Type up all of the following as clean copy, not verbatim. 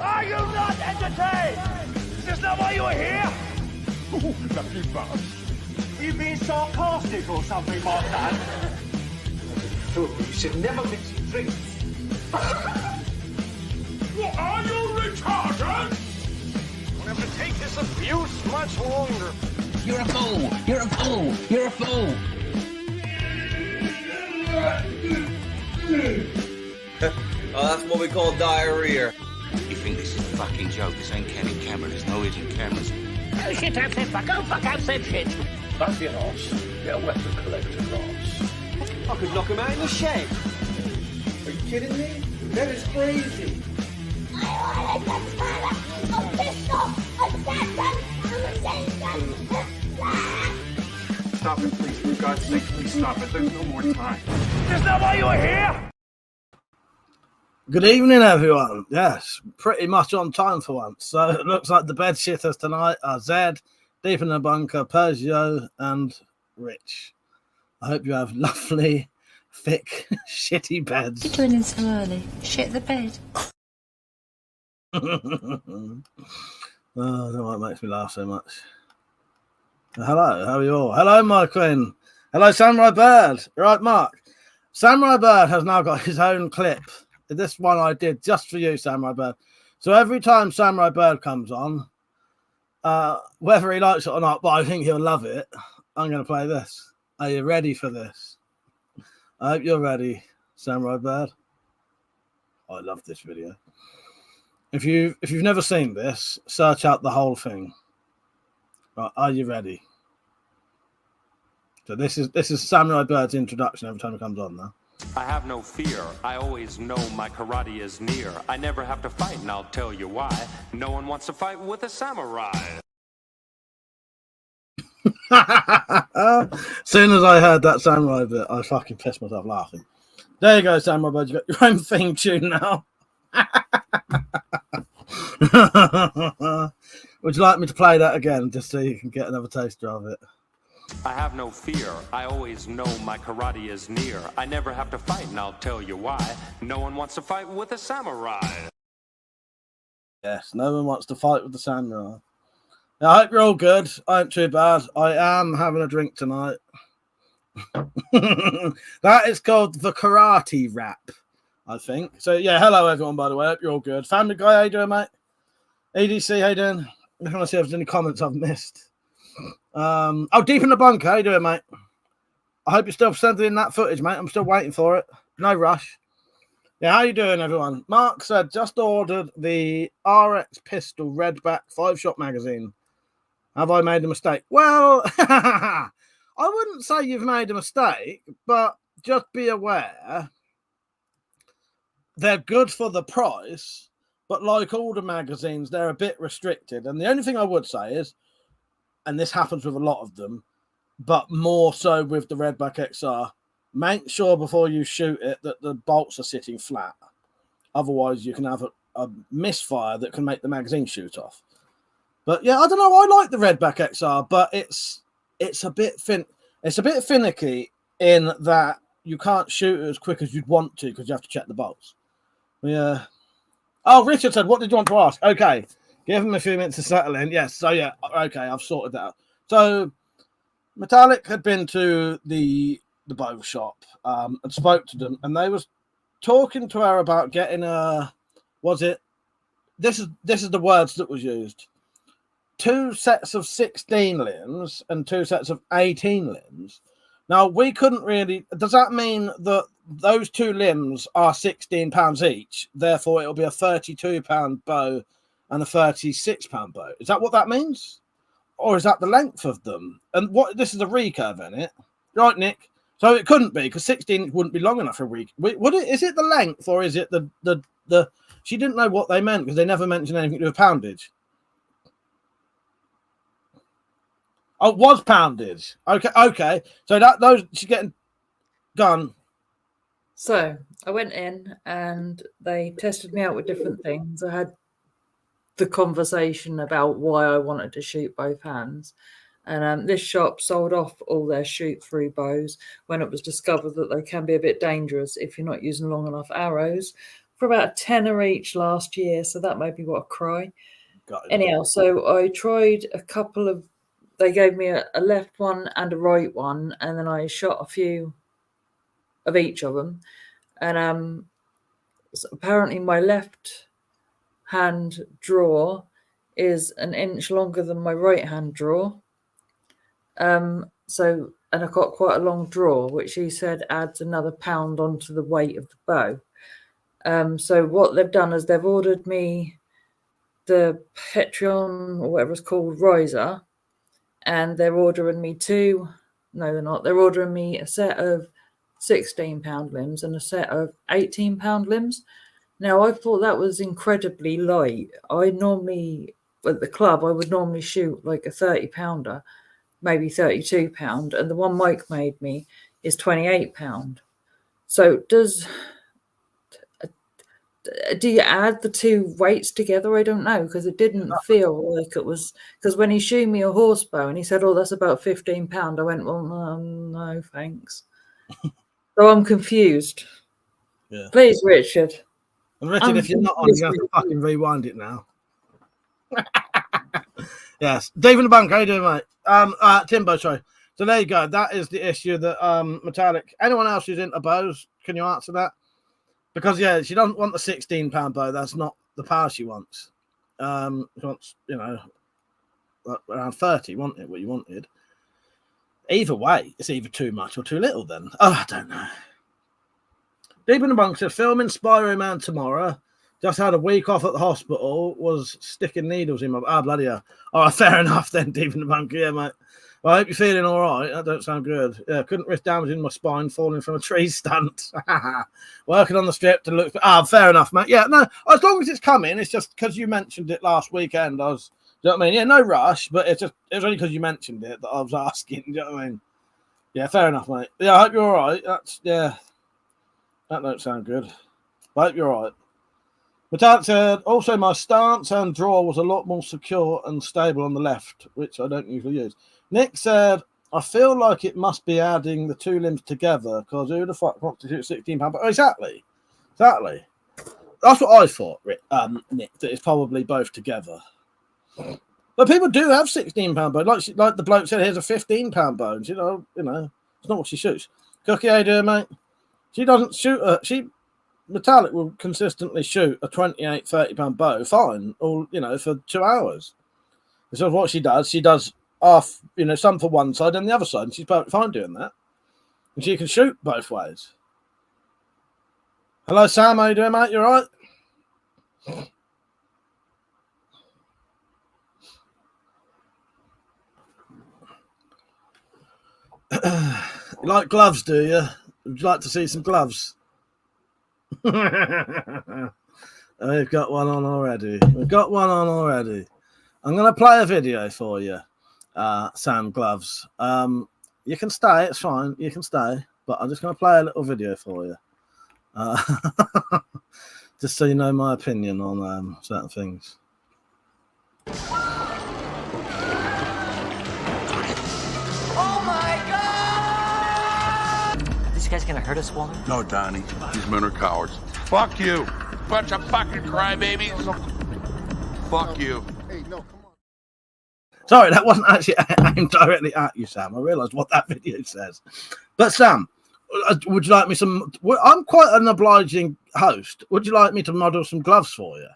Are you not entertained? Is this not why you are here? Ooh, lucky bastard. Are you being sarcastic or something like that? You should never mix drinks. What, are you retarded? I'm going to take this abuse much longer. You're a fool! You're a fool! You're a fool! Oh, that's what we call diarrhea. You think this is a fucking joke? This ain't Kenny camera. There's no hidden cameras. Oh, shit, I've said fuck. Oh, fuck, I've said shit. That's your arse. Get a weapon collector, Ross. I could knock him out in the shed. Are you kidding me? That is crazy. Stop it, please. For God's sake, please stop it. There's no more time. Is this not why you are here? Good evening, everyone. Yes, pretty much on time for once. So it looks like the bed shitters tonight are Zed, Deep in the Bunker, Pergio, and Rich. I hope you have lovely, thick, shitty beds. What are you doing in so early? Shit the bed. Oh, I don't know why it makes me laugh so much. Hello, how are you all? Hello, my queen. Hello, Samurai Bird. Right, Mark. Samurai Bird has now got his own clip. This one I did just for you, Samurai Bird. So every time Samurai Bird comes on, whether he likes it or not, but I think he'll love it, I'm going to play this. Are you ready for this? I hope you're ready, Samurai Bird. I love this video. If you've never seen this, search out the whole thing. Right, are you ready? So this is Samurai Bird's introduction every time it comes on now. I have no fear. I always know my karate is near. I never have to fight, and I'll tell you why. No one wants to fight with a samurai. Soon as I heard that Samurai bit, I fucking pissed myself laughing. There you go, Samurai Bird. You got your own theme tune now. Would you like me to play that again, just so you can get another taster of it? I have no fear. I always know my karate is near. I never have to fight, and I'll tell you why. No one wants to fight with a samurai. Yes, no one wants to fight with the samurai. Now, I hope you're all good. I ain't too bad. I am having a drink tonight. That is called the karate rap, I think. So, yeah, hello, everyone, by the way. I hope you're all good. Family Guy, how you doing, mate? ADC, how you doing? I just want to see if there's any comments I've missed. Deep in the Bunker, how you doing, mate? I hope you're still sending in that footage, mate. I'm still waiting for it. No rush. Yeah, how you doing, everyone? Mark said, just ordered the RX Pistol Redback 5-shot magazine. Have I made a mistake? Well, I wouldn't say you've made a mistake, but just be aware they're good for the price, but like all the magazines, they're a bit restricted. And the only thing I would say is, and this happens with a lot of them, but more so with the Redback XR, make sure before you shoot it that the bolts are sitting flat. Otherwise, you can have a misfire that can make the magazine shoot off. But yeah, I don't know. I like the Redback XR, but it's a bit It's a bit finicky in that you can't shoot it as quick as you'd want to because you have to check the bolts. Yeah. Oh, Richard said, what did you want to ask? Okay. Give him a few minutes to settle in. Yes. So, yeah. Okay. I've sorted that out. So, Metallic had been to the bow shop and spoke to them, and they was talking to her about getting this is the words that was used. 2 sets of 16 limbs and 2 sets of 18 limbs. Now, we couldn't really... Does that mean that those 2 limbs are £16 each? Therefore, it'll be a £32 bow and a £36 bow. Is that what that means? Or is that the length of them? And what? This is a recurve, isn't it? Right, Nick? So it couldn't be, because 16 wouldn't be long enough for a recurve. Would it? Is it the length, or is it the... She didn't know what they meant, because they never mentioned anything to do with poundage. Oh, it was poundage. Okay. So those she's getting gone. So I went in and they tested me out with different things. I had the conversation about why I wanted to shoot both hands. And this shop sold off all their shoot-through bows when it was discovered that they can be a bit dangerous if you're not using long enough arrows for about a tenner each last year, so that made me want to cry. Got it. Anyhow, so I tried a couple of. They gave me a left one and a right one, and then I shot a few of each of them. And so apparently my left hand draw is an inch longer than my right hand draw. So, and I've got quite a long draw, which he said adds another pound onto the weight of the bow. So what they've done is they've ordered me the Patreon or whatever it's called riser, and they're ordering me two. No, they're not. They're ordering me a set of 16-pound limbs and a set of 18-pound limbs. Now, I thought that was incredibly light. I normally, at the club, I would normally shoot like a 30-pounder, maybe 32-pound, and the one Mike made me is 28-pound. So do you add the two weights together? I don't know, because it didn't feel like it was, because when he showed me a horse bow and he said, oh, that's about 15-pound, I went, well, no, thanks. So I'm confused. Yeah. Please, Richard. And Richard, if you're not on, you have to fucking rewind it now. Yes. Dave in the bank, how you doing, mate? Timbo, sorry. So there you go. That is the issue that Metallic. Anyone else who's into bows, can you answer that? Because yeah, she doesn't want the 16-pound bow. That's not the power she wants. She wants, around 30, wasn't it? What you wanted. Either way, it's either too much or too little. Then I don't know. Deep in the Bunk said, filming Spider-Man tomorrow. Just had a week off at the hospital. Was sticking needles in my bloody hell. Oh, fair enough then. Deep in the Bunk, yeah, mate. Well, I hope you're feeling all right. That don't sound good. Yeah, couldn't risk damaging my spine falling from a tree stunt. Working on the strip to look. Fair enough, mate. Yeah, no, as long as it's coming, it's just because you mentioned it last weekend. I was, do you know what I mean? Yeah, no rush, but it was only because you mentioned it that I was asking. Do you know what I mean? Yeah, fair enough, mate. Yeah, I hope you're all right. That don't sound good. I hope you're all right. But that said, also my stance and draw was a lot more secure and stable on the left, which I don't usually use. Nick said, I feel like it must be adding the two limbs together because who the fuck wants to shoot 16-pound? Oh, exactly. That's what I thought, Nick, that it's probably both together. But people do have 16-pound bows. Like the bloke said, here's a 15-pound bow. And it's not what she shoots. Cookie, how you doing, mate? She doesn't shoot Metallic will consistently shoot a 28, 30-pound bow, fine, all, for 2 hours. So what she does half, some for one side and the other side, and she's fine doing that. And she can shoot both ways. Hello, Sam, how you doing, mate? You all right? You like gloves, do you? Would you like to see some gloves? We've got one on already. I'm going to play a video for you, Sam Gloves. You can stay. It's fine. You can stay. But I'm just going to play a little video for you. Just so you know my opinion on certain things. Guy's gonna hurt us, Walter? No, Donnie. These men are cowards. Fuck you. Bunch of fucking crybabies. Fuck you. Hey, no, come on. Sorry, that wasn't actually aimed directly at you, Sam. I realised what that video says. But Sam, would you like me some... I'm quite an obliging host. Would you like me to model some gloves for you?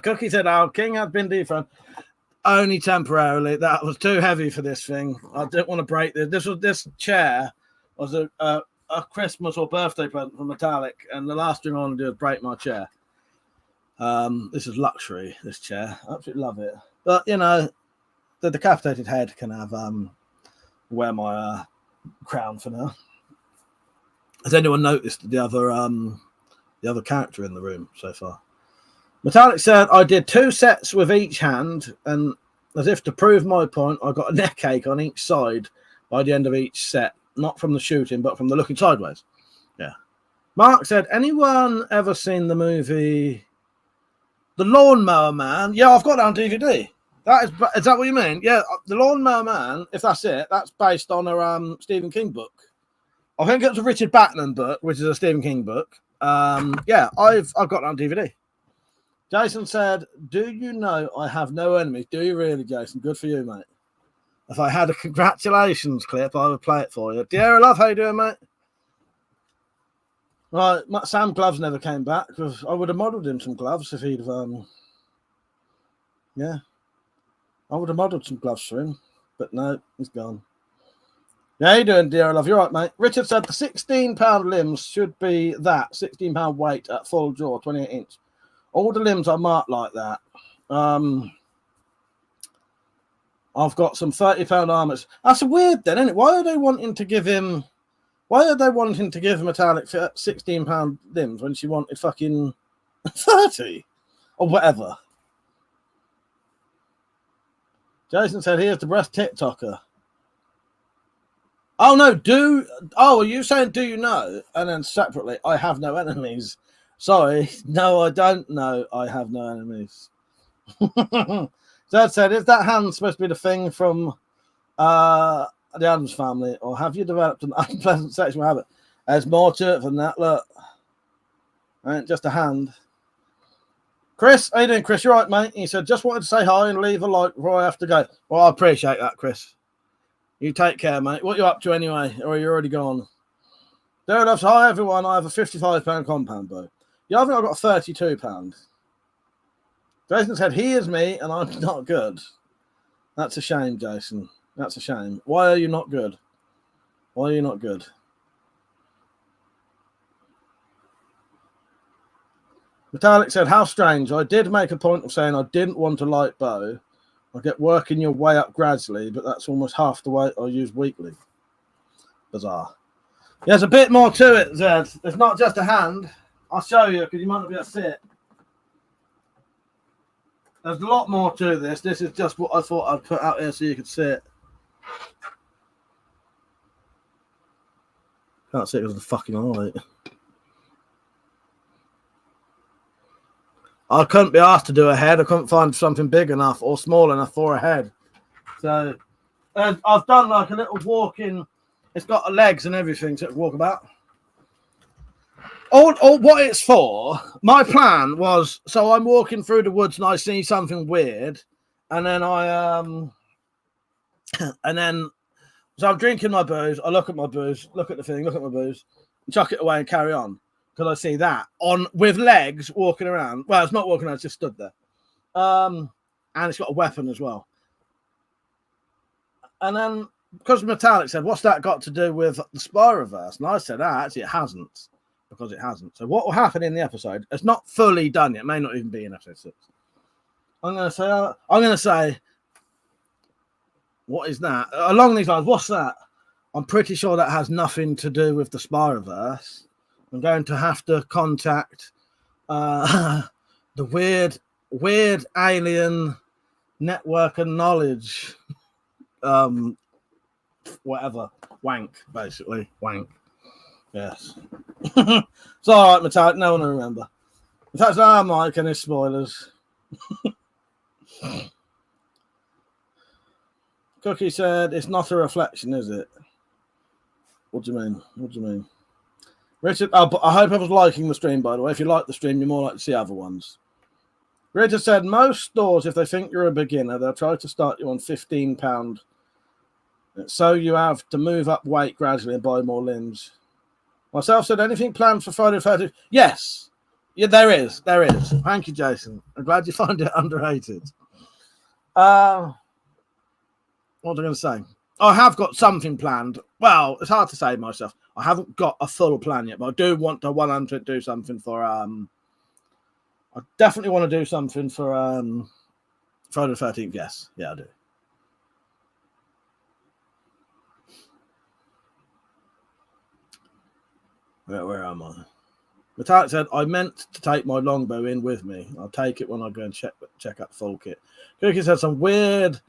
Cookie said, King has been dethroned. Only temporarily. That was too heavy for this thing. I didn't want to break this. This chair was a Christmas or birthday present from Metallic, and the last thing I want to do is break my chair. This is luxury, this chair. I absolutely love it. But, the decapitated head can have wear my crown for now. Has anyone noticed the other character in the room so far? Metallic said, I did 2 sets with each hand, and as if to prove my point, I got a neck ache on each side by the end of each set. Not from the shooting, but from the looking sideways. Yeah. Mark said, anyone ever seen the movie The Lawnmower Man? Yeah, I've got that on DVD. Is that what you mean? Yeah, The Lawnmower Man, if that's it, that's based on a Stephen King book. I think it's a Richard Batman book, which is a Stephen King book. Yeah, I've got it on DVD. Jason said, "Do you know I have no enemies?" Do you really, Jason? Good for you, mate. If I had a congratulations clip, I would play it for you. Dear love, how you doing, mate? Right, Sam Gloves never came back. I would have modelled him some gloves if he'd yeah. I would have modelled some gloves for him, but no, he's gone. Yeah, how you doing, dear love? You're right, mate. Richard said the 16-pound limbs should be that 16-pound weight at full jaw, 28 inch. All the limbs are marked like that. I've got some 30-pound armors. That's weird, then, isn't it? Why are they wanting to give him? Why are they wanting to give Metallic 16-pound limbs when she wanted fucking 30 or whatever? Jason said, "Here's the breast TikToker." Oh no, are you saying do you know? And then separately, I have no enemies. Sorry, no, I don't know. I have no enemies. Dad said, "Is that hand supposed to be the thing from the Addams Family, or have you developed an unpleasant sexual habit?" There's more to it than that. Look, ain't just a hand. Chris, how you doing, Chris? You're right, mate. He said, "Just wanted to say hi and leave a like before I have to go." Well, I appreciate that, Chris. You take care, mate. What are you up to anyway? Or are you already gone? There enough. Hi, everyone. I have a 55-pound compound bow. Yeah, I think I've got a 32-pound. Jason said, "He is me, and I'm not good." That's a shame, Jason. That's a shame. Why are you not good? Why are you not good? Metallic said, "How strange. I did make a point of saying I didn't want a light bow. I get working your way up gradually, but that's almost half the weight I use weekly." Bizarre. There's a bit more to it, Zed. It's not just a hand. I'll show you, because you might not be able to see it. There's a lot more to this. This is just what I thought I'd put out here so you could see it. Can't see it because of the fucking light. I couldn't be asked to do a head. I couldn't find something big enough or small enough for a head. So I've done like a little walking. It's got legs and everything to walk about. All what it's for, my plan was, so I'm walking through the woods and I see something weird. And then so I'm drinking my booze. I look at my booze, look at the thing, look at my booze, and chuck it away and carry on. Because I see that with legs walking around. Well, it's not walking around, it's just stood there. And it's got a weapon as well. And then, because Metallic said, "What's that got to do with the spy reverse?" And I said, actually, it hasn't. Because it hasn't. So what will happen in the episode, it's not fully done yet. It may not even be in episode 6. I'm going to say, what is that? Along these lines, what's that? I'm pretty sure that has nothing to do with the spy reverse. I'm going to have to contact the weird alien network and knowledge, whatever, wank, basically, wank. Yes. It's all right, Metallic. No one will remember. In fact, I might any spoilers. Cookie said, "It's not a reflection, is it?" What do you mean? What do you mean? Richard, I hope I was liking the stream, by the way. If you like the stream, you're more likely to see other ones. Richard said, "Most stores, if they think you're a beginner, they'll try to start you on £15. So you have to move up weight gradually and buy more limbs." Myself said, "Anything planned for Friday the 13th? Yes. Yeah, there is. There is. Thank you, Jason. I'm glad you find it underrated. What was I going to say? I have got something planned. Well, it's hard to say myself. I haven't got a full plan yet, but I do want to 100% do something for I definitely want to do something for Friday the 13th. Yes. Yeah, I do. Where am I? Metallic said, "I meant to take my longbow in with me. I'll take it when I go and check out the full kit." Cookie said, something weird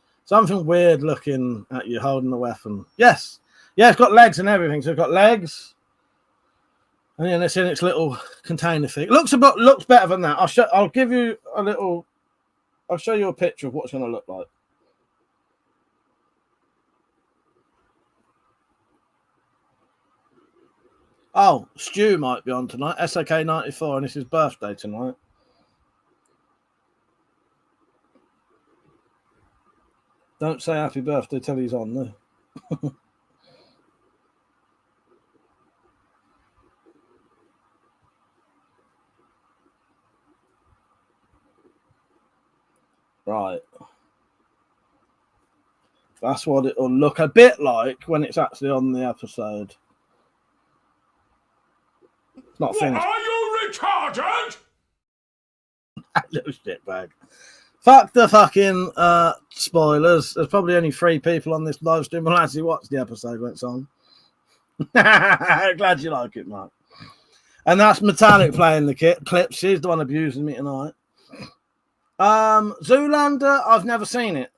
looking at you holding the weapon. Yes. Yeah, it's got legs and everything. So it's got legs. And then it's in its little container thing. It looks better than that. I'll give you a little. I'll show you a picture of what it's going to look like. Oh, Stu might be on tonight. SAK94, and it's his birthday tonight. Don't say happy birthday till he's on, no. Right. That's what it'll look a bit like when it's actually on the episode. It's not finished. Are you retarded? Little shitbag. Fuck the fucking spoilers. There's probably only 3 people on this live stream who actually watched the episode when it's on. Glad you like it, Mark. And that's Metallic playing the clip. She's the one abusing me tonight. Zoolander, I've never seen it.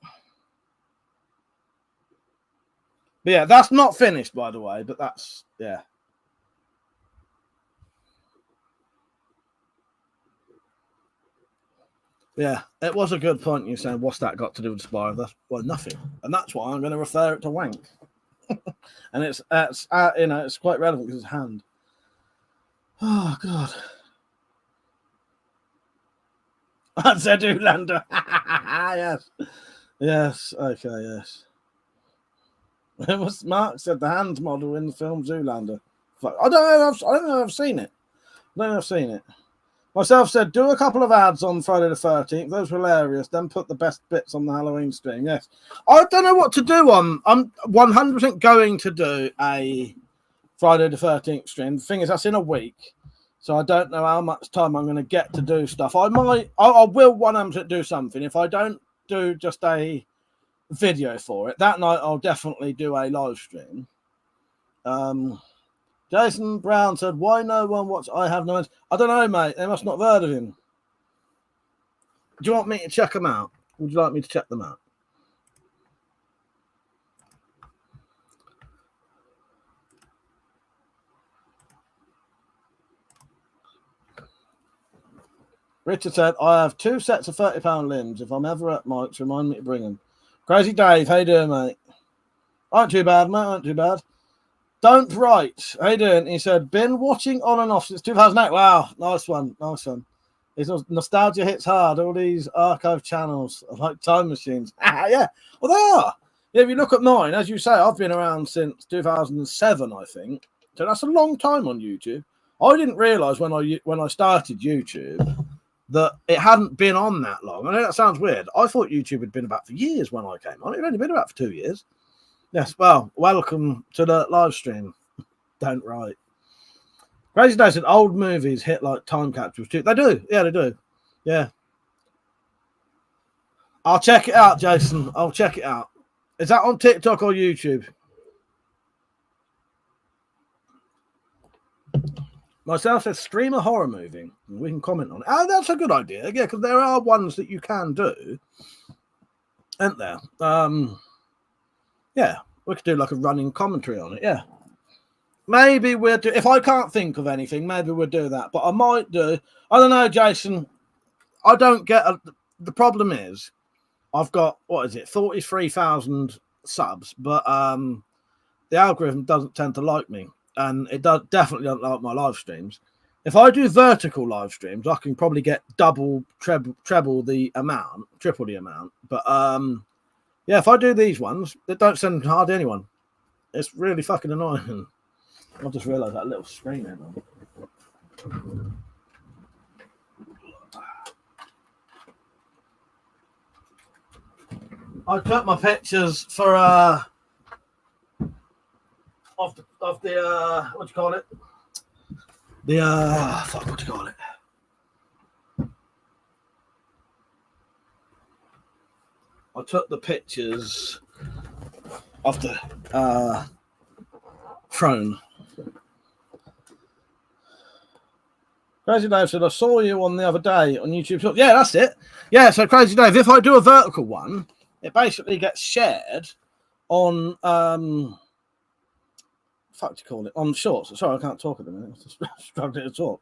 But yeah, that's not finished, by the way, but that's, yeah. Yeah, it was a good point. You saying, what's that got to do with Spire? That's, well, nothing. And that's why I'm going to refer it to wank. And it's you know, it's quite relevant because it's hand. Oh, God. I said Zoolander. Yes. Yes. Okay, yes. It was Mark said the hand model in the film Zoolander. I don't know if I've seen it. Myself said, do a couple of ads on Friday the 13th. Those were hilarious. Then put the best bits on the Halloween stream. Yes. I don't know what to do on. I'm 100% going to do a Friday the 13th stream. The thing is, that's in a week. So I don't know how much time I'm going to get to do stuff. I will 100% do something. If I don't do just a video for it, that night I'll definitely do a live stream. Jason Brown said, why no one watch I Have No Ends? I don't know, mate. They must not have heard of him. Do you want me to check them out? Would you like me to check them out? Richard said, I have 2 sets of £30 limbs. If I'm ever at Mike's, remind me to bring them. Crazy Dave, how you doing, mate? Aren't too bad, mate. Aren't too bad. Don't write. How you doing? He said, been watching on and off since 2008. Wow, nice one. Nice one. His nostalgia hits hard. All these archive channels are like time machines. Yeah, well, they are. Yeah, if you look at mine, as you say, I've been around since 2007, I think. So that's a long time on YouTube. I didn't realise when I started YouTube that it hadn't been on that long. I know that sounds weird. I thought YouTube had been about for years when I came on. It had only been about for 2 years. Yes, well, welcome to the live stream. Don't write. Crazy Day said old movies hit like time capsules too. They do. Yeah, they do. Yeah. I'll check it out, Jason. I'll check it out. Is that on TikTok or YouTube? Myself says stream a horror movie. We can comment on it. Oh, that's a good idea. Yeah, because there are ones that you can do, aren't there? Yeah, we could do like a running commentary on it. Yeah, maybe we'll do. If I can't think of anything, maybe we'll do that. But I might do. I don't know, Jason. I don't get. The problem is, I've got 43,000 subs, but the algorithm doesn't tend to like me. And it definitely don't like my live streams. If I do vertical live streams, I can probably get triple the amount. But yeah, if I do these ones, they don't send hardly anyone. It's really fucking annoying. I just realised that little screen there. I took my pictures for of the what do you call it? What do you call it? I took the pictures of the throne. Crazy Dave said, I saw you on the other day on YouTube. Yeah, that's it. Yeah, so Crazy Dave, if I do a vertical one, it basically gets shared on fuck do you call it? On shorts. Sorry, I can't talk at the minute. I'm just struggling to talk.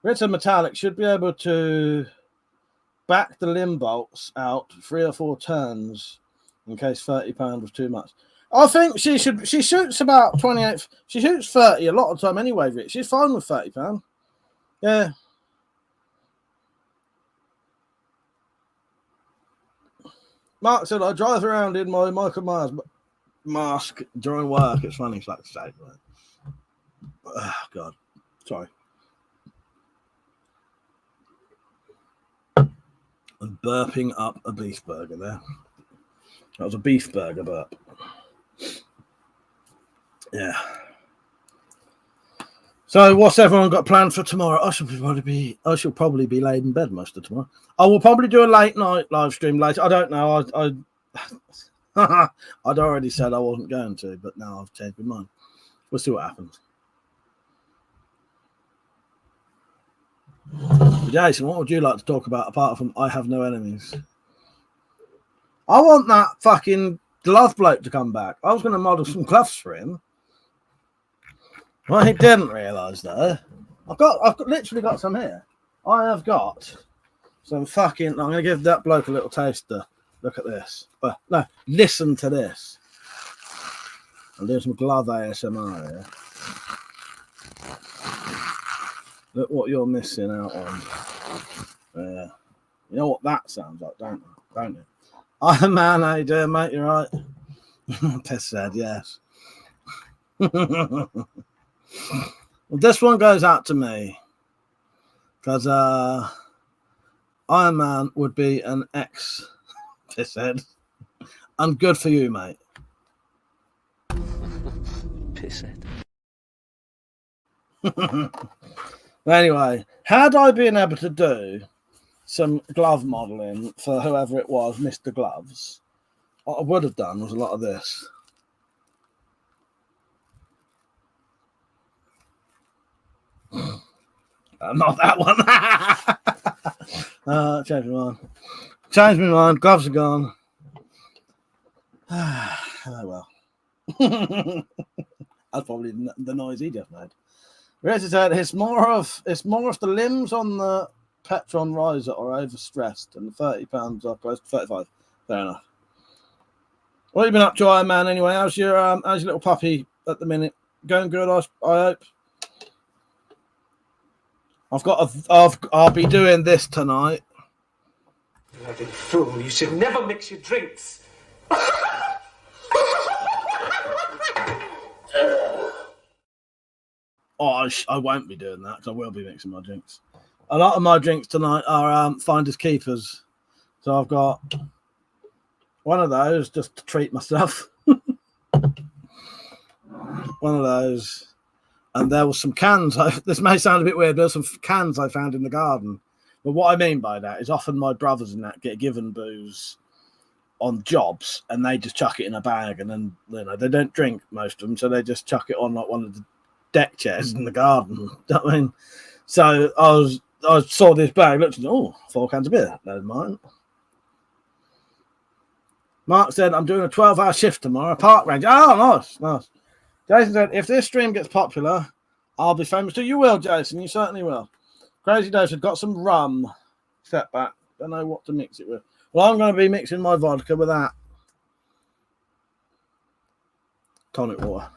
Written Metallic should be able to back the limb bolts out 3 or 4 turns in case £30 was too much. I think she should. She shoots about 28. She shoots 30 a lot of time anyway, Rich. She's fine with £30. Yeah. Mark said, I drive around in my Michael Myers mask during work. It's funny, it's like the same. Oh, God. Sorry. I'm burping up a beef burger there. That was a beef burger burp. Yeah. So what's everyone got planned for tomorrow? I shall probably be laid in bed most of tomorrow. I will probably do a late night live stream later. I don't know. I'd already said I wasn't going to, but now I've changed my mind. We'll see what happens. Jason, what would you like to talk about apart from I have no enemies? I want that fucking glove bloke to come back. I was going to model some gloves for him. Well, he didn't realise though. I've literally got some here. I have got some fucking. I'm going to give that bloke a little taster. Look at this. Well, no, listen to this. I'm doing some glove ASMR here. Look what you're missing out on. You know what that sounds like, don't you? I'm man, how you doing, mate? You right? Piss said yes. Well, this one goes out to me because Iron Man would be an ex. Piss said, and good for you, mate. Piss said. Anyway, had I been able to do some glove modelling for whoever it was, Mr. Gloves, what I would have done was a lot of this. Not that one. Change my mind. Change my mind. Gloves are gone. Oh well. That's probably the noise he just made. Richard said it's more of the limbs on the Petron riser are overstressed, and the £30 are close to 35. Fair enough. What have you been up to, Iron Man? Anyway, how's your little puppy at the minute? Going good, I hope. I'll be doing this tonight. Bloody fool! You should never mix your drinks. Oh, I won't be doing that because I will be mixing my drinks. A lot of my drinks tonight are finders keepers. So I've got one of those just to treat myself. One of those. And there was some cans. This may sound a bit weird, but there's some cans I found in the garden. But what I mean by that is often my brothers and that get given booze on jobs and they just chuck it in a bag and then they don't drink, most of them, so they just chuck it on like one of the deck chairs in the garden. You know what I mean? So I saw this bag, looked at it, 4 cans of beer. That's mine. Mark said, I'm doing a 12-hour shift tomorrow, park range. Oh, nice. Jason said, if this stream gets popular, I'll be famous too. You will, Jason. You certainly will. Crazy Dave said, got some rum. Step back. Don't know what to mix it with. Well, I'm going to be mixing my vodka with that. Tonic water.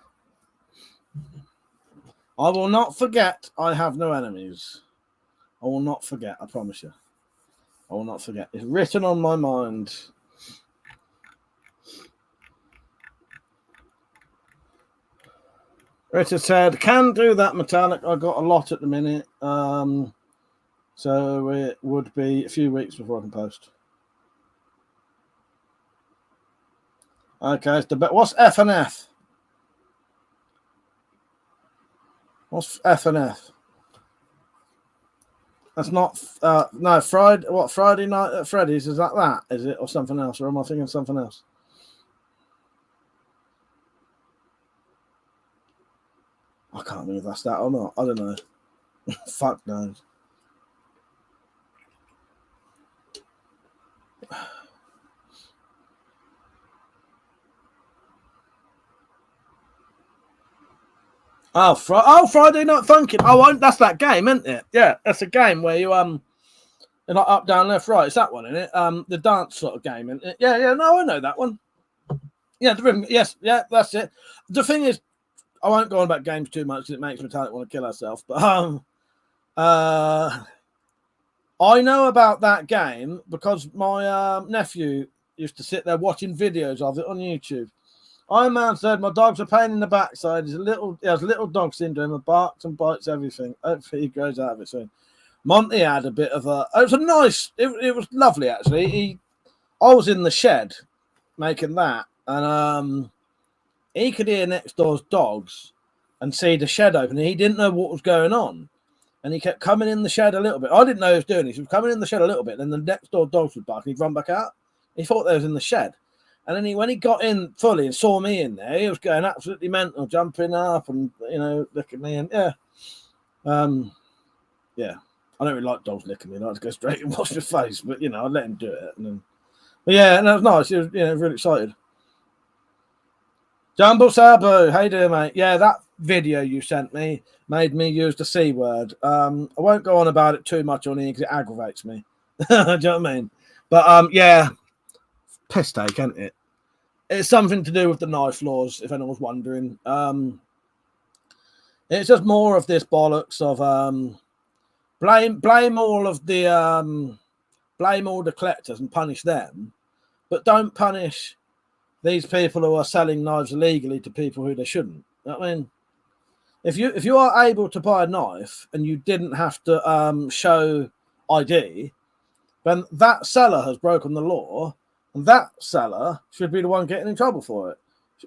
I will not forget I have no enemies. I will not forget, I promise you. I will not forget. It's written on my mind. Richard said, can do that metallic. I got a lot at the minute. So it would be a few weeks before I can post. Okay, what's F and F? What's F and F? That's not no Friday. What, Friday night at Freddy's? Is that? Is it, or something else? Or am I thinking something else? I can't remember if that's that or not. I don't know. Fuck knows. Friday Night Funkin'. Oh, that's that game, isn't it? Yeah, that's a game where you like up, down, left, right. It's that one, isn't it? The dance sort of game, isn't it? Yeah. No, I know that one. Yeah, yes, yeah, that's it. The thing is, I won't go on about games too much because it makes Metallic want to kill herself. But I know about that game because my nephew used to sit there watching videos of it on YouTube. Iron Man said, "My dog's a pain in the backside. He has little dog syndrome and barks and bites everything. Hopefully he grows out of it soon." Monty had a bit of a. It was a nice. It was lovely actually. I was in the shed making that, and he could hear next door's dogs and see the shed open. And he didn't know what was going on, and he kept coming in the shed a little bit. I didn't know he was doing this. He was coming in the shed a little bit, and then the next door dogs would bark, and he'd run back out. He thought they was in the shed. And then when he got in fully and saw me in there, he was going absolutely mental, jumping up and, licking me. And yeah. Yeah. I don't really like dogs licking me. I like to go straight and wash my face, but, I let him do it. But yeah, and that was nice. He was, really excited. Jumbo Sabu, how you doing, mate? Yeah, that video you sent me made me use the C word. I won't go on about it too much on here because it aggravates me. Do you know what I mean? But, yeah. Piss take, isn't it? It's something to do with the knife laws, if anyone's wondering. It's just more of this bollocks of blame all the collectors and punish them, but don't punish these people who are selling knives illegally to people who they shouldn't. You know what I mean, if you are able to buy a knife and you didn't have to show ID, then that seller has broken the law. And that seller should be the one getting in trouble for it.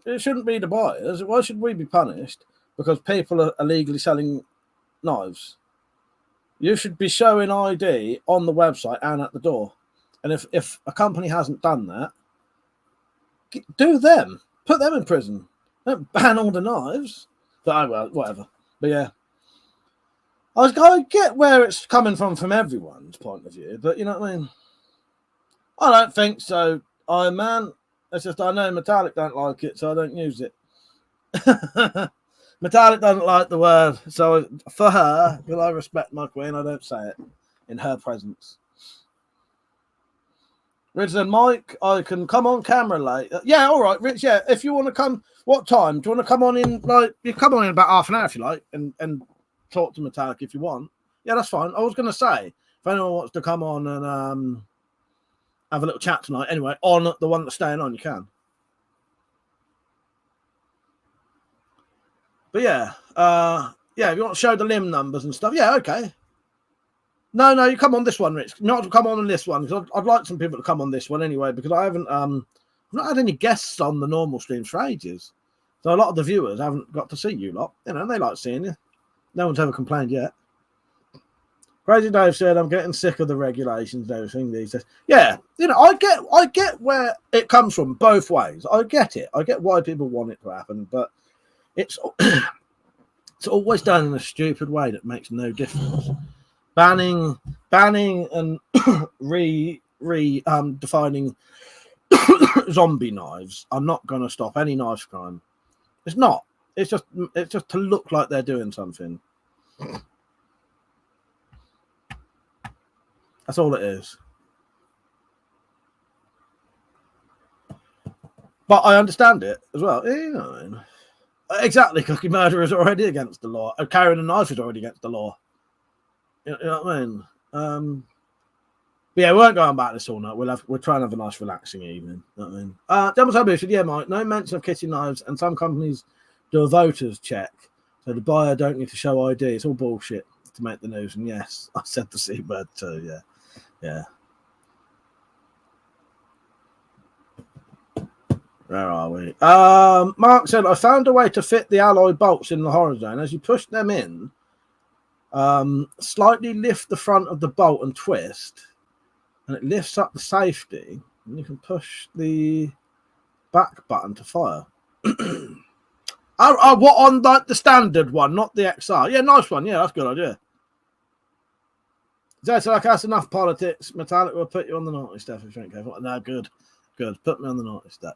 It shouldn't be the buyers. Why should we be punished because people are illegally selling knives? You should be showing ID on the website and at the door. And if a company hasn't done that, do them. Put them in prison. Don't ban all the knives. But well, whatever. But yeah. I get where it's coming from everyone's point of view, but you know what I mean? I don't think so, Iron Man. It's just I know Metallic don't like it, so I don't use it. Metallic doesn't like the word, so for her, because I respect my queen, I don't say it in her presence. Rich and Mike, I can come on camera late. Yeah, all right, Rich. Yeah, if you want to come, what time? Do you want to come on in? Like, you come on in about half an hour if you like, and talk to Metallic if you want. Yeah, that's fine. I was going to say, if anyone wants to come on and have a little chat tonight, anyway, on the one that's staying on, you can. But yeah, if you want to show the limb numbers and stuff, yeah, okay. No, you come on this one, Rich. Not come on this one because I'd like some people to come on this one anyway because I haven't I've not had any guests on the normal streams for ages, so a lot of the viewers haven't got to see you lot. You know, they like seeing you. No one's ever complained yet. Crazy Dave said, "I'm getting sick of the regulations and everything these days." Yeah, you know, I get where it comes from both ways. I get it. I get why people want it to happen, but it's always done in a stupid way that makes no difference. Banning and defining zombie knives are not going to stop any knife crime. It's not. It's just to look like they're doing something. That's all it is. But I understand it as well. You know what I mean? Exactly, cookie murder is already against the law. Carrying a knife is already against the law. You know what I mean? But yeah, we won't go on about this all night. We'll try and have a nice relaxing evening. You know what I mean? Devil Sabu said, yeah, Mike, no mention of kitchen knives, and some companies do a voters check. So the buyer don't need to show ID. It's all bullshit to make the news. And yes, I said the C word too, yeah. Yeah. Where are we? Mark said, I found a way to fit the alloy bolts in the horizon. As you push them in, slightly lift the front of the bolt and twist, and it lifts up the safety, and you can push the back button to fire. What on the standard one, not the XR? Yeah, nice one. Yeah, that's a good idea. So like that's enough politics. Metallic will put you on the naughty stuff if you ain't careful. No, good. Put me on the naughty stuff.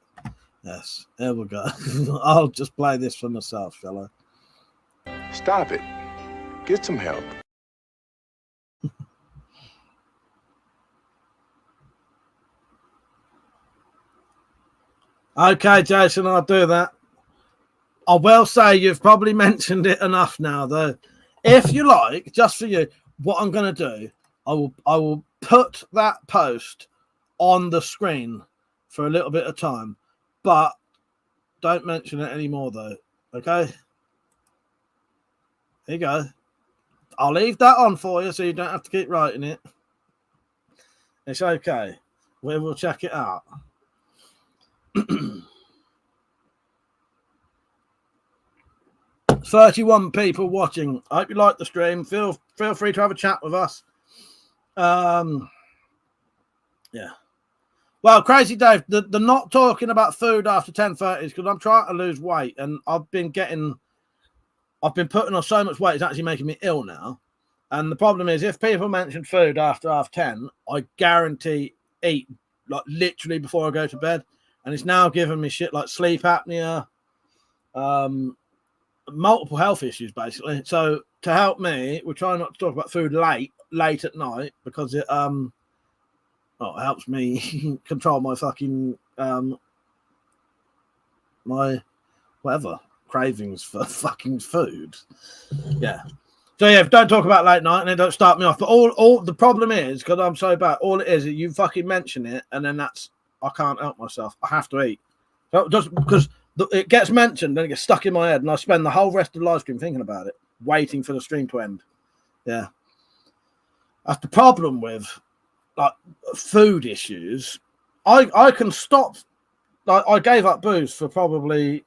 Yes, there we go. I'll just play this for myself, shall I? Stop it. Get some help. Okay, Jason, I'll do that. I will say you've probably mentioned it enough now, though. If you like, just for you, what I'm going to do, I will put that post on the screen for a little bit of time, but don't mention it anymore, though. Okay? There you go. I'll leave that on for you so you don't have to keep writing it. It's okay. We will check it out. 31 people watching. I hope you like the stream. Feel free to have a chat with us. Yeah. Well, Crazy Dave, the not talking about food after 10:30 is because I'm trying to lose weight, and I've been putting on so much weight, it's actually making me ill now. And the problem is, if people mention food after 10:30, I guarantee eat like literally before I go to bed, and it's now giving me shit like sleep apnea, multiple health issues basically. So to help me, we're trying not to talk about food late at night because it it helps me control my fucking my whatever cravings for fucking food. Yeah. So yeah, don't talk about late night and then don't start me off. But all the problem is, because I'm so bad, all it is you fucking mention it and then I can't help myself. I have to eat. So just because it gets mentioned, then it gets stuck in my head, and I spend the whole rest of the live stream thinking about it, waiting for the stream to end. Yeah. That's the problem with like food issues. I can stop. I gave up booze for probably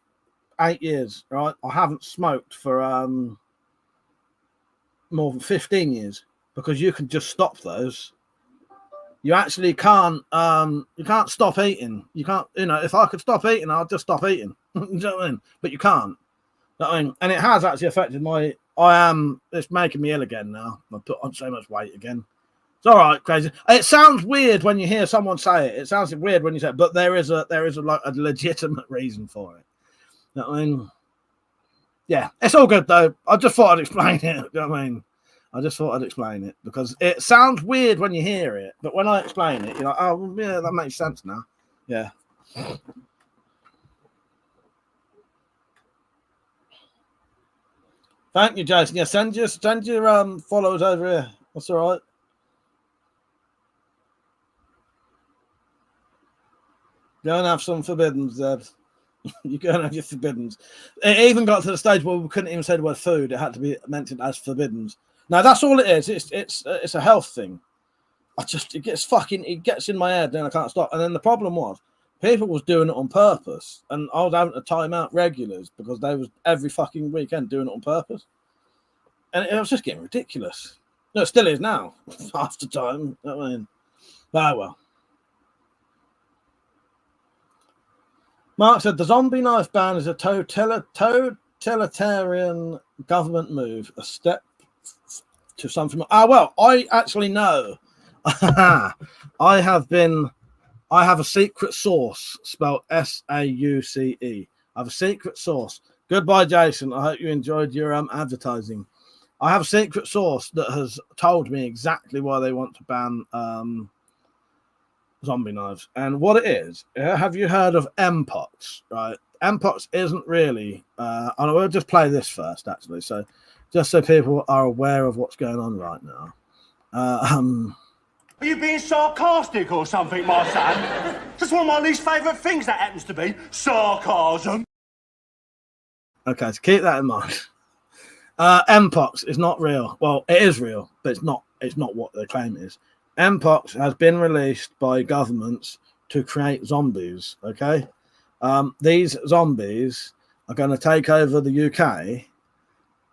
8 years, right? I haven't smoked for more than 15 years because you can just stop those. You actually can't you can't stop eating. You can't, if I could stop eating, I'll just stop eating. You know what I mean? But you can't. You know what I mean? And it has actually affected it's making me ill again now. I put on so much weight again. It's all right, Crazy. It sounds weird when you hear someone say it. It sounds weird when you say it, but there is a legitimate reason for it. You know what I mean? Yeah, it's all good though. I just thought I'd explain it. You know what I mean? I just thought I'd explain it because it sounds weird when you hear it, but when I explain it, you're like, oh, well, yeah, that makes sense now. Yeah. Thank you, Jason. Yeah, send your followers over here. That's all right. Go and have some forbiddens, Zeb. You go and have your forbiddens. It even got to the stage where we couldn't even say the word food. It had to be mentioned as forbiddens. Now that's all it is. It's a health thing. It gets in my head, and I can't stop. And then the problem was people was doing it on purpose, and I was having to time out regulars because they was every fucking weekend doing it on purpose, and it was just getting ridiculous. No, it still is now. Half the time. I mean, well. Mark said the zombie knife ban is a totalitarian government move, a step to something. Well, I actually know. I have a secret source spelled SAUCE. I have a secret source. Goodbye, Jason. I hope you enjoyed your advertising. I have a secret source that has told me exactly why they want to ban zombie knives. And what it is, have you heard of Mpox? Right? Mpox isn't really and we'll just play this first actually, so just so people are aware of what's going on right now. Are you being sarcastic or something, my son? Just one of my least favourite things that happens to be sarcasm. Okay, so keep that in mind. Mpox is not real. Well, it is real, but it's not what they claim it is. Mpox has been released by governments to create zombies, okay? These zombies are going to take over the UK,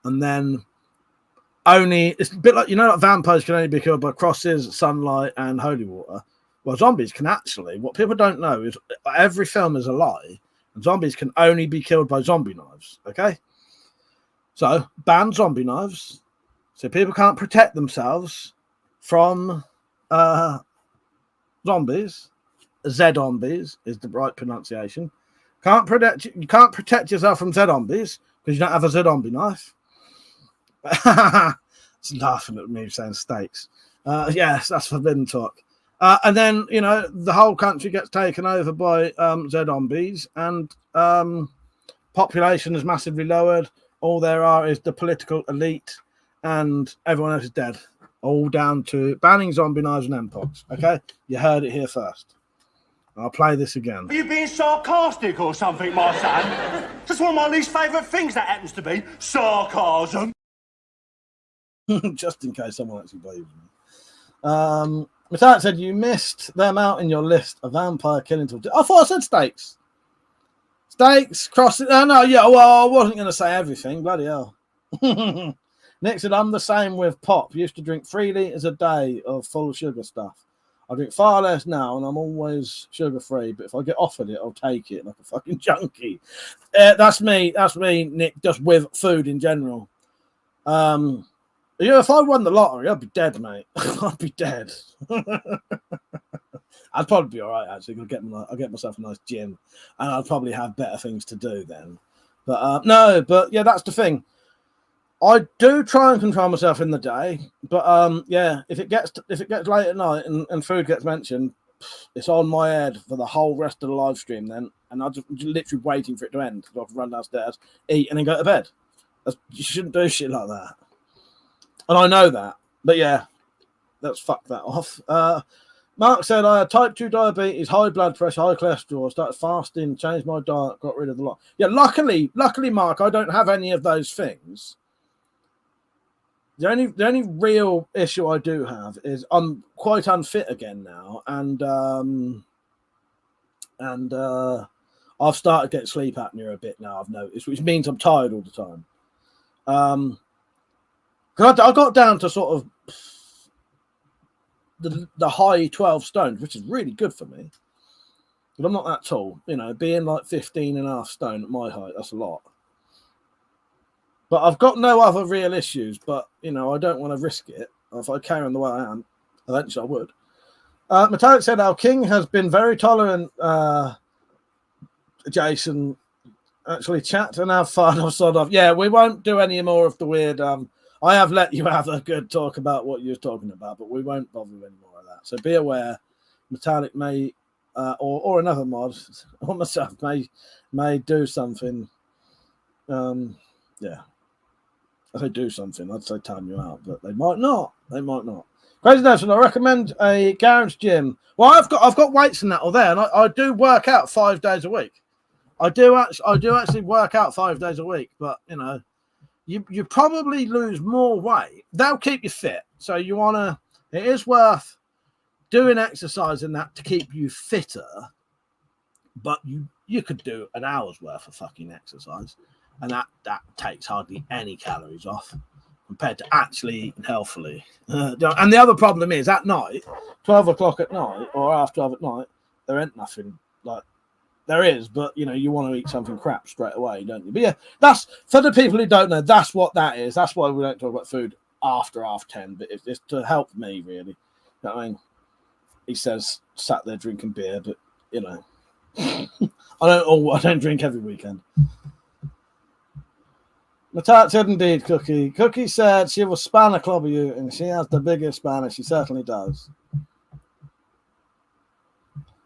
and then it's a bit like, like vampires can only be killed by crosses, sunlight, and holy water. Well, zombies can actually, what people don't know is every film is a lie, and zombies can only be killed by zombie knives, okay? So, ban zombie knives, so people can't protect themselves from zombies. Z-zombies is the right pronunciation. You can't protect yourself from Z-zombies because you don't have a Z-zombie knife. It's laughing at me saying steaks. Yes, that's forbidden talk. And then, you know, the whole country gets taken over by zombies, and population is massively lowered. All there are is the political elite, and everyone else is dead. All down to banning zombie knives and mpox. Okay? You heard it here first. I'll play this again. Are you being sarcastic or something, my son? Just one of my least favourite things that happens to be sarcasm. Just in case someone actually believes me. With that said, you missed them out in your list of vampire killing tools. I thought I said steaks. Steaks, crossing. Oh, no, yeah, well, I wasn't going to say everything. Bloody hell. Nick said, I'm the same with pop. Used to drink 3 litres a day of full sugar stuff. I drink far less now, and I'm always sugar-free. But if I get offered it, I'll take it like a fucking junkie. That's me. That's me, Nick, just with food in general. Yeah, if I won the lottery, I'd be dead, mate. I'd be dead. I'd probably be all right, actually. I'll get myself a nice gym, and I'd probably have better things to do then. But no, but yeah, that's the thing. I do try and control myself in the day, but yeah, if it gets late at night and food gets mentioned, it's on my head for the whole rest of the live stream then, and I'm just literally waiting for it to end. So I can run downstairs, eat, and then go to bed. You shouldn't do shit like that. And I know that, but yeah, let's fuck that off. Mark said, I had type 2 diabetes, high blood pressure, high cholesterol, started fasting, changed my diet, got rid of the lot. Yeah, luckily, Mark, I don't have any of those things. The only real issue I do have is I'm quite unfit again now, and I've started getting sleep apnea a bit now, I've noticed, which means I'm tired all the time. Because I got down to sort of the high 12 stones, which is really good for me. But I'm not that tall. You know, being like 15.5 stone at my height, that's a lot. But I've got no other real issues, but, you know, I don't want to risk it. If I carry on the way I am, eventually I would. Metallic said, our king has been very tolerant, Jason. Actually, chat and have fun or sort of. Yeah, we won't do any more of the weird... I have let you have a good talk about what you're talking about, but we won't bother with any more of that. So be aware, Metallic may, or another mod, or myself may do something. Yeah, if they do something, I'd say time you out, but they might not. They might not. Crazy Nelson, I recommend a garage gym. Well, I've got weights and that all there, and I do work out 5 days a week. I do actually work out 5 days a week, but you know. You probably lose more weight. That'll keep you fit. So it is worth doing exercise in that to keep you fitter. But you could do an hour's worth of fucking exercise, and that takes hardly any calories off compared to actually eating healthily. And the other problem is at night, 12 o'clock at night or after 12 at night, there ain't nothing like. There is, but, you know, you want to eat something crap straight away, don't you? But, yeah, that's, for the people who don't know, that's what that is. That's why we don't talk about food after 10, but it's to help me, really. You know what I mean? He says, sat there drinking beer, but, you know, I don't drink every weekend. Matat said, indeed, Cookie. Cookie said she will spanner clobber you, and she has the biggest spanner. She certainly does.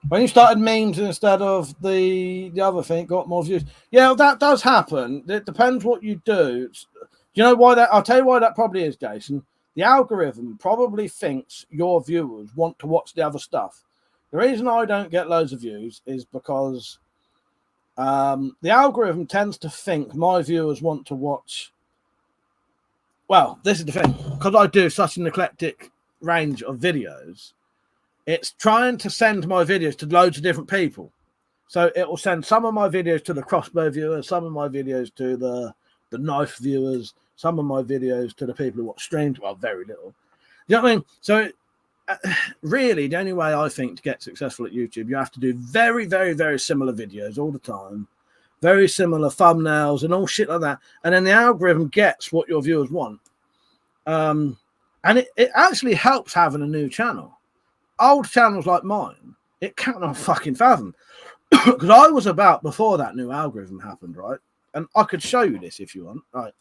When you started memes instead of the other thing, got more views. Yeah, that does happen. It depends what you do. You know why that? I'll tell you why that probably is, Jason. The algorithm probably thinks your viewers want to watch the other stuff. The reason I don't get loads of views is because the algorithm tends to think my viewers want to watch. Well, this is the thing. Because I do such an eclectic range of videos, it's trying to send my videos to loads of different people. So it will send some of my videos to the Crossbow viewers, some of my videos to the knife viewers, some of my videos to the people who watch streams. Well, very little. You know what I mean? So really, the only way I think to get successful at YouTube, you have to do very, very, very similar videos all the time, very similar thumbnails and all shit like that. And then the algorithm gets what your viewers want. And it actually helps having a new channel. Old channels like mine, it cannot fucking fathom. Because I was about before that new algorithm happened, right? And I could show you this if you want, right?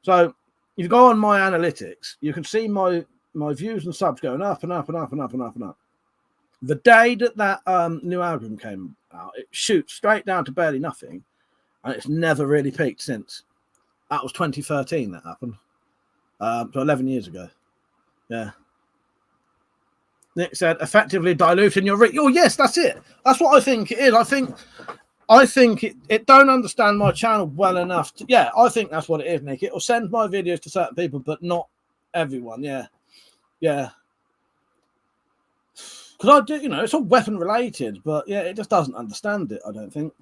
So if you go on my analytics, you can see my views and subs going up and up and up and up and up and up. The day that new album came out, it shoots straight down to barely nothing, and it's never really peaked since. That was 2013 that happened. So 11 years ago. Yeah. Nick said, effectively diluting your reach. Oh, yes, that's it. That's what I think it is. I think it don't understand my channel well enough. Yeah, I think that's what it is, Nick. It will send my videos to certain people, but not everyone. Yeah. Yeah. Because I do, it's all weapon related, but yeah, it just doesn't understand it, I don't think.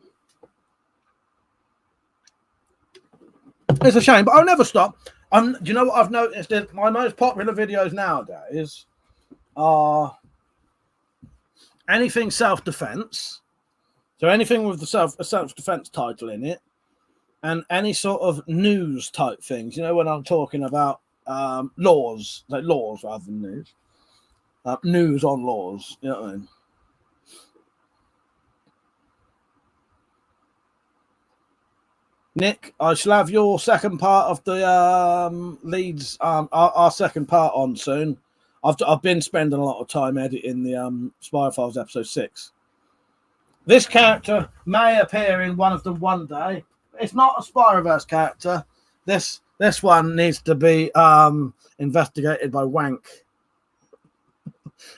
It's a shame, but I'll never stop. Do you know what I've noticed? Is my most popular videos nowadays are anything self-defense. So anything with the self-defense title in it, and any sort of news type things. When I'm talking about laws, like laws rather than news. News on laws. You know what I mean? Nick, I shall have your second part of the leads, our second part on soon. I've been spending a lot of time editing the Spy Files episode 6. This character may appear in one of them one day. It's not a Spyroverse character. This one needs to be investigated by Wank.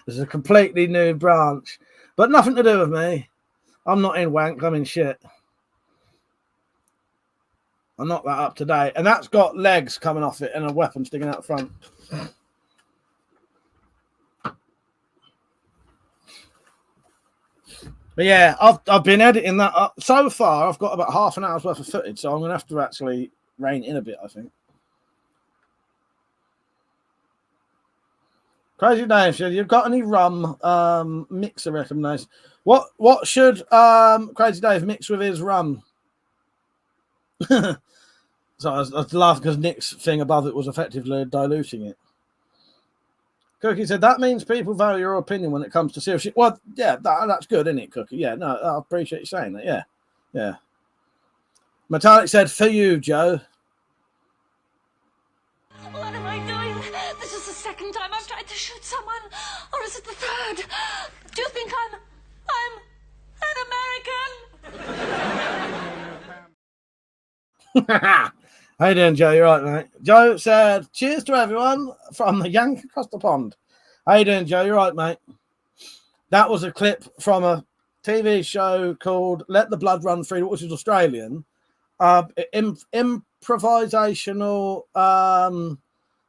This is a completely new branch, but nothing to do with me. I'm not in Wank. I'm in shit. I'm not that up to date. And that's got legs coming off it and a weapon sticking out front. But yeah, I've been editing that up. So far, I've got about half an hour's worth of footage, so I'm going to have to actually rein in a bit, I think. Crazy Dave said, you've got any rum mixer recommendations? What should Crazy Dave mix with his rum? So I was laughing because Nick's thing above it was effectively diluting it. Cookie said, that means people value your opinion when it comes to serious shit. Well, yeah, that's good, isn't it, Cookie? Yeah, no, I appreciate you saying that. Yeah, yeah. Metallic said, for you, Joe. What am I doing? This is the second time I've tried to shoot someone. Or is it the third? Do you think I'm an American? How you doing, Joe? You're right, mate. Joe said, cheers to everyone from the Yank across the pond. How you doing, Joe? You're right, mate. That was a clip from a TV show called Let the Blood Run Free, which is Australian. Improvisational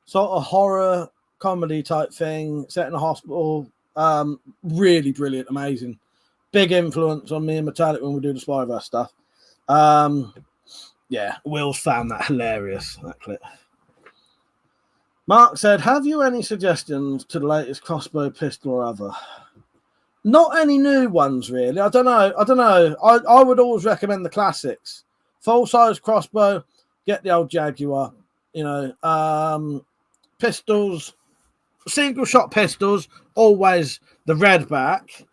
sort of horror comedy type thing set in a hospital. Really brilliant, amazing. Big influence on me and Metallic when we do the Spyverse stuff. Yeah, Will's found that hilarious, that clip. Mark said, have you any suggestions to the latest crossbow, pistol or other? Not any new ones, really. I don't know. I would always recommend the classics. Full-size crossbow, get the old Jaguar. Pistols, single-shot pistols, always the Redback.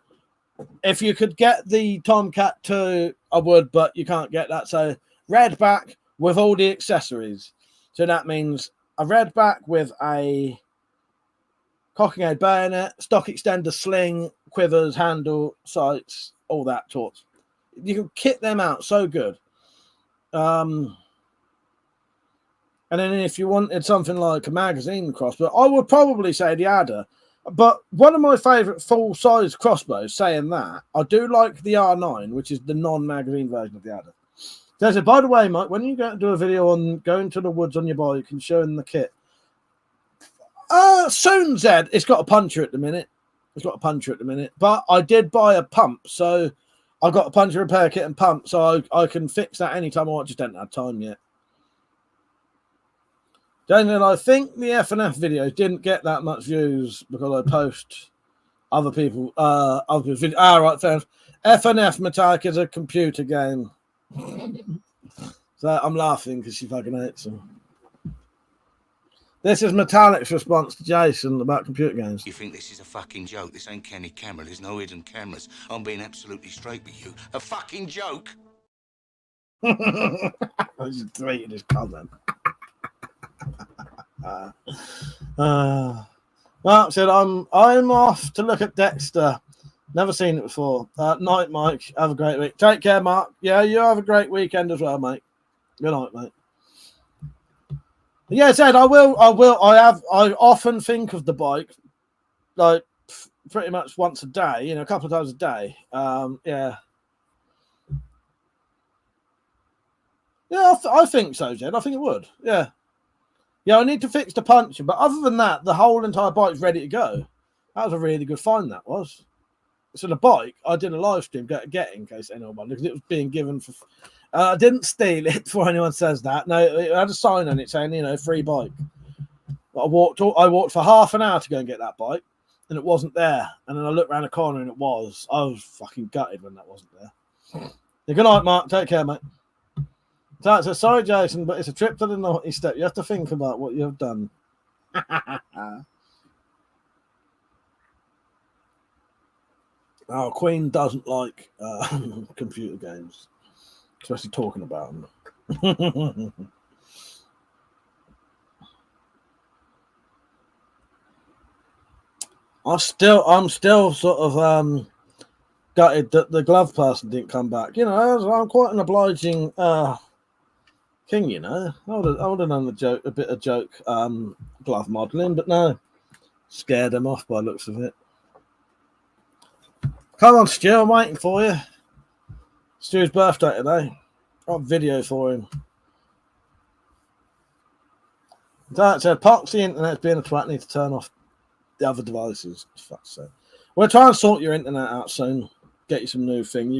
If you could get the Tomcat 2, I would, but you can't get that, so Redback with all the accessories. So that means a Redback with a cocking aid bayonet, stock extender, sling, quivers, handle, sights, all that torch. You can kit them out so good. And then if you wanted something like a magazine crossbow, I would probably say the Adder. But one of my favourite full-size crossbows, saying that, I do like the R9, which is the non-magazine version of the Adder. So I said, by the way, Mike, when you go to do a video on going to the woods on your bike and showing the kit, soon, Zed, it's got a puncher at the minute. But I did buy a pump, so I got a puncher repair kit and pump, so I can fix that anytime I want. Just don't have time yet. Daniel, I think the FNF videos didn't get that much views because I post other people's videos. Right, fair enough. FNF Metallic is a computer game. So I'm laughing because she fucking hates them. This is Metallic's response to Jason about computer games. You think this is a fucking joke? This ain't Kenny camera. There's no hidden cameras. I'm being absolutely straight with you. A fucking joke? I just deleted his comment. Mark said, I'm off to look at Dexter. Never seen it before. Night, Mike. Have a great week. Take care, Mark. Yeah, you have a great weekend as well, mate. Good night, mate. Yeah, Ed, I often think of the bike, like pretty much once a day, a couple of times a day. Yeah. Yeah, I think so, Jed. I think it would. Yeah. Yeah, I need to fix the puncher, but other than that, the whole entire bike's ready to go. That was a really good find, that was. So the bike, I did a live stream, get in case anyone wondered, because it was being given for... I didn't steal it before anyone says that. No, it had a sign on it saying, free bike. But I walked for half an hour to go and get that bike, and it wasn't there. And then I looked around the corner and it was. I was fucking gutted when that wasn't there. Yeah, good night, Mark. Take care, mate. So, sorry, Jason, but it's a trip to the naughty step. You have to think about what you've done. Queen doesn't like computer games, especially talking about them. I'm still sort of gutted that the glove person didn't come back. I'm quite an obliging king. I would have done a bit of joke glove modelling, but no, scared him off by the looks of it. Come on, Stu, I'm waiting for you. Stu's birthday today. Got a video for him. That said, Pox, the internet's being a twat, need to turn off the other devices. Fuck's sake. We'll try and sort your internet out soon. Get you some new thing.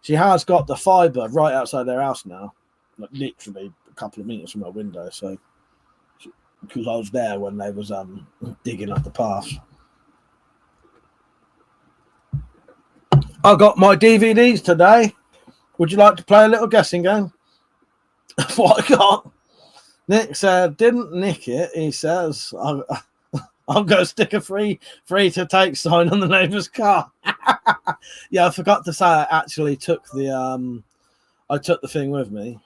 She has got the fibre right outside their house now. Like literally a couple of meters from her window. So, because I was there when they was digging up the path. I got my DVDs today. Would you like to play a little guessing game? What I got? Nick said, didn't nick it. He says, I'll go stick a free to take sign on the neighbour's car. Yeah, I forgot to say I actually took the thing with me.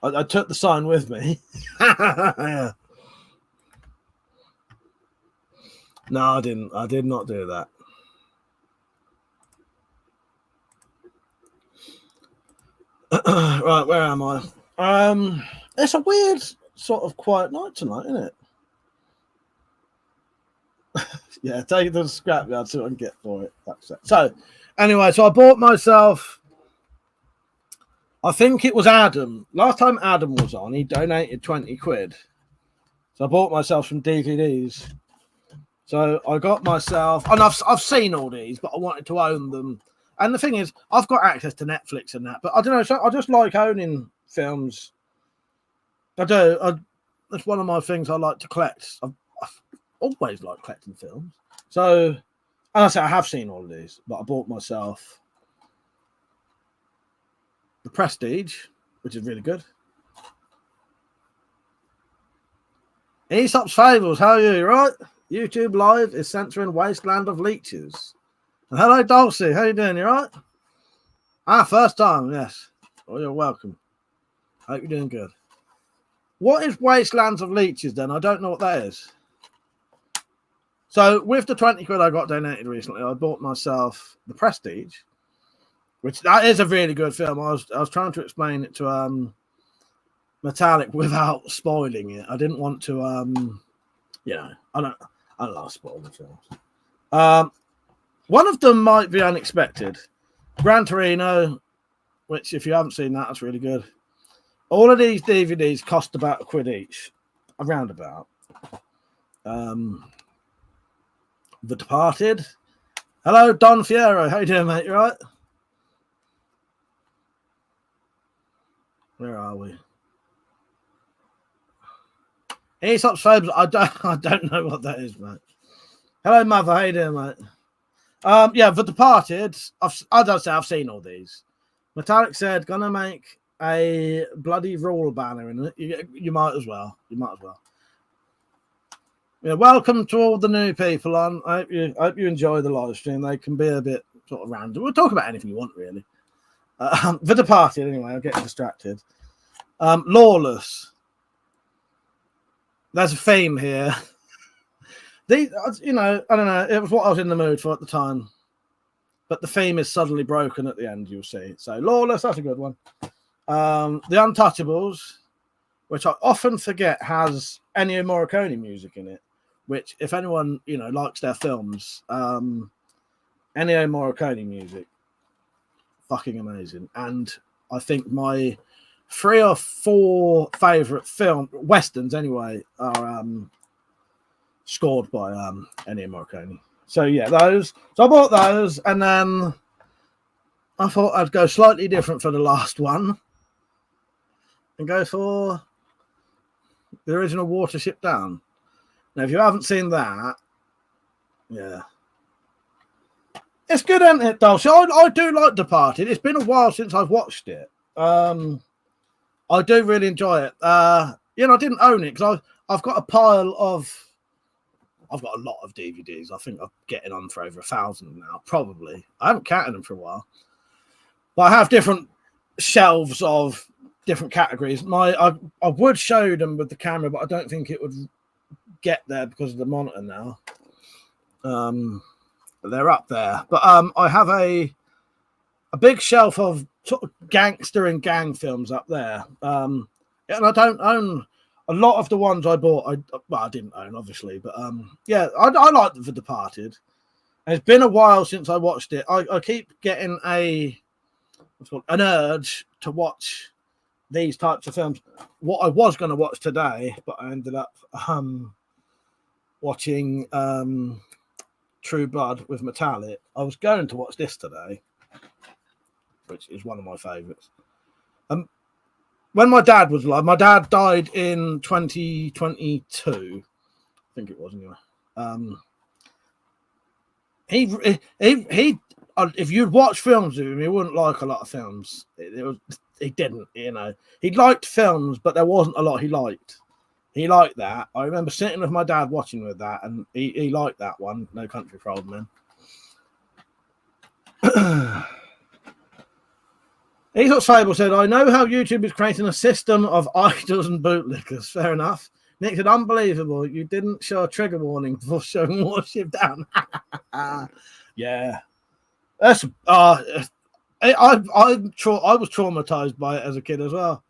I took the sign with me. Yeah. No, I didn't. I did not do that. Right, where am I? It's a weird sort of quiet night tonight, isn't it? Yeah, take it to the scrapyard, see what I can get for it. That's it. So, anyway, I bought myself, I think it was Adam. Last time Adam was on, he donated 20 quid. So I bought myself some DVDs. So I got myself, and I've seen all these, but I wanted to own them. And the thing is, I've got access to Netflix and that, but I don't know. So I just like owning films. I do. That's one of my things I like to collect. I've always liked collecting films. So, and I say I have seen all of these, but I bought myself The Prestige, which is really good. Aesop's Fables, how are you? You right? YouTube Live is censoring Wasteland of Leeches. And hello, Dulcie. How you doing? You right? First time, yes. Well, you're welcome. Hope you're doing good. What is Wastelands of Leeches then? I don't know what that is. So with the 20 quid I got donated recently, I bought myself The Prestige, which that is a really good film. I was trying to explain it to Metallic without spoiling it. I didn't want to I don't like spoiling films. One of them might be unexpected. Gran Torino, which if you haven't seen that, that's really good. All of these DVDs cost about £1 each, around about. The Departed. Hello, Don Fiero. How you doing, mate? You all right? Where are we? Aesop's Fables. I don't know what that is, mate. Hello, Mother. How you doing, mate? Yeah, The Departed. I've seen all these. Metallic said, gonna make a bloody rule banner in it. You might as well. Yeah, welcome to all the new people on. I hope you enjoy the live stream. They can be a bit sort of random. We'll talk about anything you want, really. The Departed, anyway. I'm getting distracted. Lawless. There's a theme here. These, you know, I don't know. It was what I was in the mood for at the time. But the theme is suddenly broken at the end. You'll see. So Lawless, that's a good one. The Untouchables, which I often forget has Ennio Morricone music in it. Which, if anyone likes their films, Ennio Morricone music, fucking amazing. And I think my 3 or 4 favorite westerns anyway are scored by Ennio Morricone. So yeah, those. So I bought those, and then I thought I'd go slightly different for the last one, and go for the original Watership Down. Now, if you haven't seen that, yeah, it's good, isn't it, though? So I do like Departed. It's been a while since I've watched it. I do really enjoy it. I didn't own it because I've got a pile of. I've got a lot of DVDs. I think I'm getting on for over 1,000 now, probably. I haven't counted them for a while. But I have different shelves of different categories. I would show them with the camera, but I don't think it would get there because of the monitor now. They're up there. But I have a big shelf of sort of gangster and gang films up there. And I don't own a lot of the ones I bought. I didn't own, obviously, but yeah, I like The Departed. And it's been a while since I watched it. I keep getting an urge to watch these types of films. What I was going to watch today, but I ended up watching True Blood with Metallic. I was going to watch this today, which is one of my favourites. When my dad was alive, my dad died in 2022. I think it was anyway. He if you'd watch films with him, he wouldn't like a lot of films. He didn't, He liked films, but there wasn't a lot he liked. He liked that. I remember sitting with my dad watching with that, and he liked that one, No Country for Old Men. Aesop's Fable said, I know how YouTube is creating a system of idols and bootlickers. Fair enough. Nick said, unbelievable. You didn't show a trigger warning before showing Watership Down. Yeah. That's I was traumatized by it as a kid as well.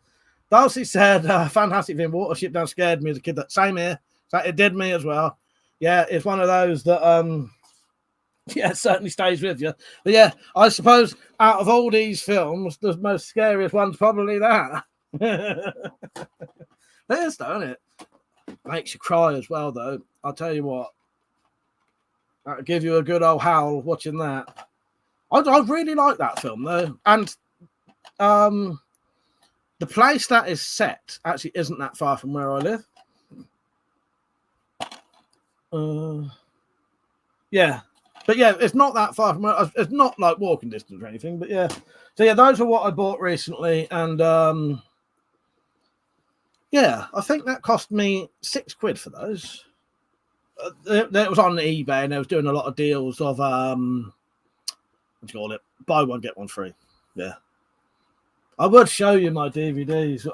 Darcy said, fantastic film. Watership Down scared me as a kid. That same here. So it did me as well. Yeah, it's one of those that yeah, it certainly stays with you. But yeah, I suppose out of all these films, the most scariest one's probably that. It is, don't it? Makes you cry as well, though. I'll tell you what. That'll give you a good old howl watching that. I really like that film, though. And the place that is set actually isn't that far from where I live. Yeah. But yeah, it's not that far from where, it's not like walking distance or anything, but yeah. So yeah, those are what I bought recently. And yeah, I think that cost me £6 for those. It was on eBay, and they was doing a lot of deals of what do you call it? Buy one, get one free. Yeah. I would show you my DVDs.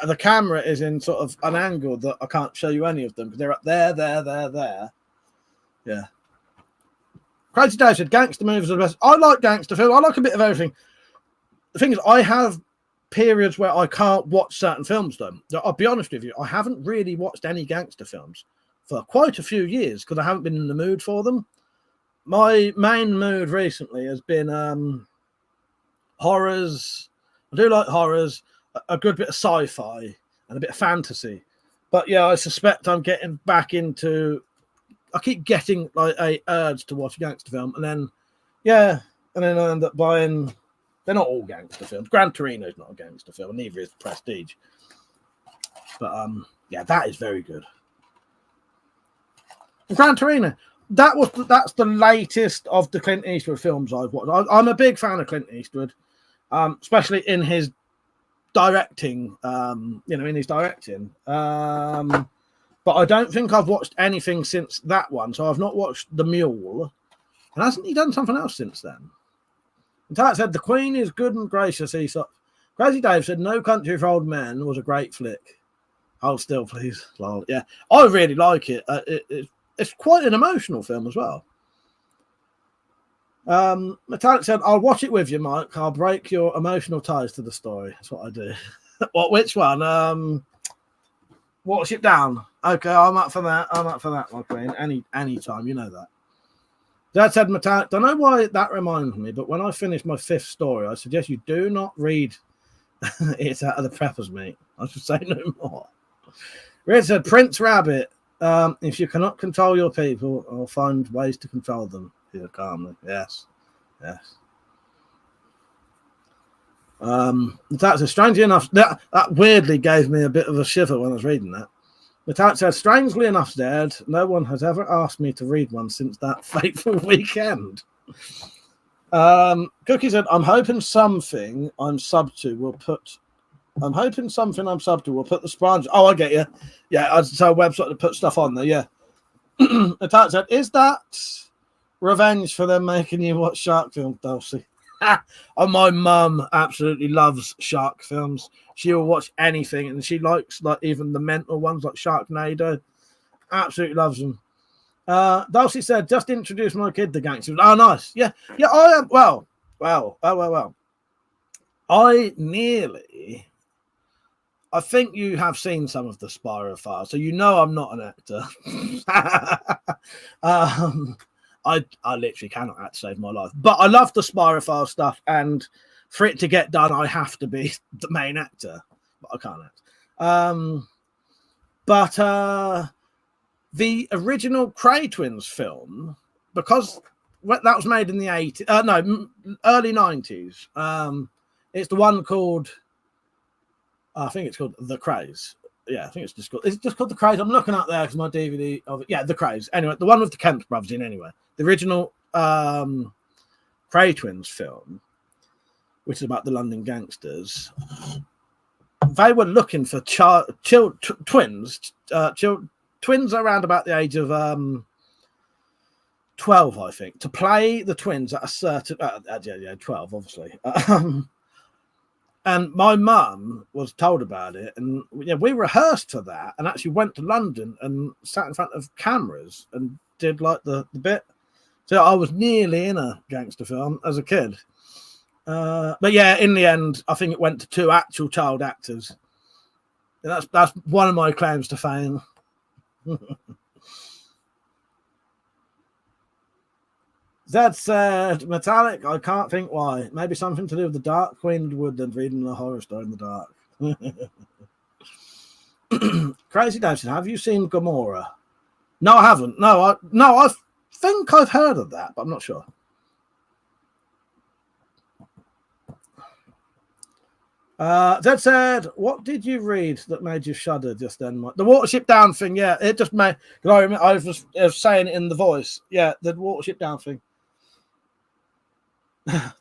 The camera is in sort of an angle that I can't show you any of them because they're up there. Yeah. Crazy Dave said, gangster movies are the best. I like gangster films. I like a bit of everything. The thing is, I have periods where I can't watch certain films, though. I'll be honest with you. I haven't really watched any gangster films for quite a few years because I haven't been in the mood for them. My main mood recently has been horrors. I do like horrors, a good bit of sci-fi, and a bit of fantasy. But yeah, I suspect I'm getting back into... I keep getting like a urge to watch a gangster film, and then I end up buying... They're not all gangster films. Gran Torino is not a gangster film, and neither is Prestige. But yeah, that is very good. And Gran Torino, that's the latest of the Clint Eastwood films I've watched. I'm a big fan of Clint Eastwood. Especially in his directing, in his directing. But I don't think I've watched anything since that one. So I've not watched The Mule. And hasn't he done something else since then? And Talat said, The Queen is good and gracious, Aesop. Crazy Dave said, No Country for Old Men was a great flick. Hold still, please. Lol. Yeah, I really like it. it's quite an emotional film as well. Metallic said, "I'll watch it with you, Mike. I'll break your emotional ties to the story." That's what I do. Which one? Watership Down. Okay, I'm up for that. My queen. Any time, you know that. Dad said, Metallic, don't know why that reminds me, but when I finish my 5th story, I suggest you do not read It's Out of the Preppers, mate. I should say no more. Red said, Prince Rabbit, if you cannot control your people, I'll find ways to control them. Here, calmly. Yes. That's a strangely enough, that weirdly gave me a bit of a shiver when I was reading that. Metallic said, strangely enough, Dad, no one has ever asked me to read one since that fateful weekend. Cookie said, I'm hoping something I'm subbed to will put the sponge. Oh, I get you. Yeah, so a website to put stuff on there, yeah. Metallic said, is that revenge for them making you watch shark films, Dulcie? Oh, my mum absolutely loves shark films. She will watch anything, and she likes like even the mental ones like Sharknado. Absolutely loves them. Dulcie said, "Just introduce my kid to gangsters." Oh, nice. Yeah. I am. Well. I think you have seen some of the Spyro files, so you know I'm not an actor. I literally cannot act to save my life. But I love the Spyrophile stuff, and for it to get done, I have to be the main actor. But I can't act. The original Cray Twins film, because that was made in the early 90s. It's the one called, I think it's called The Craze. Yeah, I think it's just called The Craze. I'm looking up there because my DVD of it. Yeah, The Craze. Anyway, the one with the Kemp brothers in anyway. The original Cray Twins film, which is about the London gangsters. They were looking for twins around about the age of 12, I think, to play the twins at a certain 12, obviously. And my mum was told about it, and we rehearsed for that, and actually went to London and sat in front of cameras and did like the bit. So I was nearly in a gangster film as a kid. But yeah, in the end, I think it went to 2 actual child actors. And that's one of my claims to fame. Zed said, Metallic, I can't think why. Maybe something to do with the Dark Queen wood and reading a horror story in the dark. Crazy Dancing, have you seen Gomorrah? No, I haven't. I think I've heard of that, but I'm not sure. Zed said, what did you read that made you shudder just then, Mike? The Watership Down thing, yeah. It just made... I was saying it in the voice. Yeah, the Watership Down thing.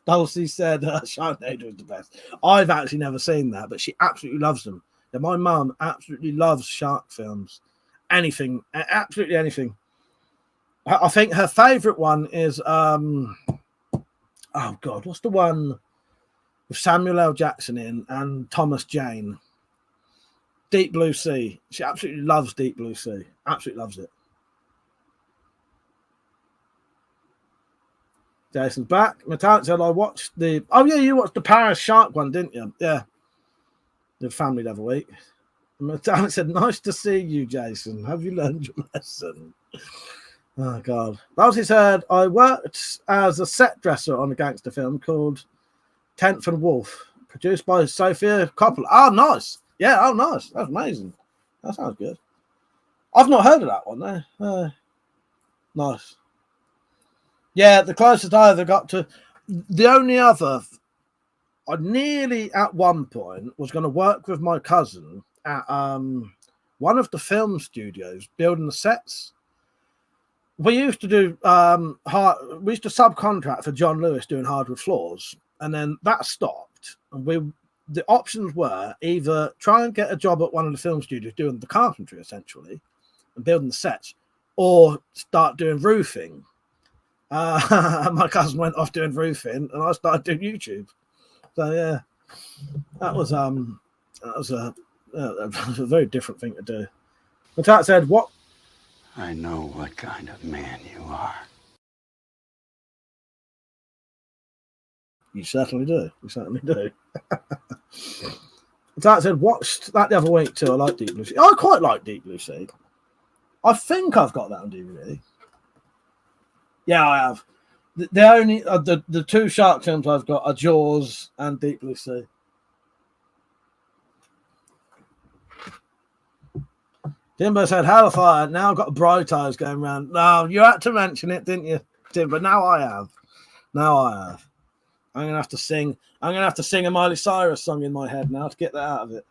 Dulcie said Sharknado was the best. I've actually never seen that, but she absolutely loves them. Yeah, my mum absolutely loves shark films. Anything, absolutely anything. I think her favourite one is oh God, what's the one with Samuel L. Jackson in and Thomas Jane? Deep Blue Sea. She absolutely loves Deep Blue Sea. Absolutely loves it. Jason's back. Metallic said, I watched the... Oh, yeah, you watched the Paris Shark one, didn't you? Yeah. The family level week. Metallic said, nice to see you, Jason. Have you learned your lesson? Oh, God. Dulcie said, I worked as a set dresser on a gangster film called Tenth and Wolf, produced by Sophia Coppola. Oh, nice. Yeah, oh, nice. That's amazing. That sounds good. I've not heard of that one, though. Nice. Yeah, the closest I ever got to... The only other... I nearly, at one point, was going to work with my cousin at one of the film studios, building the sets. We used to do... we used to subcontract for John Lewis doing hardwood floors, and then that stopped. And the options were either try and get a job at one of the film studios doing the carpentry, essentially, and building the sets, or start doing roofing. My cousin went off doing roofing, and I started doing YouTube. So yeah, that was a very different thing to do. But that said, what I know what kind of man you are. You certainly do. You certainly do. That said, watched that the other week too. I like Deep Blue Sea. I quite like Deep Blue Sea. I think I've got that on DVD. Yeah, I have. The only the two shark films I've got are Jaws and Deep Blue Sea. Timber said, Hellfire, now I've got bright eyes going round. No, you had to mention it, didn't you, Timber? Now I have. I'm gonna have to sing a Miley Cyrus song in my head now to get that out of it.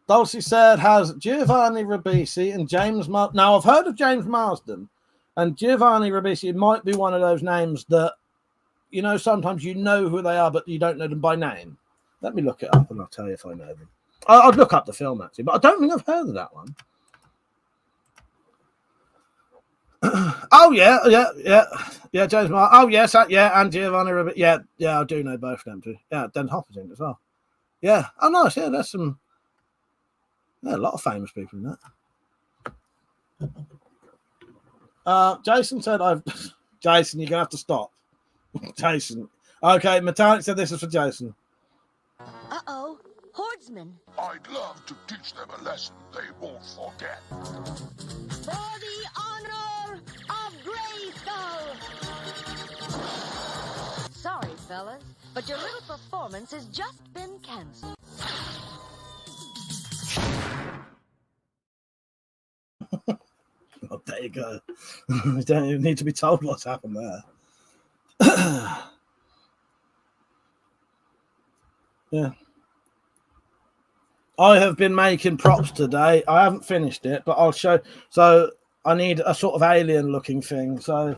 Dulcie said, has Giovanni Ribisi and James Marsden. Now, I've heard of James Marsden, and Giovanni Ribisi might be one of those names that, you know, sometimes you know who they are, but you don't know them by name. Let me look it up and I'll tell you if I know them. I'd look up the film, actually, but I don't think I've heard of that one. Oh, yeah, James Marsden. Oh, yes, yeah, and Giovanni Ribisi. Yeah, I do know both of them, too. Yeah, Den Hopper's in it as well. Yeah, oh, nice, yeah, there's some... Yeah, a lot of famous people in that. Jason said, Jason, you're going to have to stop. Jason. Okay, Metallic said this is for Jason. Uh-oh. Hordsman. I'd love to teach them a lesson they won't forget. For the honor of Grayskull. Sorry, fellas, but your little performance has just been canceled. Oh, there you go. You don't even need to be told what's happened there. Yeah. I have been making props today. I haven't finished it, but I'll show. So I need a sort of alien looking thing. So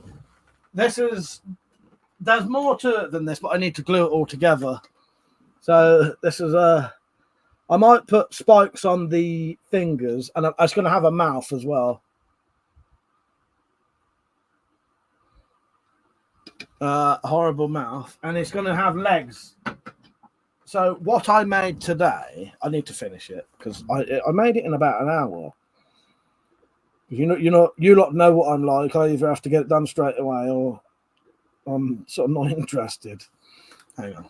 this is, there's more to it than this, but I need to glue it all together. So this is I might put spikes on the fingers, and it's going to have a mouth as well. Horrible mouth, and it's going to have legs. So what I made today, I need to finish it because I made it in about an hour. You lot know what I'm like. I either have to get it done straight away or I'm sort of not interested. Hang on.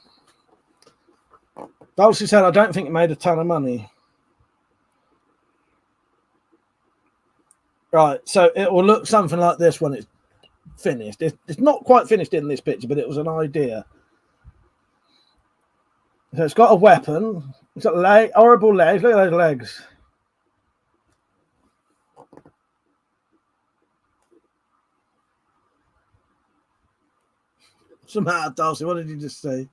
Dulcie said, I don't think it made a ton of money. Right, so it will look something like this when it's finished. It's not quite finished in this picture, but it was an idea. So it's got a weapon. It's got horrible legs. Look at those legs. What's the matter, Dulcie? What did you just say?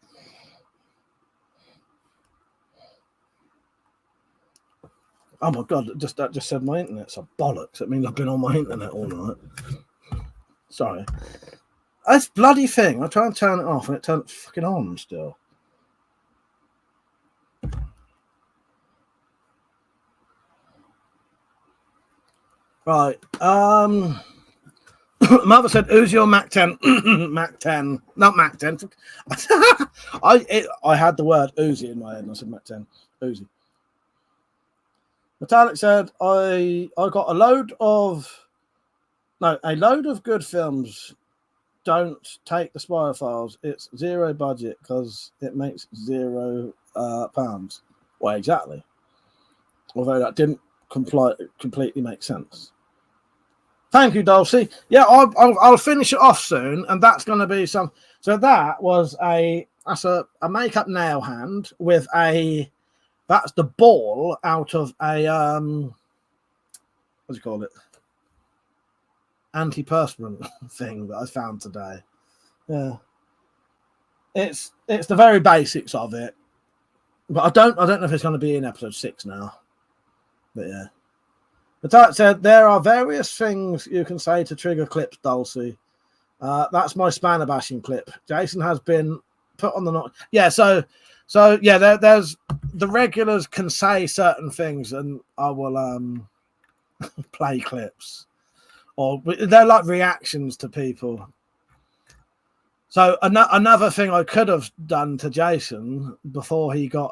Oh my God, that just said my internet's a bollocks. It means I've been on my internet all night. Sorry. This bloody thing. I try and turn it off and it turns fucking on still. Right. Mother said, Uzi or Mac 10? Mac 10. Not Mac 10. I had the word Uzi in my head and I said Mac 10. Uzi. Metallic said, I got a load of good films. Don't take the Spire Files. It's zero budget because it makes £0. Well, exactly. Although that didn't completely make sense. Thank you, Dulcie. Yeah, I'll finish it off soon, and that's going to be some. So that was a makeup nail hand with a. That's the ball out of a what do you call it? Antiperspirant thing that I found today. Yeah, it's the very basics of it, but I don't know if it's going to be in episode 6 now. But yeah. The type said, there are various things you can say to trigger clips, Dulcie. That's my spanner bashing clip. Jason has been put on the not. Yeah, so yeah, there's the regulars can say certain things and I will play clips. Or they're like reactions to people. So another thing I could have done to Jason before he got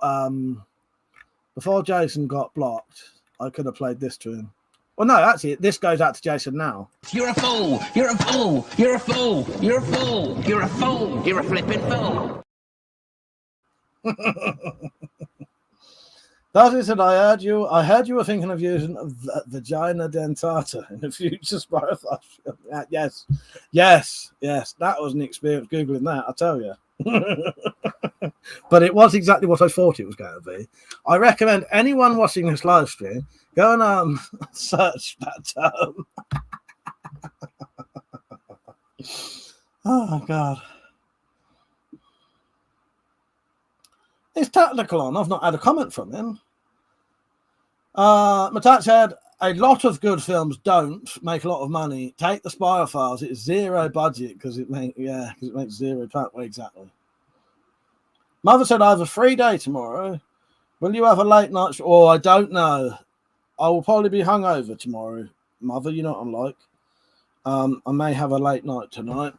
before Jason got blocked, I could have played this to him. Well, no, actually, this goes out to Jason now. You're a fool. You're a fool. You're a fool. You're a fool. You're a fool. You're a flipping fool. Darcy said, I heard you were thinking of using vagina dentata in a future Spotify film. Yes. That was an experience Googling that, I tell you. But it was exactly what I thought it was going to be. I recommend anyone watching this live stream go and search that term. Oh, God. It's tactical on. I've not had a comment from him. Matat said, a lot of good films don't make a lot of money. Take the Spire Files. It's zero budget because it makes zero. Exactly. Mother said, I have a free day tomorrow. Will you have a late night? Oh, I don't know. I will probably be hungover tomorrow. Mother, you know what I'm like. I may have a late night tonight.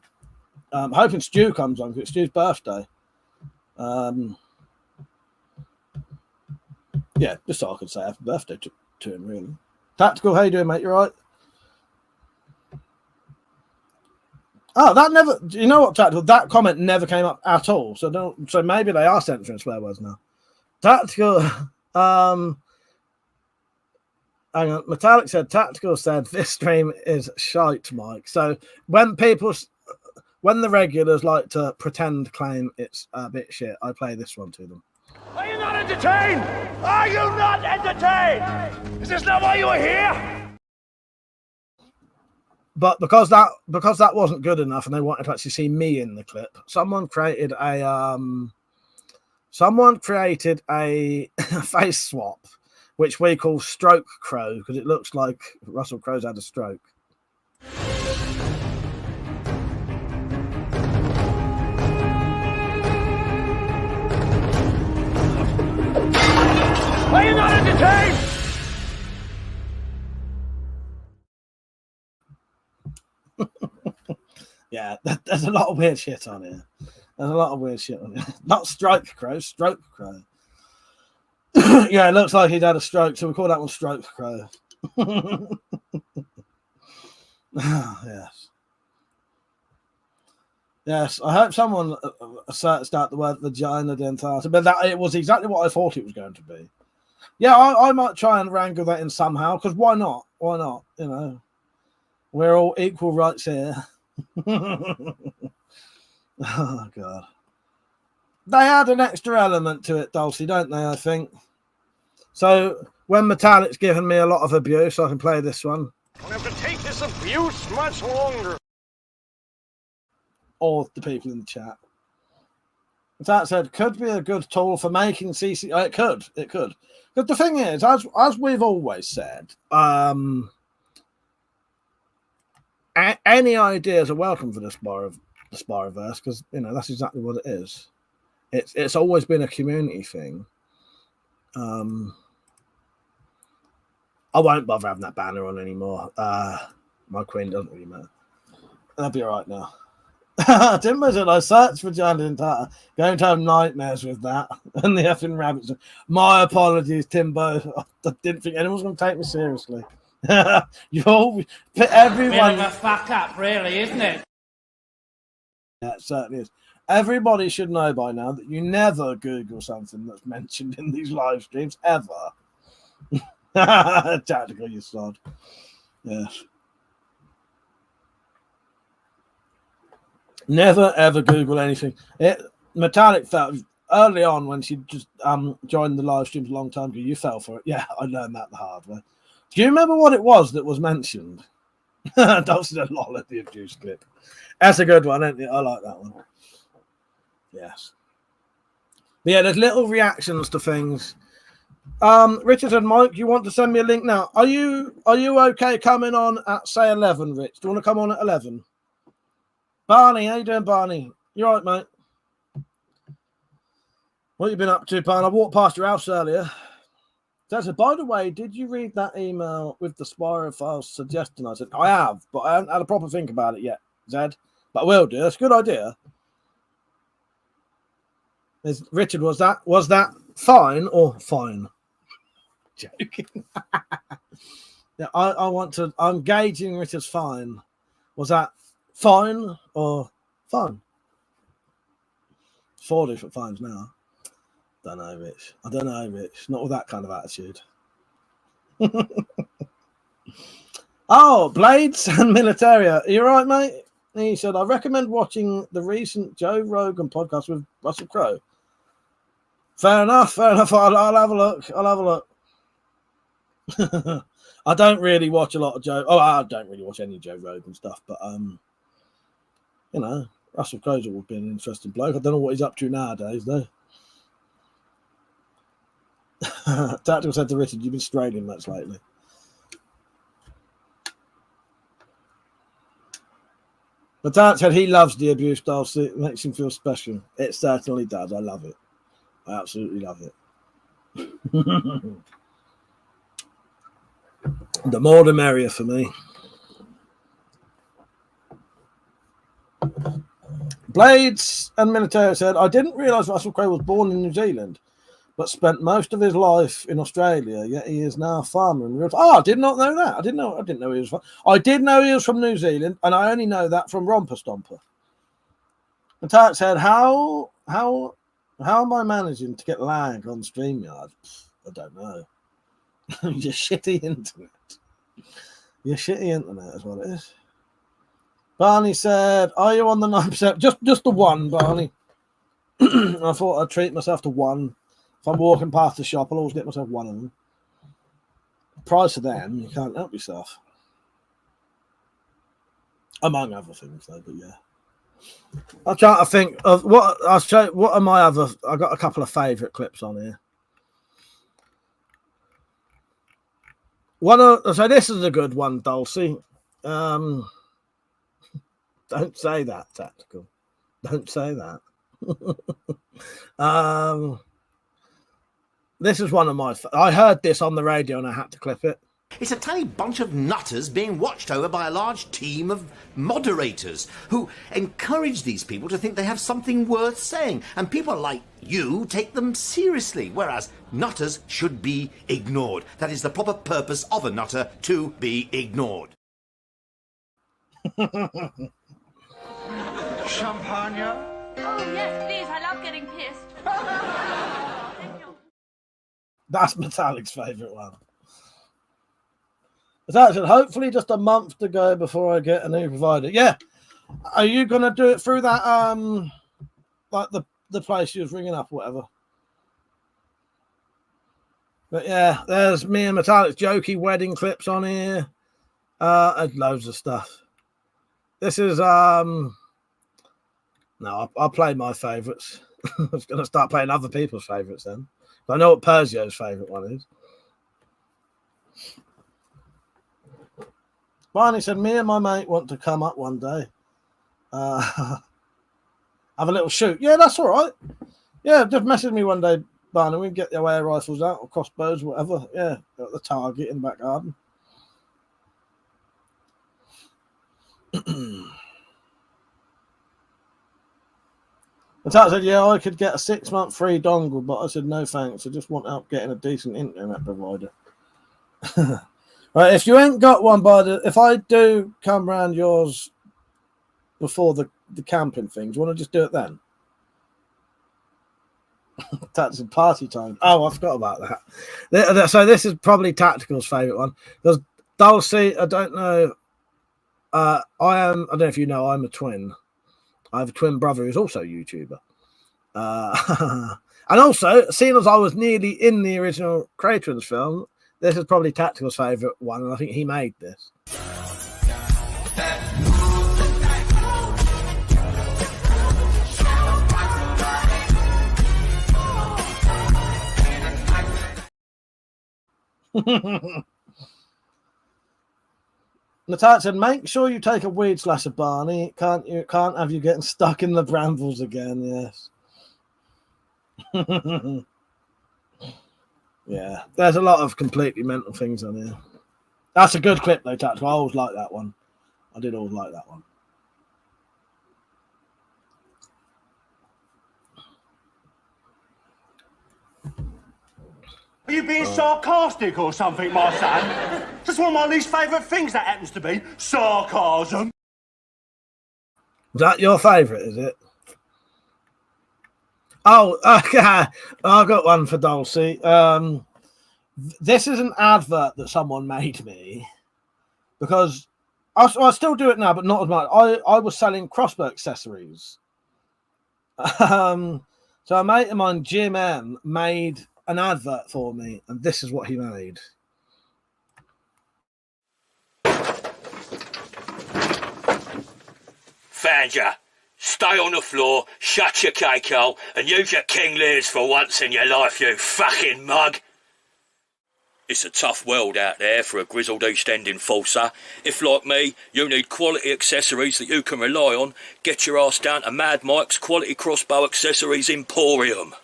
I'm hoping Stu comes on because it's Stu's birthday. Yeah, just so I could say happy birthday to him, really. Tactical, how you doing, mate? You all right? Oh, that never... You know what, Tactical? That comment never came up at all. So maybe they are censoring swear words now. Tactical... hang on. Metallic said, Tactical said, this stream is shite, Mike. So when the regulars like to pretend claim it's a bit shit, I play this one to them. Are you not entertained? Are you not entertained? Is this not why you were here? But because that wasn't good enough, and they wanted to actually see me in the clip, someone created a face swap, which we call Stroke Crow, because it looks like Russell Crowe's had a stroke. Are you not entertained? Yeah, there's a lot of weird shit on here. Not Stroke Crow, Stroke Crow. Yeah, it looks like he'd had a stroke, so we call that one Stroke Crow. Yes. Yes, I hope someone searched out the word vagina dentata, but it was exactly what I thought it was going to be. Yeah, I might try and wrangle that in somehow, because why not? Why not? You know, we're all equal rights here. Oh, God. They add an extra element to it, Dulcie, don't they, I think? So when Metallic's given me a lot of abuse, I can play this one. I don't have to take this abuse much longer. Or the people in the chat. That said, could be a good tool for making CC. It could. But the thing is, as we've always said, any ideas are welcome for the Spireverse, because that's exactly what it is. It's always been a community thing. I won't bother having that banner on anymore. My queen doesn't really matter. That'll be all right now. Timbo said, I searched for Giant and Tata. Going to have nightmares with that. And the effing rabbits. My apologies, Timbo. I didn't think anyone was going to take me seriously. You all, everyone. Bit of a fuck up, really, isn't it? Yeah, it certainly is. Everybody should know by now that you never Google something that's mentioned in these live streams, ever. Tactical, you sod. Yes. Never ever Google anything. Metallic felt early on when she just joined the live streams a long time ago. You fell for it. Yeah, I learned that the hard way. Do you remember what it was that was mentioned? Dulcie a lot of the abuse clip. That's a good one, isn't it? I like that one. Yes. But yeah, there's little reactions to things. Richard and Mike, you want to send me a link now? Are you okay coming on at say 11, Rich? Do you want to come on at 11? Barney, how you doing, Barney? You all right, mate? What you been up to, Barney? I walked past your house earlier. So, by the way, did you read that email with the Spyro files suggesting? I said, I have, but I haven't had a proper think about it yet, Zed. But I will do. That's a good idea. Richard, was that fine or fine? joking. Yeah, I want to. I'm gauging it as fine. Was that fine or fun? 4 different fines now. Don't know, Rich. I don't know, Rich. Not with that kind of attitude. Oh, Blades and Militaria. Are you right, mate? He said, I recommend watching the recent Joe Rogan podcast with Russell Crowe. Fair enough. I'll have a look. I don't really watch a lot of Joe. Oh, I don't really watch any Joe Rogan stuff, but you know, Russell Crowe's always been an interesting bloke. I don't know what he's up to nowadays, though. Tactical said to Richard, you've been straining much lately. But Dad said he loves the abuse style, so it makes him feel special. It certainly does. I love it. I absolutely love it. The more the merrier for me. Blades and Military said, I didn't realise Russell Crowe was born in New Zealand, but spent most of his life in Australia, yet he is now a farmer in real time. Oh, I did not know that. I didn't know he was from. I did know he was from New Zealand, and I only know that from Romper Stomper. And Tarek said, How am I managing to get lag on StreamYard? I don't know. Your shitty internet. Your shitty internet is what it is. Barney said, are you on the 9%? Just the one, Barney. I thought I'd treat myself to one. If I'm walking past the shop, I'll always get myself one of them. The price of them, you can't help yourself. Among other things, though, but yeah. I'm trying to think of what I'll show. What are my other? I got a couple of favourite clips on here. So this is a good one, Dulcie. Don't say that, Tactical. Don't say that. This is one of my. I heard this on the radio and I had to clip it. It's a tiny bunch of nutters being watched over by a large team of moderators who encourage these people to think they have something worth saying. And people like you take them seriously, whereas nutters should be ignored. That is the proper purpose of a nutter, to be ignored. Champagne? Oh, yes, please. I love getting pissed. Thank you. That's Metallic's favourite one. It's actually hopefully just a month to go before I get a new provider. Yeah. Are you going to do it through that, like the place you was ringing up or whatever? But yeah, there's me and Metallic's jokey wedding clips on here. And loads of stuff. This is, no, I'll play my favourites. I was going to start playing other people's favourites then. I know what Persio's favourite one is. Barney said, me and my mate want to come up one day. Have a little shoot. Yeah, that's all right. Yeah, just message me one day, Barney. We can get the air rifles out or crossbows, whatever. Yeah, got the target in the back garden. And Tat said, yeah, I could get a 6-month free dongle, but I said, no thanks. I just want help getting a decent internet provider. Right, if you ain't got one if I do come round yours before the camping thing, do you want to just do it then? That's a party time. Oh, I forgot about that. So this is probably Tactical's favourite one. Because Dulcie, I don't know. I don't know if you know, I'm a twin. I have a twin brother who's also a YouTuber. And also, seeing as I was nearly in the original Cratons film, this is probably Tactical's favourite one, and I think he made this. Natalia said, make sure you take a weed slasher, Barney. Can't have you getting stuck in the brambles again, yes. Yeah, there's a lot of completely mental things on here. That's a good clip, though, Tactical. I always like that one. I did always like that one. Are you being sarcastic or something, my son? Just one of my least favourite things that happens to be sarcasm. Is that your favourite, is it? Oh, okay. I've got one for Dulcie. This is an advert that someone made me because I still do it now, but not as much. I was selling crossbow accessories. So a mate of mine, Jim M, made an advert for me, and this is what he made. Found ya. Stay on the floor, shut your cake hole, and use your King Lears for once in your life, you fucking mug. It's a tough world out there for a grizzled East End enforcer. If, like me, you need quality accessories that you can rely on, get your ass down to Mad Mike's Quality Crossbow Accessories Emporium.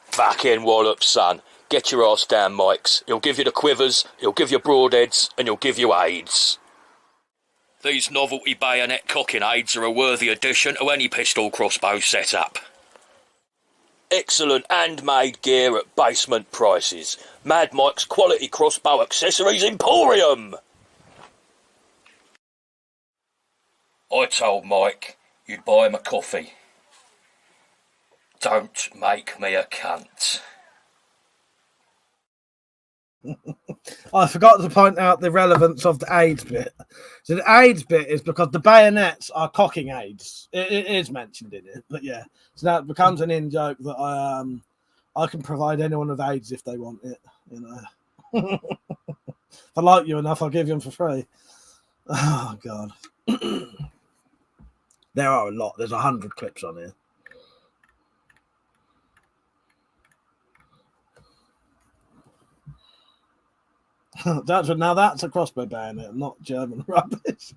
Fucking wallop, son. Get your ass down, Mike's. He'll give you the quivers, he'll give you broadheads, and he'll give you aids. These novelty bayonet cocking aids are a worthy addition to any pistol crossbow setup. Excellent handmade gear at basement prices. Mad Mike's Quality Crossbow Accessories Emporium! I told Mike you'd buy him a coffee. Don't make me a cunt. I forgot to point out the relevance of the AIDS bit. So the AIDS bit is because the bayonets are cocking aids. It is mentioned in it, but yeah. So that becomes an in-joke that I can provide anyone with AIDS if they want it. You know, if I like you enough, I'll give you them for free. Oh God, there are a lot. There's 100 clips on here. Now that's a crossbow bayonet, not German rubbish.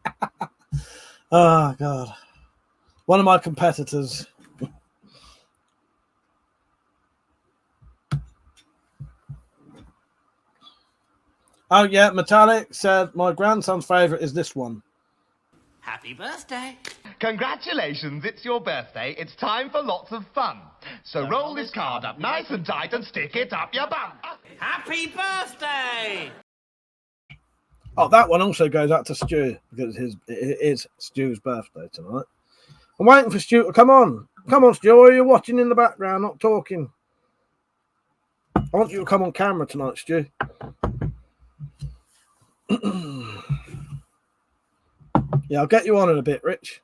Oh God, one of my competitors. Oh yeah, Metallic said my grandson's favourite is this one. Happy birthday. Congratulations, it's your birthday. It's time for lots of fun. So roll this card up nice and tight and stick it up your bum. Happy birthday! Oh, that one also goes out to Stu because it is Stu's birthday tonight. I'm waiting for Stu to come on. Come on, Stu. Or are you watching in the background, not talking? I want you to come on camera tonight, Stu. Yeah, I'll get you on in a bit, Rich.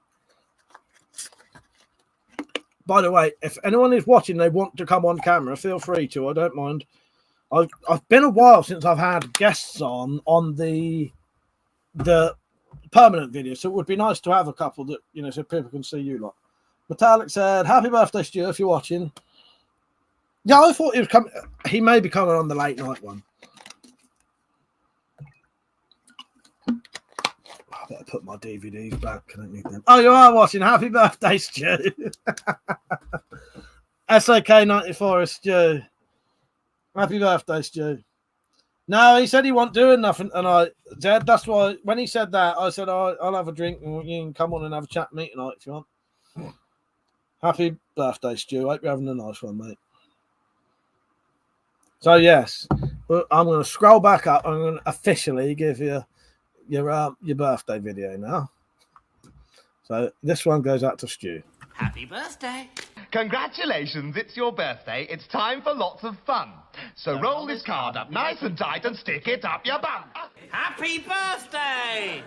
By the way, if anyone is watching, they want to come on camera, feel free to. I don't mind. I've been a while since I've had guests on the permanent video, so it would be nice to have a couple that, you know, so people can see you lot. Metallic said, "Happy birthday, Stu, if you're watching." Yeah, I thought he was coming. He may be coming on the late night one. I better put my DVDs back. I don't need them. Oh, you are watching. Happy birthday, Stu. SAK94 is Stu. Happy birthday, Stu. No, he said he wasn't doing nothing, and I said that's why when he said that, I said I'll have a drink and you can come on and have a chat with me tonight if you want. Happy birthday, Stu. Hope you're having a nice one, mate. So yes, I'm going to scroll back up. I'm going to officially give you your birthday video now. So this one goes out to Stu. Happy birthday. Congratulations, it's your birthday. It's time for lots of fun. So roll this card up nice and tight and stick it up your bum. Happy birthday.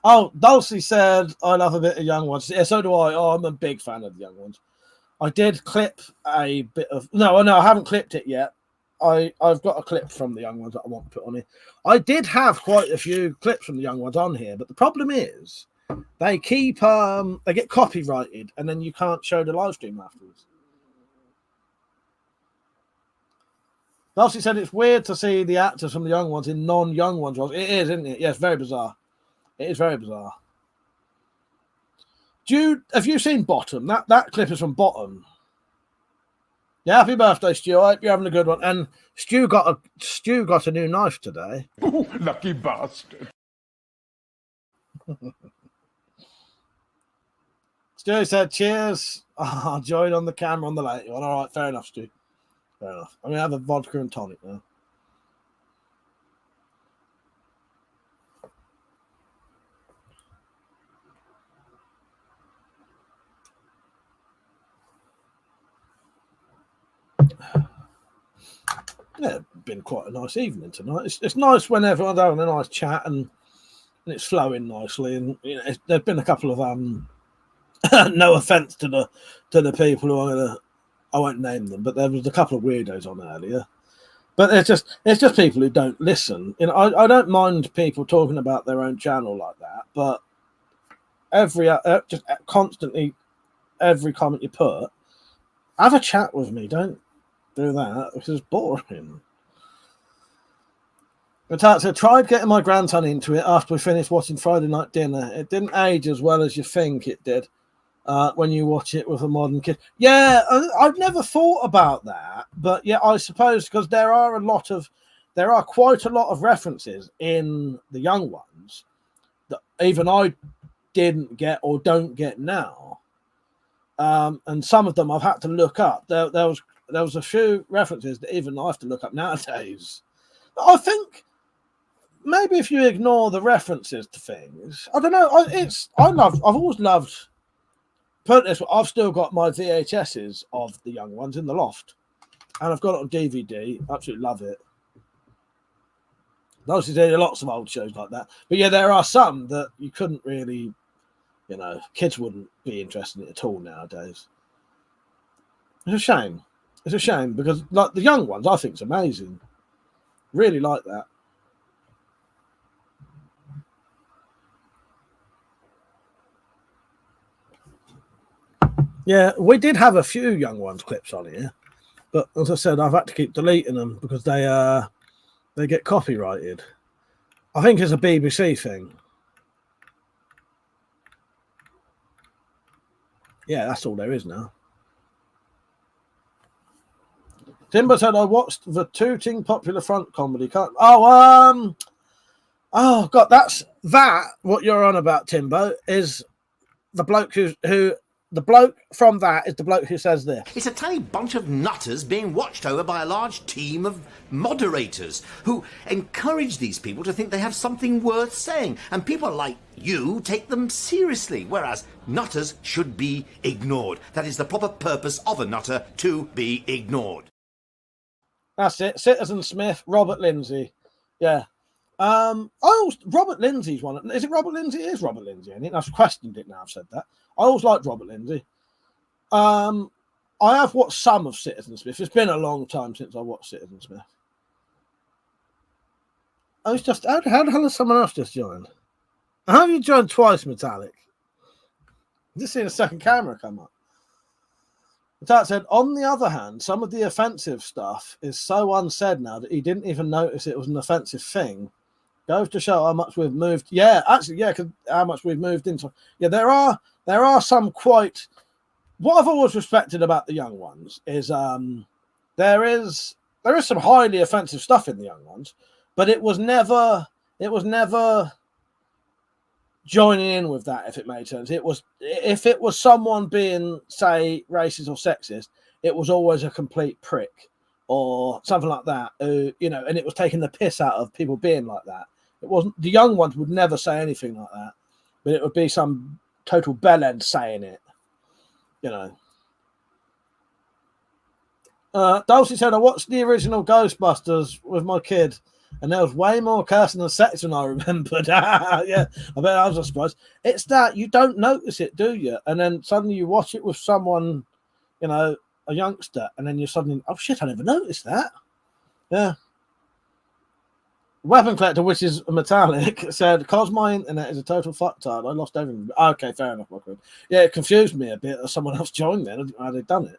Oh, Dulcie said, I love a bit of Young Ones. Yeah, so do I. Oh, I'm a big fan of the Young Ones. I did clip a bit of... No, I haven't clipped it yet. I've got a clip from the Young Ones that I want to put on here. I did have quite a few clips from the Young Ones on here, but the problem is they keep... they get copyrighted, and then you can't show the live stream afterwards. Dulcie said it's weird to see the actors from the Young Ones in non-Young Ones roles. It is, isn't it? Yes, very bizarre. It is very bizarre. Jude, have you seen Bottom? That clip is from Bottom. Yeah, happy birthday, Stu. I hope you're having a good one. And Stu got a new knife today. Ooh, lucky bastard. Stu, Stu said, cheers. I'll join on the camera on the late one. All right, fair enough, Stu. Fair enough. I'm going to have a vodka and tonic now. Yeah, it's been quite a nice evening tonight. It's nice when everyone's having a nice chat and it's flowing nicely. And you know, there's been a couple of no offense to the people who I won't name them, but there was a couple of weirdos on earlier. But it's just people who don't listen. You know, I don't mind people talking about their own channel like that, but just constantly every comment you put, have a chat with me. Don't do that because it's boring. But I tried getting my grandson into it after we finished watching Friday Night Dinner. It didn't age as well as you think it did when you watch it with a modern kid. Yeah, I've never thought about that, but yeah, I suppose because there are quite a lot of references in the young ones that even I didn't get or don't get now, and some of them I've had to look up. There was a few references that even I have to look up nowadays. I think maybe if you ignore the references to things, I don't know. I've always loved. Put it this way, I've still got my VHSs of the young ones in the loft, and I've got it on DVD. Absolutely love it. Obviously, there are lots of old shows like that, but yeah, there are some that you couldn't really, you know, kids wouldn't be interested in at all nowadays. It's a shame. It's a shame because like the young ones, I think it's amazing. Really like that. Yeah, we did have a few young ones clips on here, but as I said, I've had to keep deleting them because they get copyrighted. I think it's a BBC thing. Yeah, that's all there is now. Timber said, I watched the Tooting Popular Front comedy. Oh, God, that's that. What you're on about, Timbo, is the bloke who the bloke from that is the bloke who says this. It's a tiny bunch of nutters being watched over by a large team of moderators who encourage these people to think they have something worth saying. And people like you take them seriously, whereas nutters should be ignored. That is the proper purpose of a nutter, to be ignored. That's it. Citizen Smith, Robert Lindsay. Yeah. Robert Lindsay's one. Is it Robert Lindsay? It is Robert Lindsay, isn't it? I've questioned it now I've said that. I always liked Robert Lindsay. I have watched some of Citizen Smith. It's been a long time since I watched Citizen Smith. I was just how the hell has someone else just joined? How have you joined twice, Metallic? Just seen a second camera come up. Metallic said, on the other hand, some of the offensive stuff is so unsaid now that he didn't even notice it was an offensive thing. Goes to show how much we've moved. Yeah, actually, yeah, because how much we've moved into. Yeah, there are some quite. What I've always respected about the young ones is there is some highly offensive stuff in the young ones, but it was never joining in with that, if it made sense. If it was someone being, say, racist or sexist, it was always a complete prick or something like that. You know, and it was taking the piss out of people being like that. It wasn't. The young ones would never say anything like that, but it would be some total bellend saying it. You know. Dulcie said, I watched the original Ghostbusters with my kid, and there was way more cursing and sex than I remembered. Yeah, I bet I was surprised. It's that you don't notice it, do you? And then suddenly you watch it with someone, you know, a youngster, and then you're suddenly, oh shit, I never noticed that. Yeah. WeaponCollector, which is metallic, said, because my internet is a total fucktard, I lost everything. Okay, fair enough, my friend. Yeah, it confused me a bit as someone else joined then. I didn't know how they'd done it.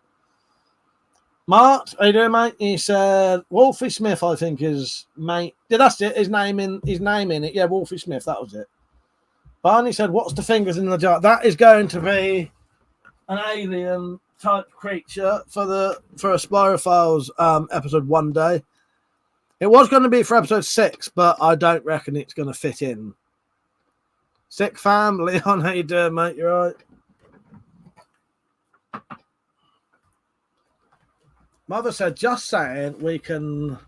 Mark, how you doing, mate? He said, Wolfie Smith, I think, is mate. Yeah, that's it. His name in it. Yeah, Wolfie Smith, that was it. Barney said, what's the fingers in the jar? That is going to be an alien type creature for a Spirophiles episode one day. It was going to be for episode 6, but I don't reckon it's going to fit in. Sick fam, Leon, how you doing, mate? You all right? Mother said, just saying, we can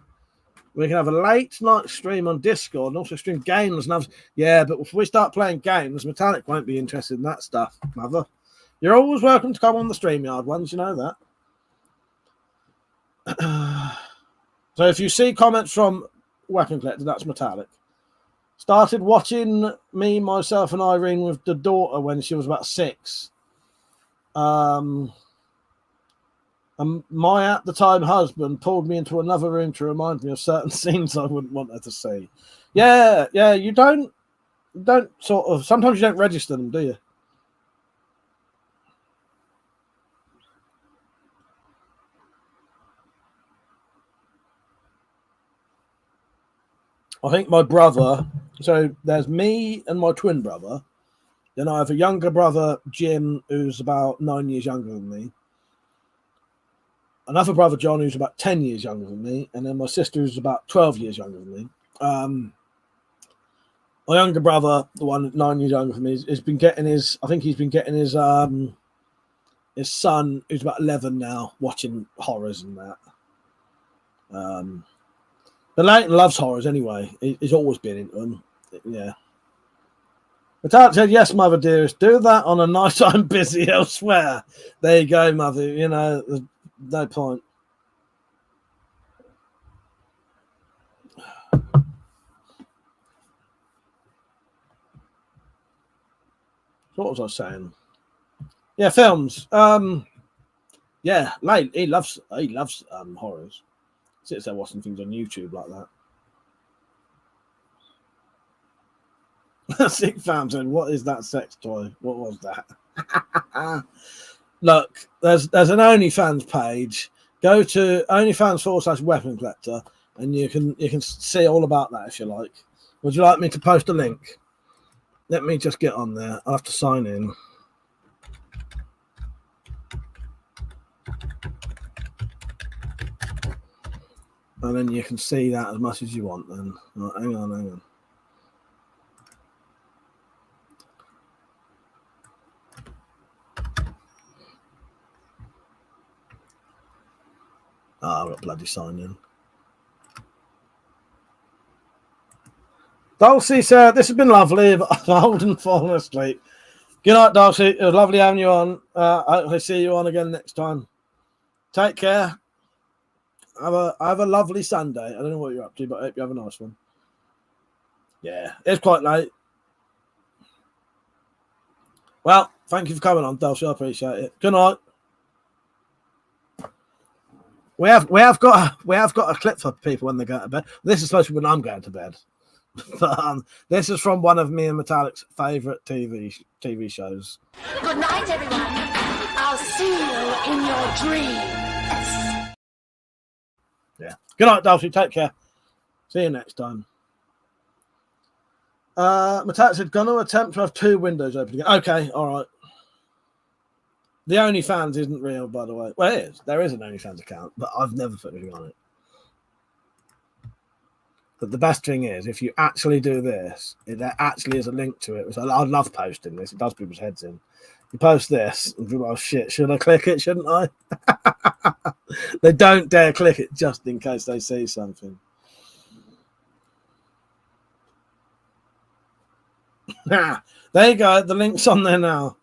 have a late night stream on Discord and also stream games. And yeah, but if we start playing games, Metallic won't be interested in that stuff, Mother. You're always welcome to come on the StreamYard ones, you know that. So if you see comments from WeaponCollector, that's Metallic. Started watching me, myself, and Irene with the daughter when she was about 6. And my at the time husband pulled me into another room to remind me of certain scenes I wouldn't want her to see. Yeah, you don't sort of, sometimes you don't register them, do you? I think my brother, so there's me and my twin brother. Then I have a younger brother, Jim, who's about 9 years younger than me. Another brother, John, who's about 10 years younger than me. And then my sister, who's about 12 years younger than me. My younger brother, the one 9 years younger than me, has been getting his, I think he's been getting his son, who's about 11 now, watching horrors and that. But Leighton loves horrors anyway. He's always been into them. Yeah. But Dad said, yes, Mother dearest, do that on a night I'm busy elsewhere. There you go, Mother. You know, there's no point. What was I saying? Yeah, films. Yeah, Leighton, he loves horrors. Sits there watching things on YouTube like that. Sick fam said, what is that sex toy? What was that? Look, there's an OnlyFans page. Go to OnlyFans/WeaponCollector and you can see all about that if you like. Would you like me to post a link? Let me just get on there. I'll have to sign in. And then you can see that as much as you want then. Right, hang on. I've got bloody sign in. Dulcie said, this has been lovely, but I'm old and falling asleep. Good night, Dulcie. It was lovely having you on. I'll see you on again next time. Take care. Have a lovely Sunday. I don't know what you're up to, but I hope you have a nice one. Yeah, it's quite late. Well, thank you for coming on, Dulcie. I appreciate it. Good night. We have got a clip for people when they go to bed. This is supposed to be when I'm going to bed. But this is from one of me and Metallic's favourite TV shows. Good night, everyone. I'll see you in your dreams. Yeah. Good night, Dulcie. Take care. See you next time. Metallic said, gonna attempt to have 2 windows open again. Okay, all right. The OnlyFans isn't real, by the way. Well, it is. There is an OnlyFans account, but I've never put anything on it. But the best thing is, if you actually do this, there actually is a link to it. So I love posting this. It does people's heads in. You post this, and people are, oh, shit, should I click it? Shouldn't I? They don't dare click it just in case they see something. There you go. The link's on there now.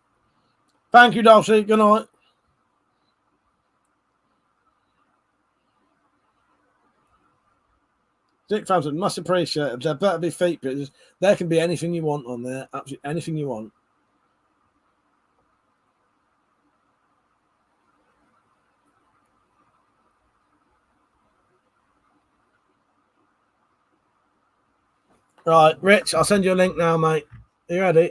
Thank you, Dulcie. Good night. Dick Frampton, must appreciate it. There better be feet pictures. There can be anything you want on there. Absolutely anything you want. Right, Rich, I'll send you a link now, mate. Are you ready?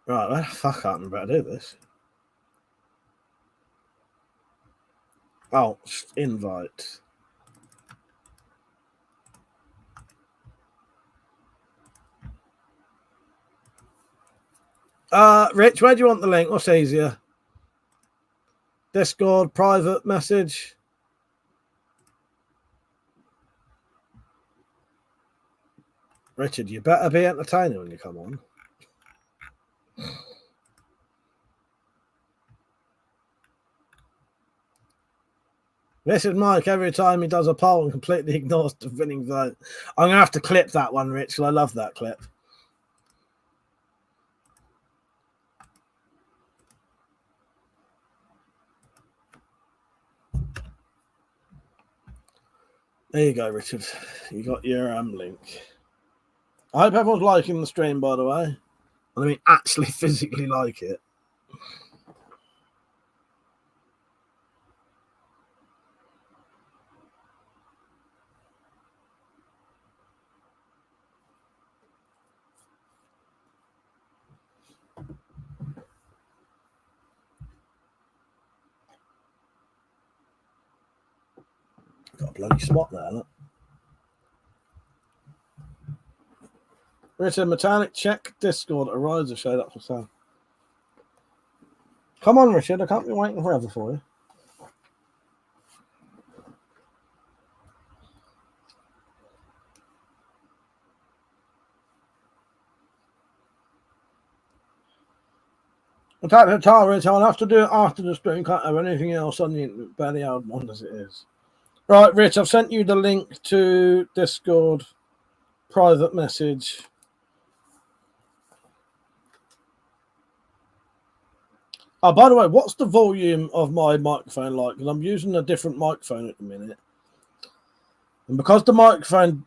Right, where the fuck I can't remember how to do this. Oh, invite. Rich, where do you want the link? What's easier? Discord private message. Richard, you better be entertaining when you come on. This is Mike every time he does a poll and completely ignores the winning vote. I'm going to have to clip that one, Rich, because I love that clip. There you go, Richard. You got your link. I hope everyone's liking the stream, by the way. I mean, actually physically like it. Got a bloody spot there, look. Richard, Metallic, check Discord. A riser showed up for sale. Come on, Richard. I can't be waiting forever for you. Attack the Tower, Rich. I'll have to do it after the stream. Can't have anything else on the internet. Barely hard one as it is. Right, Rich, I've sent you the link to Discord private message. Oh, by the way, what's the volume of my microphone like? Because I'm using a different microphone at the minute. And because the microphone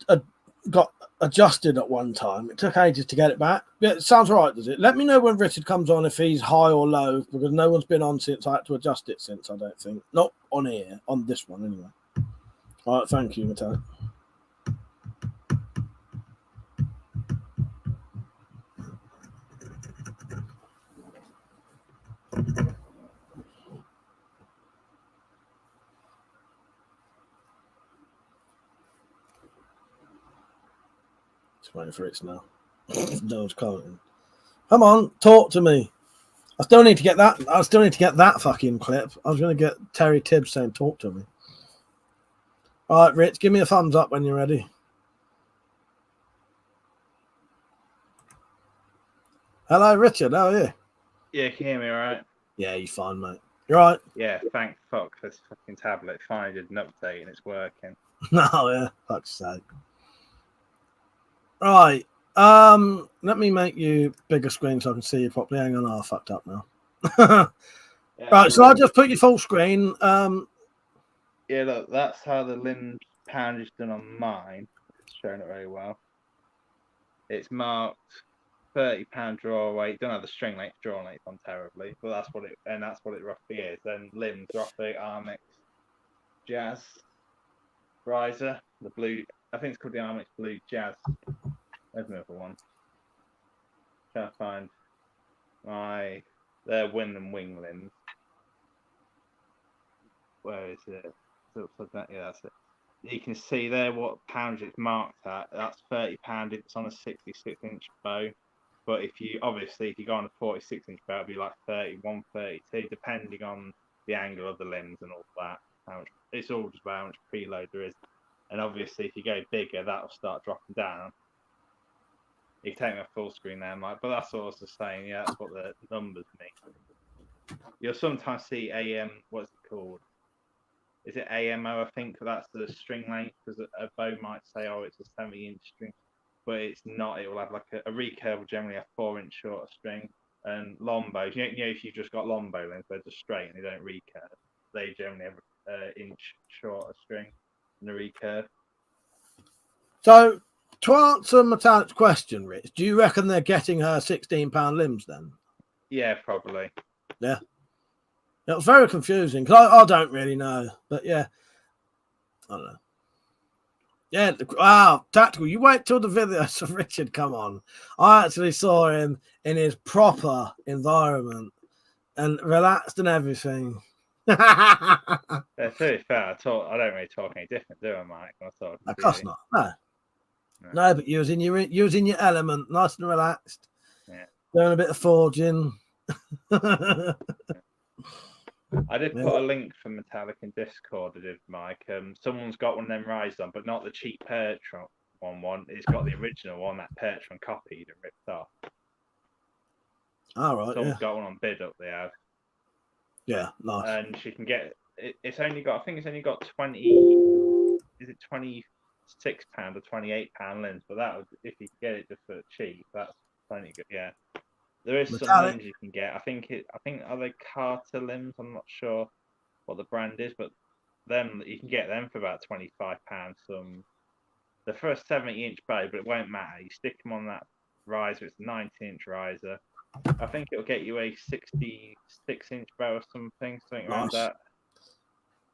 got adjusted at one time, it took ages to get it back. Yeah, it sounds all right, does it? Let me know when Richard comes on if he's high or low, because no one's been on since I had to adjust it since, I don't think. Not on here, on this one anyway. All right, thank you, Matteo. Just waiting for it now. No one's commenting. Come on, talk to me. I still need to get that. I still need to get that fucking clip. I was going to get Terry Tibbs saying, "Talk to me." All right, Rich, give me a thumbs up when you're ready. Hello, Richard. How are you? Yeah, can you hear me all right? Yeah, you fine, mate. You're right. Yeah, thank fuck. This fucking tablet finally did an update and it's working. No, yeah, fuck's sake. Right. Let me make you bigger screen so I can see you properly. Hang on, I fucked up now. Yeah, right, so I'll just put you full screen. Yeah, look, that's how the limb pound is done on mine. It's showing it very well. It's marked £30 draw weight. Don't have the string length, draw length on terribly, but that's what it roughly is. Then limbs roughly Armix Jazz riser, the blue. I think it's called the Armix Blue Jazz. There's another one. Trying to find their wind and wing limbs. Where is it? Yeah, that's it. You can see there what poundage it's marked at. That's £30. It's on a 66-inch bow. But if you go on a 46-inch bow, it'll be like 31, 32, depending on the angle of the limbs and all that. It's all just about how much preload there is. And obviously, if you go bigger, that'll start dropping down. You can take my full screen there, Mike. But that's what I was just saying. Yeah, that's what the numbers mean. You'll sometimes see what's it called? Is it AMO? I think that's the string length, because a bow might say, oh, it's a 70-inch string, but it's not. It will have like a recurve will generally have 4-inch shorter string, and long bows. You know, if you've just got long bow length, they're just straight and they don't recurve. They generally have an inch shorter string and a recurve. So, to answer Metallic's question, Rich, do you reckon they're getting her £16 limbs then? Yeah, probably. Yeah. It was very confusing because I don't really know, but yeah, I don't know. Yeah, wow, Tactical, you wait till the videos of Richard come on. I actually saw him in his proper environment and relaxed and everything. Yeah, to be fair, I don't really talk any different, do I, Mike? Of course not. No, but you was in your element, nice and relaxed. Yeah. Doing a bit of forging. I did put a link for Metallic in Discord. I did, Mike. Someone's got one of them rides on, but not the cheap Pertron one. It's got the original one that Pertron copied and ripped off. All right. Someone's got one on bid up. They have. Yeah, nice. And she can get it. It's only got. I think it's only got 20. Is it £26 or £28 limbs? But that would, if you get it just for cheap, that's plenty good. Yeah. There is some limbs you can get. I think are they Carter limbs? I'm not sure what the brand is, but them you can get them for about £25. They're for a 70-inch bow, but it won't matter. You stick them on that riser. It's a 90-inch riser. I think it'll get you a 66-inch bow or something around that,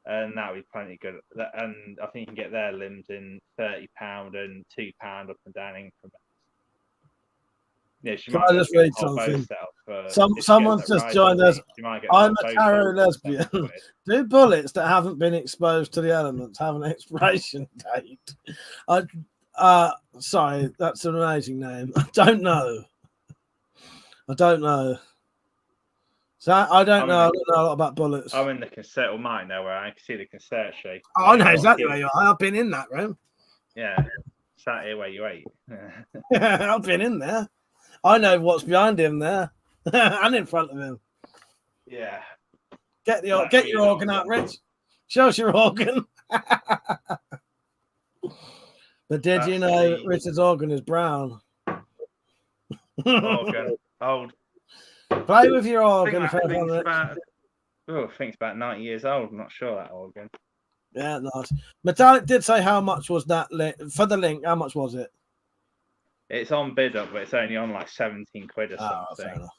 and that'll be plenty good. And I think you can get their limbs in £30 and £2 up and down increments. Yeah, Can I just read something? Someone's just joined us. I'm a tarot lesbian. Do bullets that haven't been exposed to the elements have an expiration date? Sorry, that's an amazing name. I don't know. So I don't know a lot about bullets. I'm in the cassette mine now, where I can see the cassette shape. I know exactly where you are. I've been in that room. Yeah, sat here where you ate. I've been in there. I know what's behind him there and in front of him. Yeah. Get your organ out, Rich. Show us your organ. But did you know Richard's organ is brown? Organ. Old. Play with your organ. I think it's about 90 years old. I'm not sure that organ. Yeah, nice. Metallic did say how much was that for the link. How much was it? It's on bid up, but it's only on like 17 quid or something.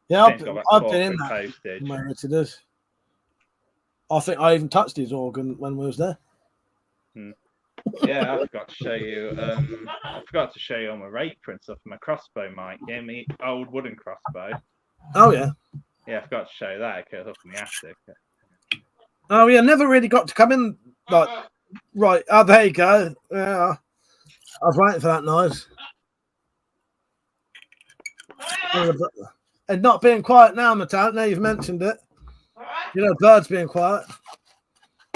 Yeah, I've been in that. Where it is. I think I even touched his organ when we was there. Yeah, I forgot to show you. I forgot to show you all my raper and stuff. My crossbow, Mike. Yeah, me old wooden crossbow. Oh yeah. Yeah, I forgot to show that. It goes up in the attic. Oh yeah, never really got to come in. Like, right. Oh, there you go. Yeah. I was waiting for that noise. And not being quiet now, Metallic. Now you've mentioned it. You know, birds being quiet.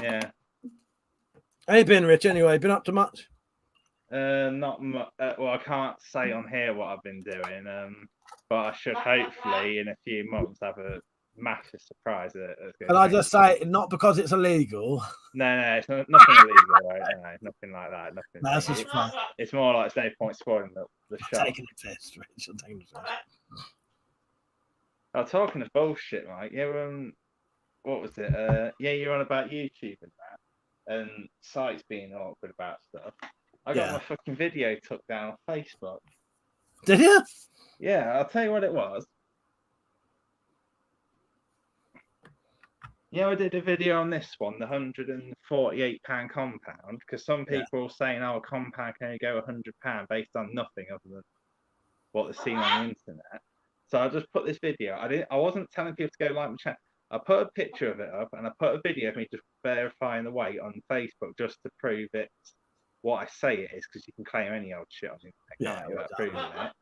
Yeah. How you been, Rich? Anyway, been up to much? Not much. Well, I can't say on here what I've been doing. But I should hopefully in a few months have a massive surprise. And I just say, not because it's illegal. No, it's nothing illegal, right? No, nothing like that. Nothing. No, that's just fun. It's more like it's no point spoiling the show. Taking the piss, Rich. I'm taking the piss. I'm talking of bullshit, Mike. Yeah, what was it? Yeah, you're on about YouTube and that, and sites being awkward about stuff. I got my fucking video took down on Facebook. Did you? Yeah, I'll tell you what it was. Yeah, I did a video on this one, the £148 compound, because some people were saying, oh, a compound can only go £100 based on nothing other than what they're seeing on the internet. So I just put this video. I wasn't telling people to go like my channel. I put a picture of it up and I put a video of me just verifying the weight on Facebook just to prove it's what I say it is, because you can claim any old shit on the internet, can't you, without proving it.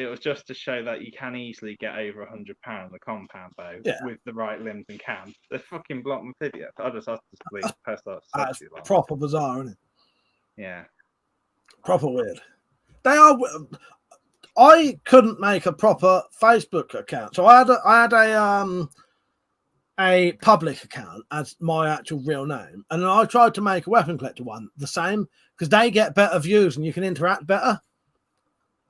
It was just to show that you can easily get over £100 a compound bow with the right limbs and cams. They fucking blocked my video. I just had to leave the post off. That's proper bizarre, isn't it? Yeah. Proper weird. They are. I couldn't make a proper Facebook account, so I had a public account as my actual real name, and then I tried to make a WeaponCollector one the same because they get better views and you can interact better.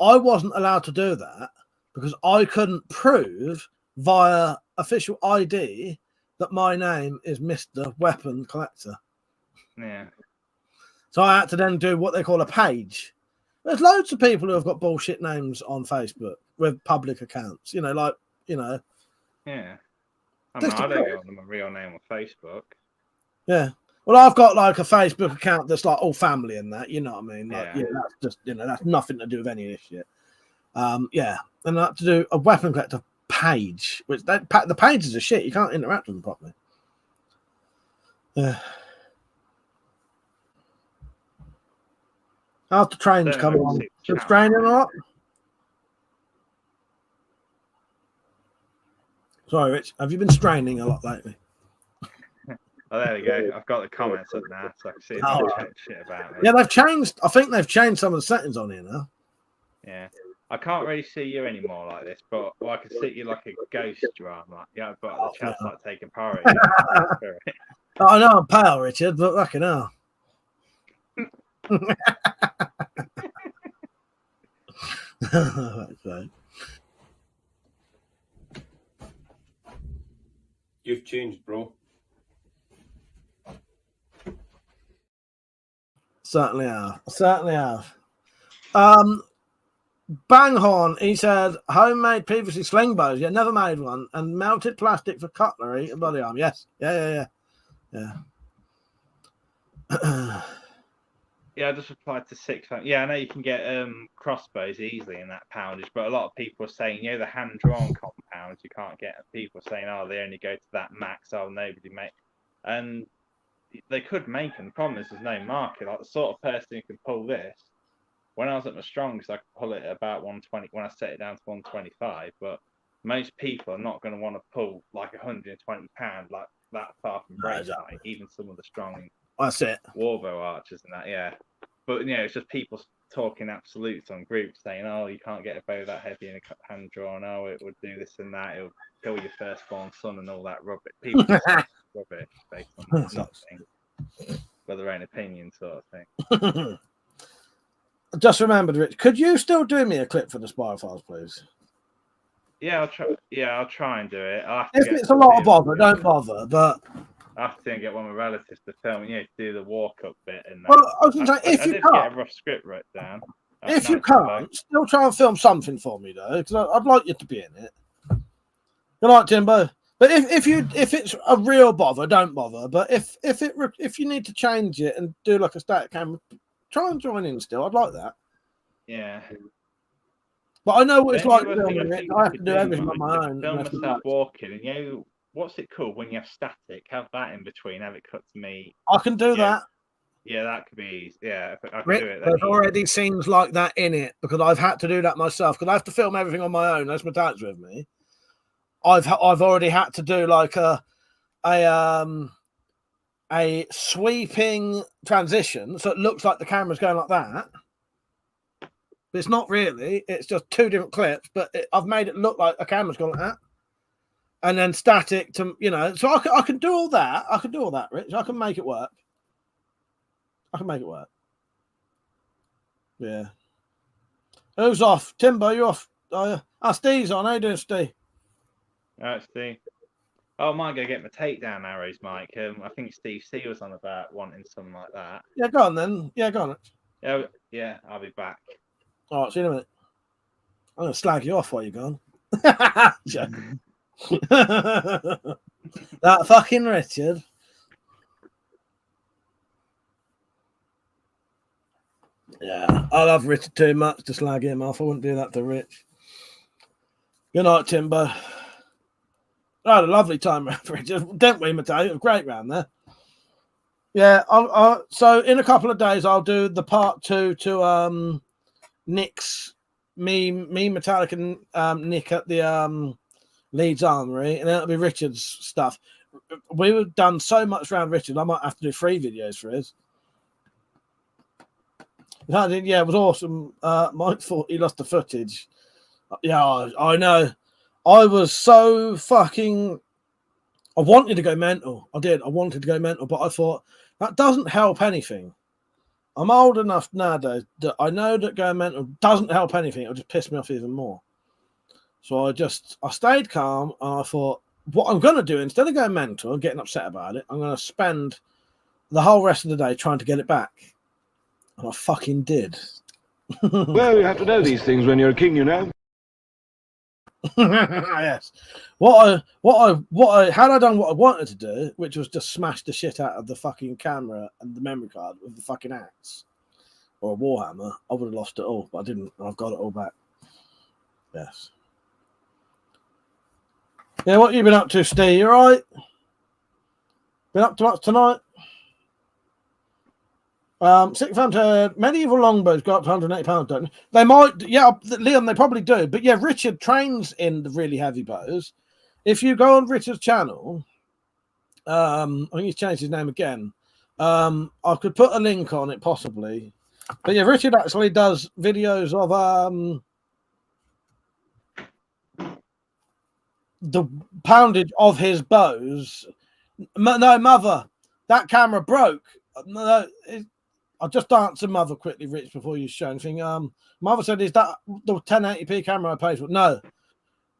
I wasn't allowed to do that because I couldn't prove via official ID that my name is Mr. WeaponCollector. Yeah. So I had to then do what they call a page. There's loads of people who have got bullshit names on Facebook with public accounts. You know, like, you know. Yeah. I don't go on my real name on Facebook. Yeah. Well, I've got like a Facebook account that's like all family and that, you know what I mean? Like, yeah, that's just, you know, that's nothing to do with any of this shit. Yeah. And I have to do a WeaponCollector page, which the pages are shit. You can't interact with them properly. Yeah. How's the trains coming on? It's training or what? Sorry, Rich. Have you been straining a lot lately? Oh, there we go. I've got the comments up now, so I can see Oh, shit about me. yeah, they've changed. I think they've changed some of the settings on here now. Yeah. I can't really see you anymore like this, but I can see you like a ghost drama. Yeah, I've got the chat's like taking priority. I know I'm pale, Richard, but fucking hell. You've changed, bro. Certainly have. Certainly have. Banghorn, he said, homemade PVC sling bows. Yeah, never made one. And melted plastic for cutlery and body arm. Yes. Yeah. Yeah, I just replied to 6. Yeah, I know you can get crossbows easily in that poundage, but a lot of people are saying, the hand-drawn compounds you can't get. People are saying, they only go to that max. Nobody make. And they could make them. The problem is there's no market. Like the sort of person who can pull this. When I was at my strongest, I could pull it at about 120 when I set it down to 125. But most people are not going to want to pull like 120 pound like that far from brace height, even some of the strong. That's it. Warbow archers and that, yeah. But it's just people talking absolutes on groups saying, you can't get a bow that heavy in a hand drawn. It would do this and that. It'll kill your firstborn son and all that rubbish. People just rubbish based on nothing for their own opinion, sort of thing. Just remembered, Rich. Could you still do me a clip for the spy files, please? Yeah, I'll try. Yeah, I'll try and do it. If it's a lot of bother, don't bother. But I have to get one of my relatives to film, to do the walk-up bit. And well, I was going to say, if you did can't, get a rough script written down. If you can't, still try and film something for me, though, because I'd like you to be in it. Good night, Timbo. But if it's a real bother, don't bother. But if you need to change it and do like a static camera, try and join in still. I'd like that. Yeah. But I know what it's like filming it. I have to do everything on my own. Film myself walking, and what's it called when you have static? Have that in between. Have it cut to me. I can do that. Yeah, that could be easy. Yeah, I can Rick, do it. there's already scenes like that in it because I've had to do that myself because I have to film everything on my own. That's my dad's with me. I've already had to do like a sweeping transition, so it looks like the camera's going like that. But it's not really. It's just two different clips, but I've made it look like a camera's going like that. And then static to, so I can do all that. I can do all that, Rich. I can make it work. Yeah. Who's off? Timbo, you off? Steve's on. How you doing, Steve? All right, Steve. I might go get my takedown arrows, Mike. I think Steve C was on about wanting something like that. Yeah, go on then. Yeah, go on. Yeah, I'll be back. All right, see you in a minute. I'm going to slag you off while you're gone. That fucking Richard. Yeah, I love Richard too much to slag him off. I wouldn't do that to Rich. Good night, Timbo. I had a lovely time around Richard, didn't we, Mateo? It was great round there. Yeah, so in a couple of days, I'll do the part 2 to Nick's, me, Metallic, and Nick at the Leeds Armory, and then it'll be Richard's stuff. We've done so much around Richard, I might have to do 3 videos for his. Yeah, it was awesome. Mike thought he lost the footage. Yeah, I know. I was so fucking... I wanted to go mental. I did. I wanted to go mental, but I thought, that doesn't help anything. I'm old enough nowadays that I know that going mental doesn't help anything. It'll just piss me off even more. So I stayed calm, and I thought, what I'm going to do, instead of going mental and getting upset about it, I'm going to spend the whole rest of the day trying to get it back. And I fucking did. Well, you have to know these things when you're a king, Yes. Had I done what I wanted to do, which was just smash the shit out of the fucking camera and the memory card with the fucking axe or a warhammer, I would have lost it all, but I didn't. I've got it all back. Yes. Yeah, what you been up to, Steve? You all right? Been up to much tonight? Sick Hunter, medieval longbows go up to £180, don't they? They might, yeah, Leon, they probably do. But yeah, Richard trains in the really heavy bows, if you go on Richard's channel, I think he's changed his name again. I could put a link on it possibly, but yeah, Richard actually does videos of the poundage of his bows. No, Mother, that camera broke. No, I'll just answer Mother quickly, Rich, before you show anything. Mother said, "Is that the 1080p camera I paid for?" No,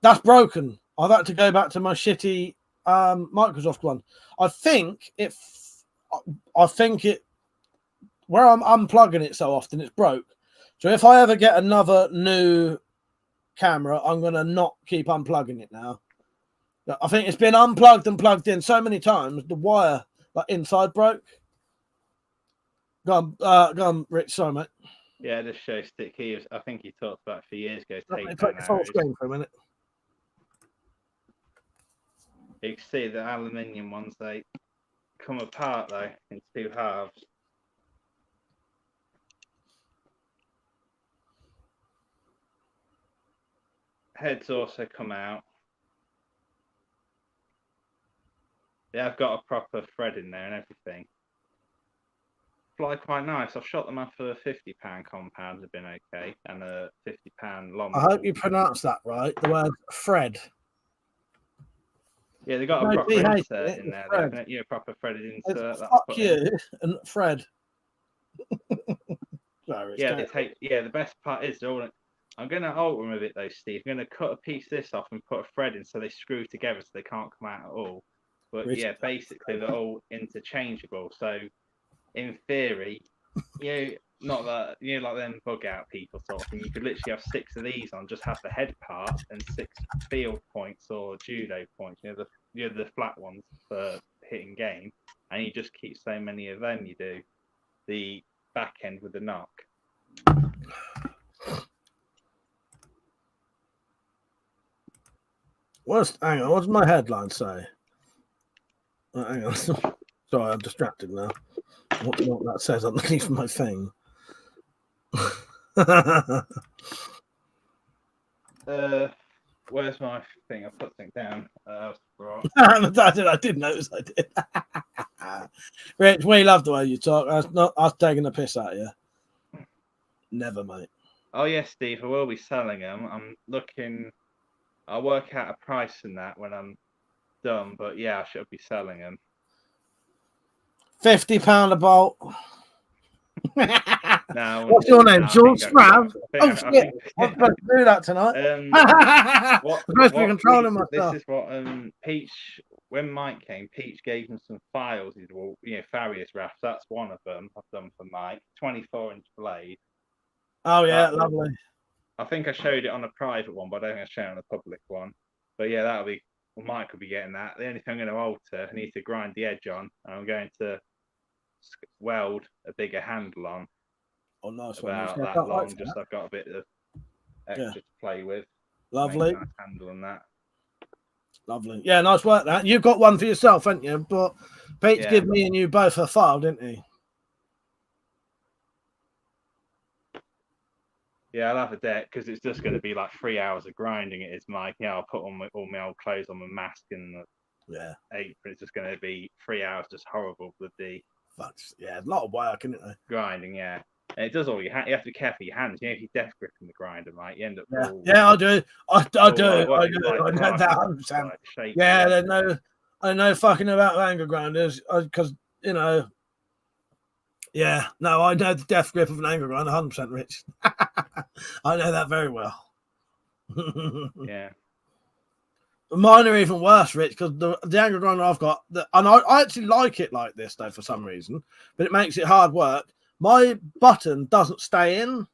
that's broken. I've had to go back to my shitty Microsoft one. I think it where I'm unplugging it so often it's broke. So if I ever get another new camera, I'm gonna not keep unplugging it now. I think it's been unplugged and plugged in so many times the wire like inside broke. Go on, Rich. Sorry, mate. Yeah, this show stick. I think he talked about it for years ago. Let me put the full screen for a minute. You can see the aluminium ones, they come apart though in two halves. Heads also come out. Yeah, I've got a proper thread in there and everything. Fly quite nice. I've shot them up for £50 compounds, have been okay, and a £50 long. I hope you pronounce that right. The word Fred. Yeah, they got a proper insert in there. Definitely, a proper threaded insert. Fuck you and Fred. Sorry, yeah, they take. Yeah, the best part is they're all. I'm going to alter them a bit though, Steve. I'm going to cut a piece of this off and put a thread in so they screw together so they can't come out at all. But yeah, basically they're all interchangeable. So in theory, not that like them bug out people sort of thing. You could literally have 6 of these on, just have the head part and 6 field points or judo points. The flat ones for hitting game, and you just keep so many of them. You do the back end with the knock. Hang on, what does my headline say? Hang on. Sorry, I'm distracted now. What that says underneath my thing. Where's my thing? I put things down. I did notice I did. Rich, we love the way you talk. I was taking a piss out of you. Never, mate. Oh yes, Steve, I will be selling them. I'm looking. I'll work out a price in that when I'm done, but yeah, I should be selling them. £50 a bolt. No, what's your name? George Strav? Oh shit! I'm supposed to do that tonight. I'm supposed to be controlling myself. This is what Peach. When Mike came, Peach gave him some files. He's Farriers rafts. That's one of them I've done for Mike. 24-inch blade. Oh yeah, lovely. I think I showed it on a private one, but I don't think I showed it on a public one. But yeah, that'll be. Well, Mike will be getting that. The only thing I'm going to alter, I need to grind the edge on. And I'm going to weld a bigger handle on. Oh, nice about one. that long. Like just I've got a bit of extra to play with. Lovely. Nice handle on that. Lovely. Yeah, nice work. That you got one for yourself, haven't you? But Pete gave me and you both a file, didn't he? Yeah, I'll have a deck because it's just going to be like 3 hours of grinding. It is, Mike. Yeah, I'll put on all my old clothes on, my mask and the apron. It's just going to be 3 hours, just horrible with the. Yeah, a lot of work, isn't it? Grinding, yeah. And it does all you have to be careful with your hands. If you're death gripping the grinder, right, you end up. Yeah, I do. I do. I know that 100%. Yeah, I know fucking about anger grinders because Yeah, no, I know the death grip of an anger grinder, 100%, Rich. I know that very well. Yeah. Mine are even worse, Rich, because the anger grinder I've got, and I actually like it like this, though, for some reason, but it makes it hard work. My button doesn't stay in.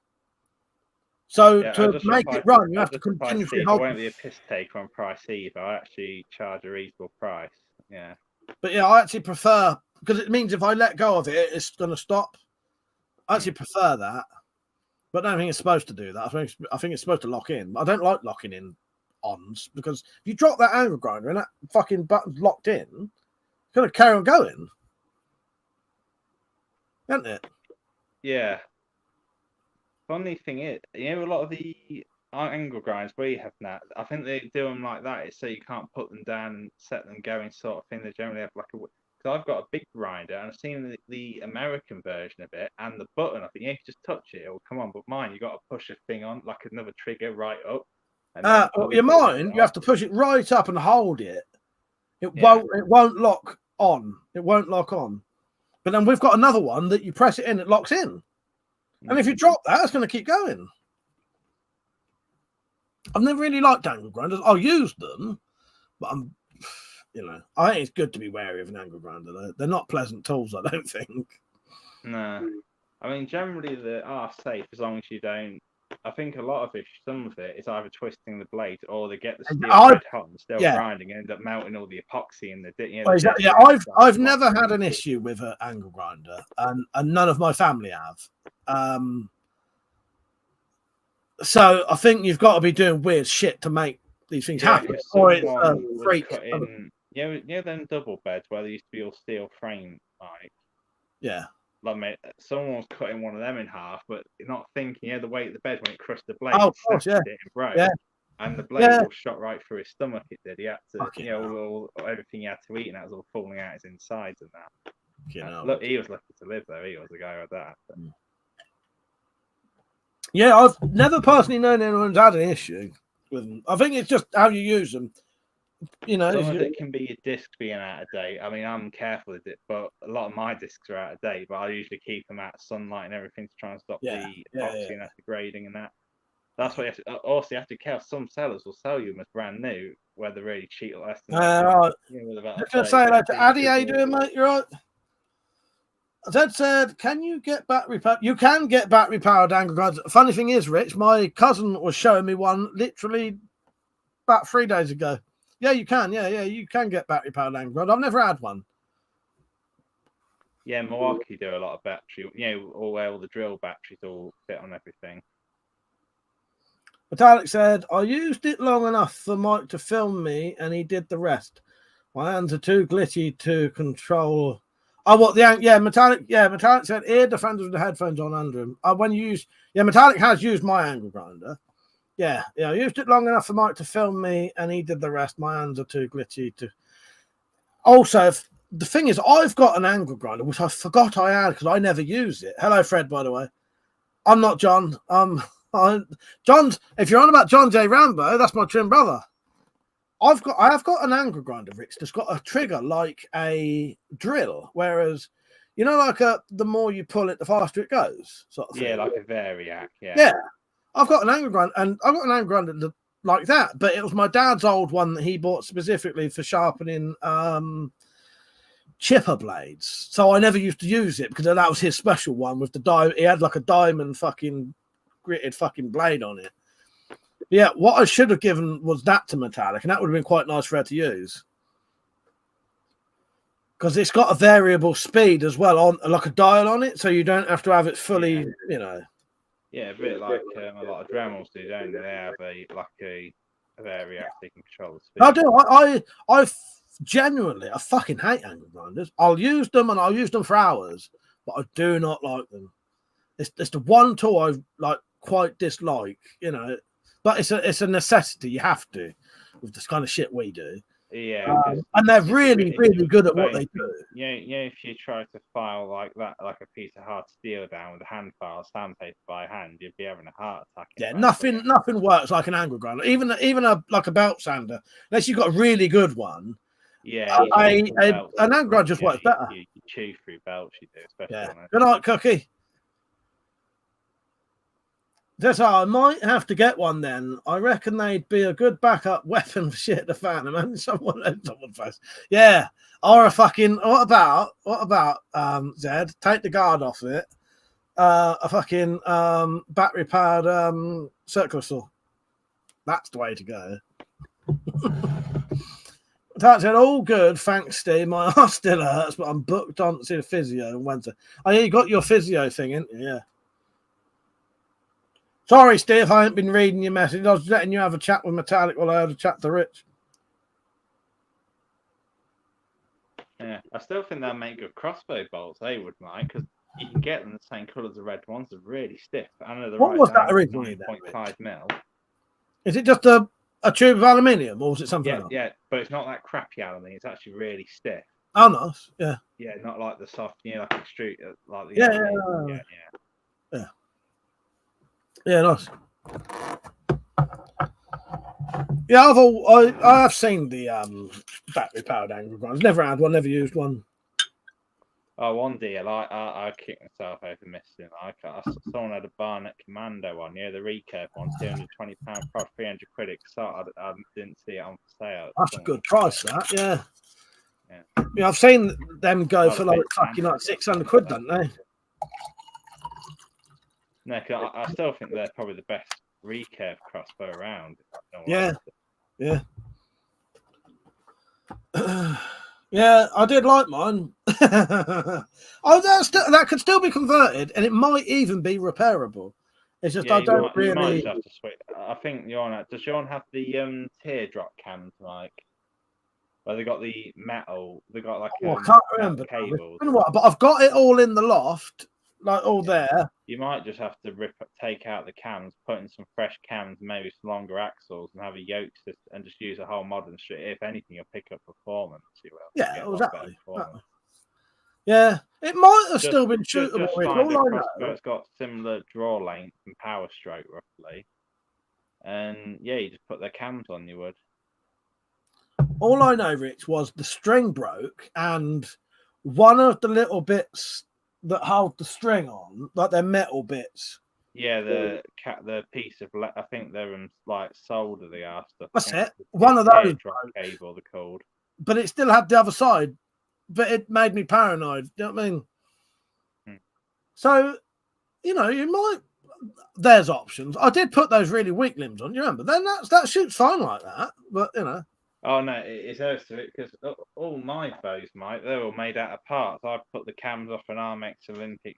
So to make it run, you have to continuously hold. I won't be a piss taker on price either. I actually charge a reasonable price. Yeah. But yeah, I actually prefer, because it means if I let go of it, it's going to stop. I actually prefer that. But I don't think it's supposed to do that. I think it's supposed to lock in. I don't like locking in ons, because if you drop that anger grinder and that fucking button's locked in, it's going to carry on going. Isn't it? Yeah. Funny thing is, a lot of the angle grinds we have now, I think they do them like that. It's so you can't put them down and set them going sort of thing. They generally have like a. Because I've got a big grinder and I've seen the American version of it, and the button, I think you can just touch it, it'll come on. But mine, you got to push a thing on, like another trigger right up. Your mine, you have to push it right up and hold it. It won't lock on. It won't lock on. But then we've got another one that you press it in, it locks in. And if you drop that, it's going to keep going. I've never really liked angle grinders. I'll use them, but I think it's good to be wary of an angle grinder. They're not pleasant tools, I don't think. No. I mean, generally they are safe as long as you don't. I think a lot of it, some of it, is either twisting the blade or they get the steel red hot and still grinding and end up melting all the epoxy in the. I've never had an issue with an angle grinder, and none of my family have. So I think you've got to be doing weird shit to make these things happen, or it's a freak. Them double beds where they used to be all steel frame, like. Yeah. Like, mate, someone was cutting one of them in half, but not thinking, the weight of the bed when it crushed the blade. Oh, of course, it and broke. Yeah. And the blade all shot right through his stomach. It did. He had to, everything he had to eat, and that was all falling out his insides and that. Look, he was lucky to live though. He was a guy with that. But. Yeah, I've never personally known anyone's had an issue with them. I think it's just how you use them. Some of it can be your disc being out of date. I mean, I'm careful with it, but a lot of my discs are out of date. But I usually keep them out of sunlight and everything to try and stop the epoxy and degrading and that. That's why you have to. Also, you have to care. Some sellers will sell you them as brand new, where they're really cheap or less than. I was going to say that to Addy. How you doing, mate? You right? Zed said, "Can you get battery powered? You can get battery powered angle grinders. Funny thing is, Rich, my cousin was showing me one literally about 3 days ago. Yeah, you can. Yeah, you can get battery powered angle grinder. I've never had one. Yeah, Milwaukee do a lot of battery. All the drill batteries all fit on everything. Metallic said, I used it long enough for Mike to film me, and he did the rest. My hands are too glitchy to control. Oh, what the Metallic? Yeah, Metallic said ear defenders with the headphones on under him. When you use, Metallic has used my angle grinder. Yeah, I used it long enough for Mike to film me, and he did the rest. My hands are too glitchy to. Also, the thing is, I've got an angle grinder, which I forgot I had because I never use it. Hello, Fred, by the way. I'm not John. John's. If you're on about John J. Rambo, that's my twin brother. I have got an angle grinder, Rich, that's got a trigger like a drill, whereas, the more you pull it, the faster it goes, sort of thing. Yeah, like a Variac. Yeah. I've got an angle grinder, and I've got an angle grinder like that, but it was my dad's old one that he bought specifically for sharpening chipper blades. So I never used to use it because that was his special one with the he had like a diamond fucking gritted fucking blade on it. Yeah, what I should have given was that to Metallic, and that would have been quite nice for her to use. Because it's got a variable speed as well, on like a dial on it, so you don't have to have it fully, Yeah, a bit like a lot of Dremels do, don't they? They have a Variac they can control the speed. I do. I genuinely, I fucking hate angle grinders. I'll use them, and I'll use them for hours, but I do not like them. It's the one tool I quite dislike, But it's a necessity. You have to with this kind of shit we do. Yeah, and they're really, really good at what they do. Yeah, if you try to file like that, like a piece of hard steel down with a hand file, sandpaper by hand, you'd be having a heart attack. Yeah, nothing works like an angle grinder. Even a belt sander, unless you've got a really good one. Yeah, an angle grinder just works better. You chew through belts, you do, especially. Yeah. Good night, Cookie. I might have to get one then. I reckon they'd be a good backup weapon for shit the fan. Imagine someone first. Yeah. Or a fucking what about Zed? Take the guard off it. A fucking battery powered circular saw. That's the way to go. That said, all good, thanks, Steve. My arse still hurts, but I'm booked on to see the physio on Wednesday. Oh yeah, you got your physio thing, ain't you? Yeah. Sorry, Steve, I haven't been reading your message. I was letting you have a chat with Metallic while I had a chat to Rich. Yeah, I still think they'll make good crossbow bolts. They would like, because you can get them the same colour as the red ones. They're really stiff. I know what was that originally? 9.5 mil. Is it just a tube of aluminium, or is it something else? Yeah, but it's not that crappy aluminium. It's actually really stiff. Oh, nice. Yeah. Yeah, not like the soft, like extrude, like the Yeah, nice. Yeah, I have seen the battery powered angle grinders. Never had one, never used one. Oh, one deal, I kicked myself over missing. Someone had a Barnett Commando one, the recurve one, £220 price, 300 quid. I didn't see it on sale. That's a good price, that. Yeah. Yeah, I've seen them go for like fucking like 600 quid, don't they? No, 'cause I still think they're probably the best recurve crossbow around. Yeah. Yeah, I did like mine. That could still be converted, and it might even be repairable. It's just I don't really. You might have to switch. I think does your one have the teardrop cams, like where they got the metal? They got like I can't remember cables. But I've got it all in the loft, like all there. You might just have to take out the cams, put in some fresh cams, maybe some longer axles, and have a yoke system, and just use a whole modern strip. If anything, you'll pick up performance. You will. Yeah, exactly. Yeah, it might have still been shootable. Just find a crossbow that's got similar draw length and power stroke roughly, and yeah, you just put their cams on. You would. All I know, Rich, was the string broke, and one of the little bits that hold the string on, like they're metal bits. Yeah, the piece of I think they're like solder. They are stuff. That's it. One of those cable they're called. But it still had the other side. But it made me paranoid. You know what I mean? So, you might. There's options. I did put those really weak limbs on. You remember? Then that shoots fine like that. But Oh no, it's because all my bows, Mike, they're all made out of parts. I put the cams off an Armex Olympic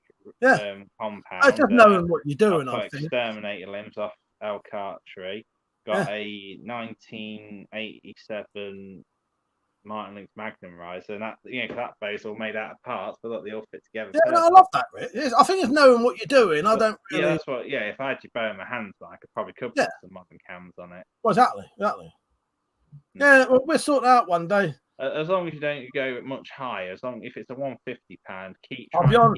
compound. I just knowing what you're doing. I put exterminator limbs off elk archery. Got a 1987 Martin Lynx Magnum riser, and that bow's all made out of parts, but look, they all fit together. Yeah, I love that. I think it's knowing what you're doing. I don't really. Yeah, that's what. Yeah, if I had your bow in my hands, I could probably put some modern cams on it. Well, exactly. Yeah, well, we'll sort it out one day. As long as you don't go much higher, if it's a £150, keep your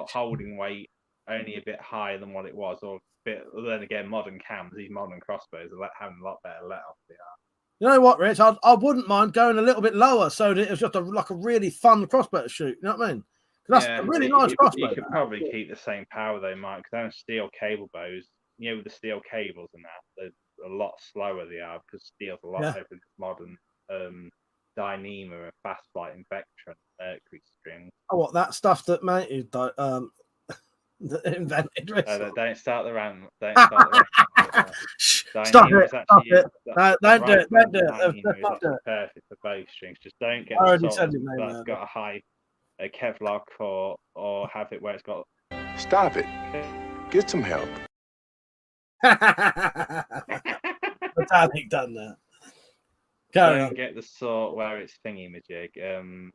holding weight only a bit higher than what it was, or then again, modern cams, these modern crossbows are having a lot better let off they are. You know what, Rich? I wouldn't mind going a little bit lower so that it was just a really fun crossbow to shoot. You know what I mean? That's a really nice crossbow. You could probably keep the same power though, Mike, because those steel cable bows, with the steel cables and that, they're a lot slower they are because steel's a lot heavier than modern Dyneema and Fast Flight and Vectron Archery strings. Oh, what, that stuff that mate invented? Don't start the rant. Don't start the rant. Stop it. Stop it. No, don't do it. Don't do it. Perfect for both strings. Just don't get the that's got a high Kevlar core, or have it where it's got. Stop it. Get some help. Botanic done that. Don't get the sort where it's thingy-majig.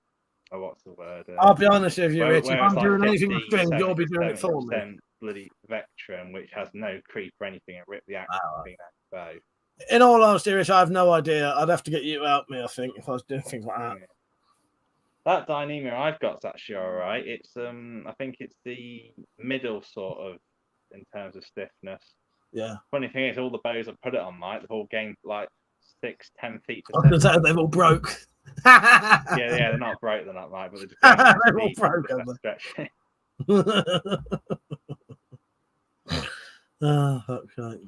Oh, what's the word? I'll be honest with you, Rich. If I'm doing anything with strings, you'll be doing it for me. Bloody Vectron, which has no creep or anything, and rip the action between that bow. In all honesty, Rich, I have no idea. I'd have to get you to help me, I think, if I was doing things like that. That Dyneema I've got's actually all right. It's I think it's the middle sort of in terms of stiffness. Yeah. Funny thing is, all the bows I put it on, Mike, the whole game like 6-10 feet. They've all broke. yeah, they're not broke, they're not, Mike, but they're just they're all broken. Oh, fuck's sake.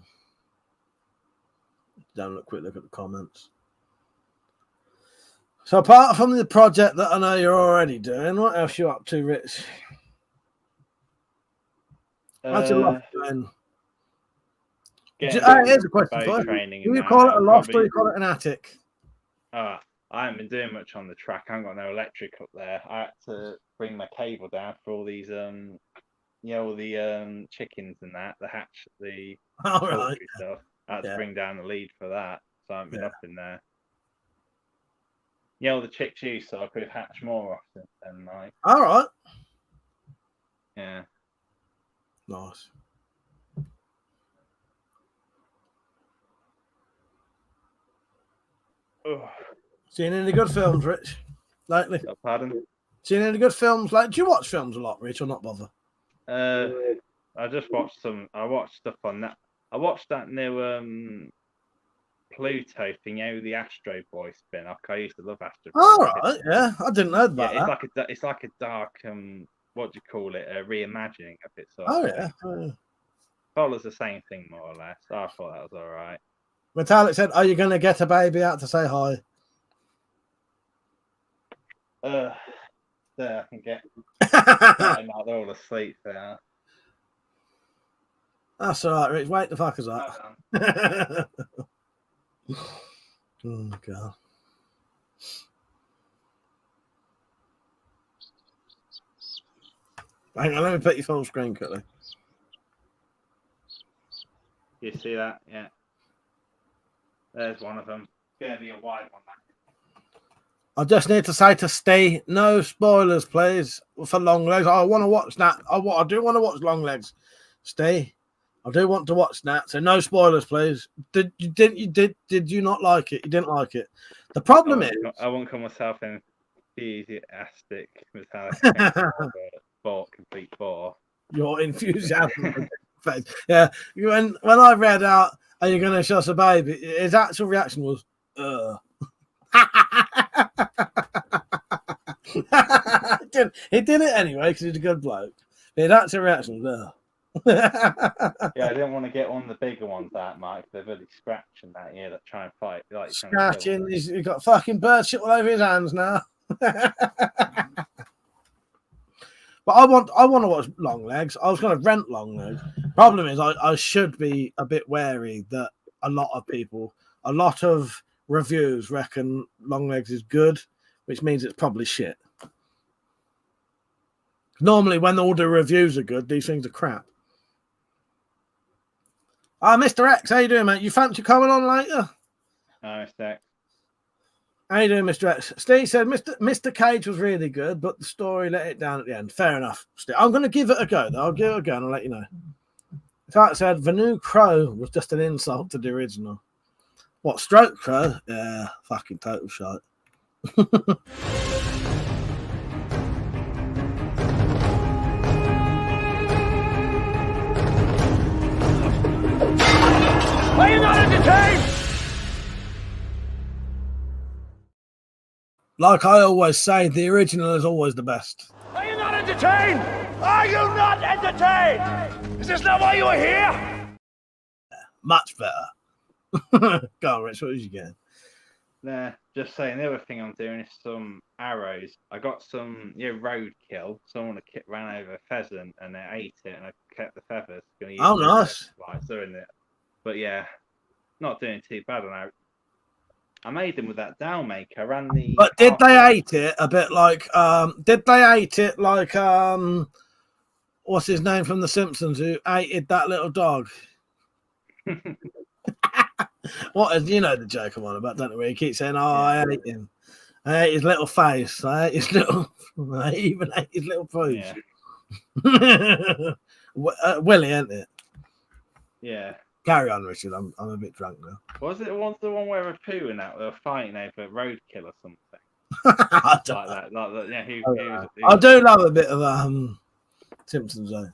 Down a quick look at the comments. So apart from the project that I know you're already doing, what else are you up to, Rich? What's your loft doing? Here's a question for you. Do you call it a loft or do you call it an attic? I haven't been doing much on the track. I haven't got no electric up there. I had to bring my cable down for all these all the chickens and that, the hatch, the poultry stuff. I had to bring down the lead for that, so I haven't been up in there. All the chicks used, so I could hatch more often than like. All right. Yeah. Nice. Seen any good films, Rich? Lately? Pardon? Seen any good films? Like, do you watch films a lot, Rich, or not bother? I just watched some. I watched stuff on that. I watched that new Pluto thing, the Astro Boy spin-off. I used to love Astro Boy. All right, yeah, I didn't know about that. It's like a dark what do you call it? A reimagining of it. So Yeah. follows the same thing more or less. I thought that was all right. Metallic said, "Are you going to get a baby out to say hi?" There I can get. They're all asleep there. That's all right, Rich. Wait the fuckers up. Oh god. Hang on, let me put your full screen quickly. You see that? Yeah. There's one of them. It's gonna be a white one. I just need to say to Steve, no spoilers, please, for Long Legs. I want to watch that. I do want to watch Long Legs, Steve. I do want to watch that. So no spoilers, please. Did you not like it? You didn't like it. The problem is, I won't call myself enthusiastic Metallic. Complete bore. Your enthusiasm. Yeah. When I read out, "Are you going to show us a baby?" His actual reaction was, he did it anyway because he's a good bloke. But his actual reaction was, Yeah, I didn't want to get one of the bigger ones out, Mike. They're really scratching that that try and fight. Like scratching. He's got fucking bird shit all over his hands now. But I want to watch Long Legs. I was going to rent Long Legs. Problem is, I should be a bit wary that a lot of reviews reckon Long Legs is good, which means it's probably shit. Normally, when all the reviews are good, these things are crap. Mr. X, how you doing, mate? You fancy coming on later? Mr. X. How you doing, Mr. X? Steve said Mr. Cage was really good, but the story let it down at the end. Fair enough, Steve. I'm going to give it a go, though. I'll give it a go and I'll let you know. Like I said, the new Crow was just an insult to the original. What, Stroke Crow? Yeah, fucking total shite. Are you not entertained? Like I always say, the original is always the best. Are you not entertained? Are you not entertained? Is this not why you are here? Much better. Go on, Rich, what did you get? Nah, just saying, the other thing I'm doing is some arrows. I got some roadkill. Someone ran over a pheasant and they ate it, and I kept the feathers. Oh, nice. In it. But yeah, not doing too bad on it. I made them with that down maker. I ran the. But did they eat it a bit like? Did they eat it like? What's his name from The Simpsons? Who ate that little dog? What is the joke I'm on about? Don't know where he keeps saying, "Oh, I ate him. I ate his little face. I ate his little. I even ate his little pooch." Yeah. Willie, ain't it? Yeah. Carry on, Richard. I'm a bit drunk now. Was it the one where a poo and that were fighting over roadkill or something? I do love a bit of Simpsons though.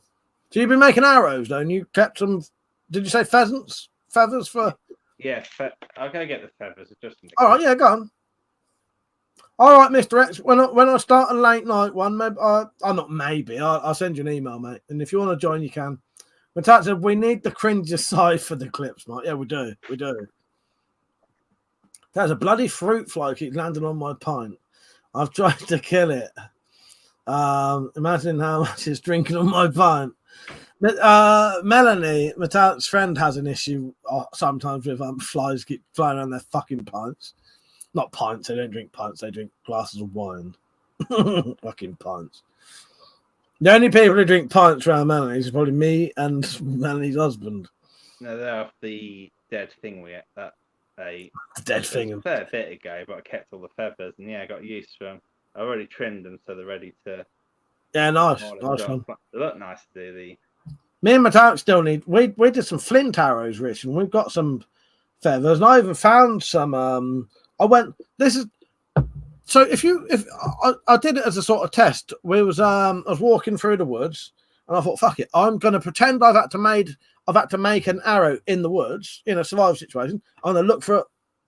So you've been making arrows though, and you kept some. Did you say pheasants? Feathers for? Yeah, I'm gonna get the feathers. Just all right, yeah, go on. All right, Mr. X. When I start a late night one, maybe I'll send you an email, mate. And if you want to join, you can. But Tat said we need the cringe side for the clips, mate. Yeah, we do. There's a bloody fruit fly keeps landing on my pint. I've tried to kill it. Imagine how much it's drinking on my pint. Melanie, Metallic's friend, has an issue sometimes with flies keep flying around their fucking pints. Not pints, they don't drink pints, they drink glasses of wine. Fucking pints. The only people who drink pints around Melanie is probably me and Melanie's husband. No, they're off the dead thing we ate. The dead thing. A fair bit ago, but I kept all the feathers and I got used to them. I already trimmed them so they're ready to. Yeah, nice one. They look nice to do. Me and Metallic still need. We did some flint arrows, Rich, and we've got some feathers. And I even found some I went, this is so if I did it as a sort of test. I was walking through the woods and I thought, fuck it, I'm gonna pretend I've had to make an arrow in the woods in a survival situation. I'm gonna look for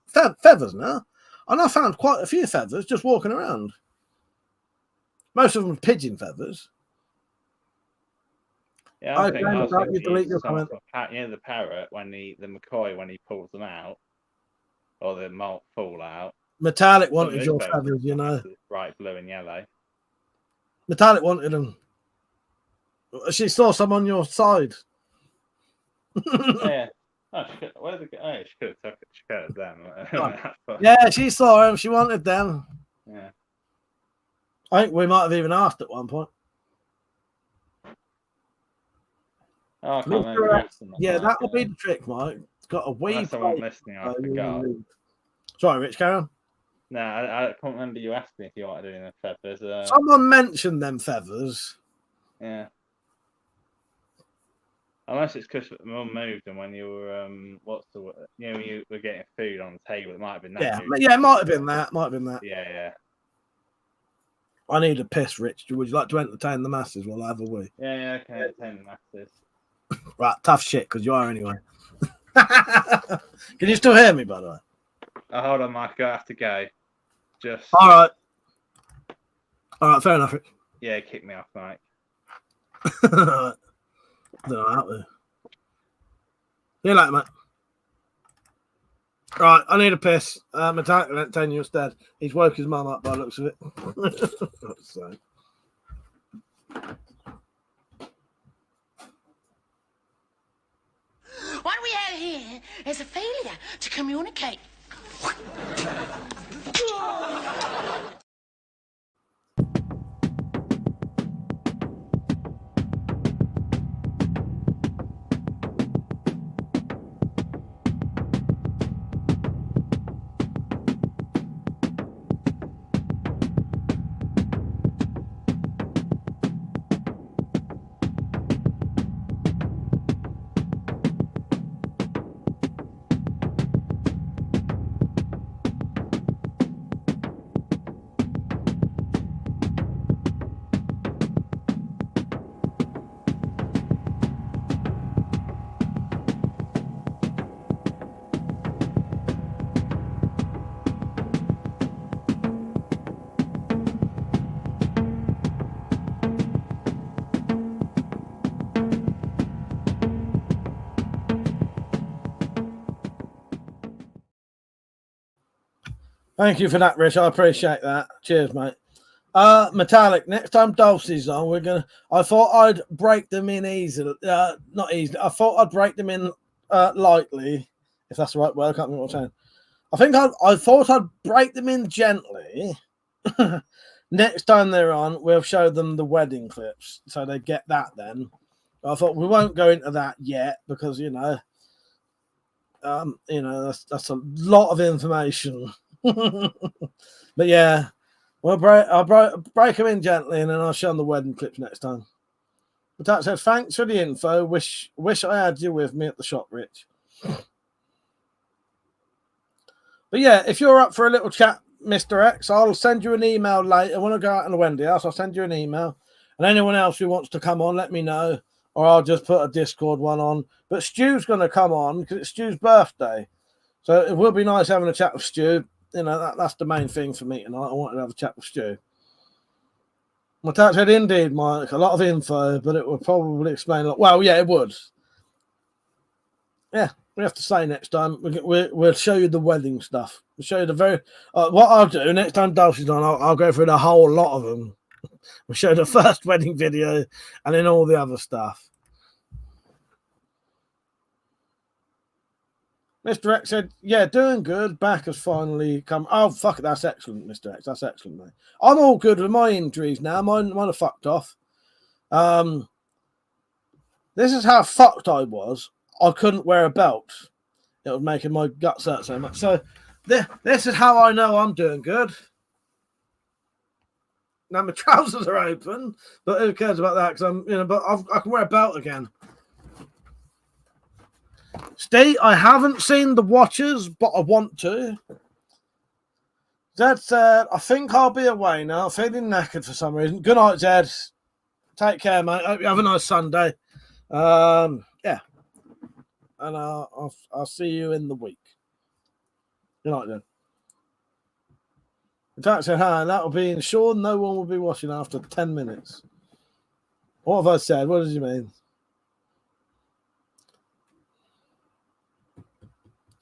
feathers now. And I found quite a few feathers just walking around. Most of them pigeon feathers. Yeah, I think I was you delete your comment. The parrot when the McCoy when he pulls them out, or the malt fall out. Metallic wanted your feathers, you know. Bright blue and yellow. Metallic wanted them. She saw some on your side. Yeah. Oh, she could have took it. She could have them. Yeah, she saw them. She wanted them. Yeah. I think we might have even asked at one point. Oh, I can't remember. Yeah, that would be the trick, Mike. It's got a wee. Unless I wasn't listening, I forgot. Sorry, Rich, carry on. No, I can't remember you asking if you wanted doing the feathers. Someone mentioned them feathers. Yeah. Unless it's because Mum moved and when you were when you were getting food on the table, it might have been that. Yeah, it might have been that. Yeah. I need a piss, Rich. Would you like to entertain the masses while I have a wee? Yeah, okay, entertain the masses. Right, tough shit, because you are anyway. Can you still hear me, by the way? Oh, hold on, Mike. I have to go. Just. All right, fair enough, Rich. Yeah, kick me off, Mike. All right. See you later, mate. Right, I need a piss. Metallic will entertain you instead. He's woke his mum up by the looks of it. So. What we have here is a failure to communicate. Thank you for that, Rich. I appreciate that. Cheers, mate. Metallic, next time Dulce's on, I thought I'd break them in easily. Not easily. I thought I'd break them in lightly, if that's the right word. I can't remember what I'm saying. I thought I'd break them in gently. Next time they're on, we'll show them the wedding clips, so they get that then. I thought we won't go into that yet because that's a lot of information. But yeah, I'll break them in gently, and then I'll show them the wedding clips next time. But that said, thanks for the info. Wish I had you with me at the shop, Rich. But yeah, if you're up for a little chat, Mr. X, I'll send you an email later. When I go out in the Wendy house, I'll send you an email. And anyone else who wants to come on, let me know. Or I'll just put a Discord one on. But Stu's going to come on because it's Stu's birthday. So it will be nice having a chat with Stu. That's the main thing for me tonight. I wanted to have a chat with Stu. My dad said, indeed, Mike, a lot of info, but it would probably explain a lot. Well, yeah, it would. Yeah, we have to say next time. We'll show you the wedding stuff. We'll show you the very... what I'll do, next time Dulce's on, I'll go through the whole lot of them. We'll show the first wedding video and then all the other stuff. Mr. X said, yeah, doing good. Back has finally come. Oh, fuck it. That's excellent, Mr. X. That's excellent, mate. I'm all good with my injuries now. Mine are fucked off. This is how fucked I was. I couldn't wear a belt. It was making my guts hurt so much. So this is how I know I'm doing good. Now my trousers are open, but who cares about that? Because but I can wear a belt again. Steve, I haven't seen the watches, but I want to. Zed said, I think I'll be away now. Feeling knackered for some reason. Good night, Zed. Take care, mate. Hope you have a nice Sunday. Yeah. And I'll see you in the week. Good night, then. Attack said, hi, that'll be ensured no one will be watching after 10 minutes. What have I said? What did you mean?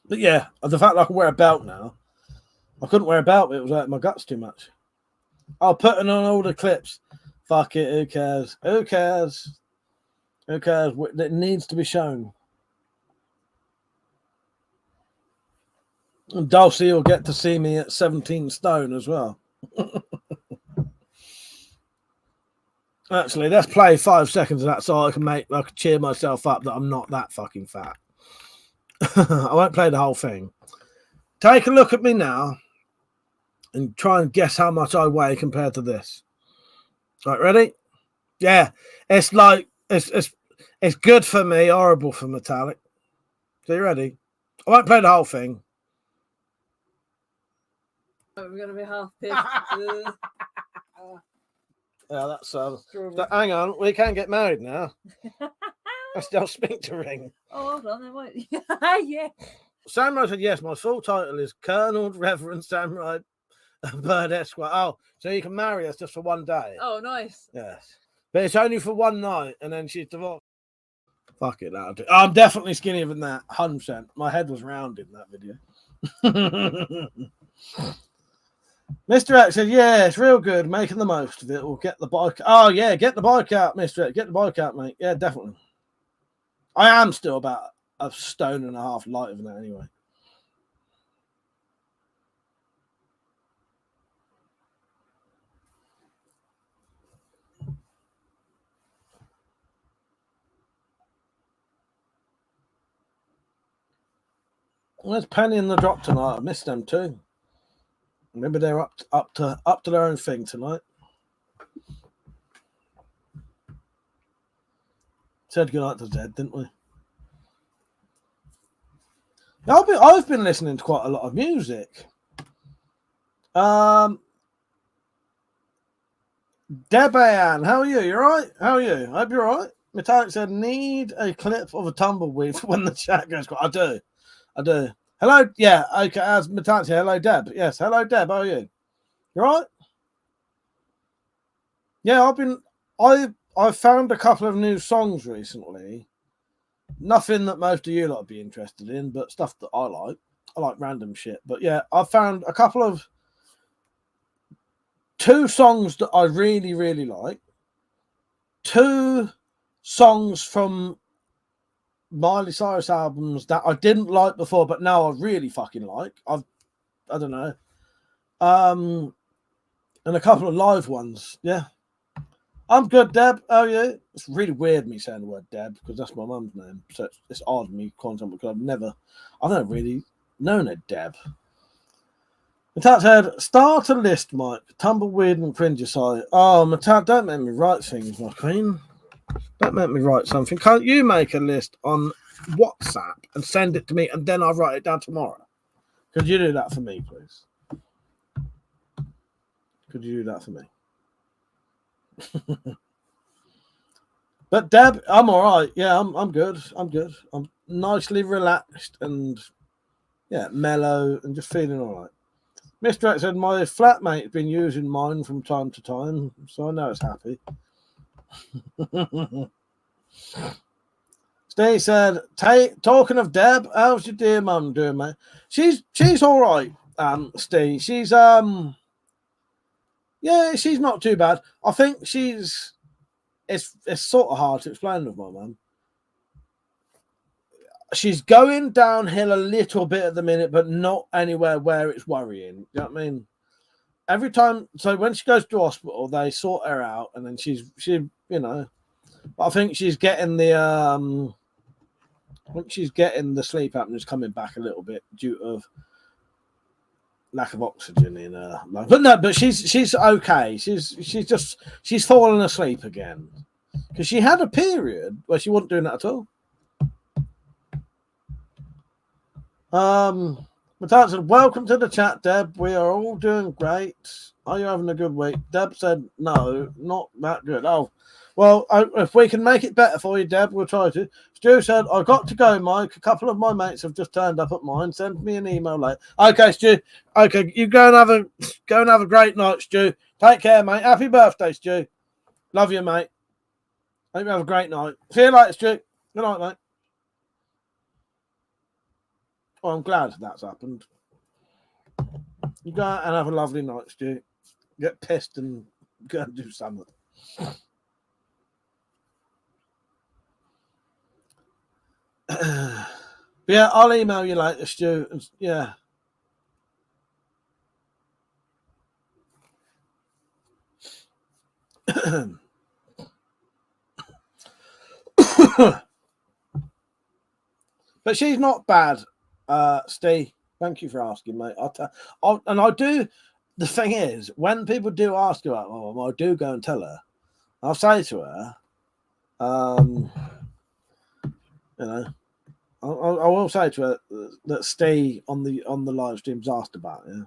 But yeah, the fact that I can wear a belt now. I couldn't wear a belt, but it was hurting my guts too much. I'll put it on all the clips. Fuck it, who cares? Who cares? Who cares? It needs to be shown. And Dulcie will get to see me at 17 stone as well. Actually, let's play 5 seconds of that so I can cheer myself up that I'm not that fucking fat. I won't play the whole thing. Take a look at me now and try and guess how much I weigh compared to this. Right, ready? Yeah, it's like it's good for me, horrible for Metallic. So you ready? I won't play the whole thing. We're gonna be half pissed. Yeah, that's hang on, we can get married now. I still speak to ring. Oh, hold on, there might. Yeah. Samurai said yes. My full title is Colonel Reverend Samurai Bird Esquire. Oh, so you can marry us just for one day. Oh, nice. Yes, but it's only for one night, and then she's divorced. Fuck it, that'll do. I'm definitely skinnier than that. 100%. My head was rounded in that video. Mr. X said, yeah, it's real good. Making the most of it. We'll get the bike. Oh, yeah, get the bike out, Mr. X. Get the bike out, mate. Yeah, definitely. I am still about a stone and a half lighter than that anyway. Where's Penny in the drop tonight? I missed them too. Maybe they're up to their own thing tonight. Said goodnight to Zed, didn't we? I've been listening to quite a lot of music. Debayan, how are you? You alright? How are you? I hope you're alright. Metallic said, need a clip of a tumbleweed when the chat goes quiet. I do. Hello, yeah, okay, as Metallic said, hello, Deb. Yes, hello, Deb, how are you? You alright? Yeah, I've found a couple of new songs recently. Nothing that most of you lot would be interested in, but stuff that I like. I like random shit. But yeah, I've found a couple of 2 songs that I really, really like. 2 songs from Miley Cyrus albums that I didn't like before, but now I really fucking like. I don't know. And a couple of live ones. Yeah. I'm good, Deb. How are you? It's really weird me saying the word Deb because that's my mum's name. So it's odd me calling someone because I've never really known a Deb. Matat said, start a list, Mike. Tumbleweed and Fringicide. Oh, Matat, don't make me write things, my queen. Don't make me write something. Can't you make a list on WhatsApp and send it to me and then I'll write it down tomorrow? Could you do that for me, please? Could you do that for me? But Deb, I'm all right. Yeah, I'm good. I'm good. I'm nicely relaxed and yeah, mellow and just feeling all right. Mr. X said my flatmate's been using mine from time to time, so I know it's happy. Steve said, talking of Deb, how's your dear mum doing, mate? She's all right, Steve. She's yeah, she's not too bad. I think it's sort of hard to explain with my mum. She's going downhill a little bit at the minute, but not anywhere where it's worrying. You know what I mean? Every time, so when she goes to hospital, they sort her out, and then she you know, I think she's getting the sleep apnea coming back a little bit due to lack of oxygen in her lungs. But no, but she's okay. She's fallen asleep again because she had a period where she wasn't doing that at all. Matthias said, welcome to the chat, Deb. We are all doing great. Are you having a good week? Deb said, no, not that good. Oh, well, if we can make it better for you, Deb, we'll try to. Stu said, I got to go, Mike. A couple of my mates have just turned up at mine. Send me an email later. Okay, Stu. Okay, you go and have a great night, Stu. Take care, mate. Happy birthday, Stu. Love you, mate. Hope you have a great night. See you later, Stu. Good night, mate. Well, I'm glad that's happened. You go out and have a lovely night, Stu. Get pissed and go and do something. Yeah, I'll email you later, Stu. Yeah. But she's not bad, Steve. Thank you for asking, mate. And I do. The thing is, when people do ask about my mum, I do go and tell her. I'll say to her, you know, I will say to her that Steve on the live streams asked about it.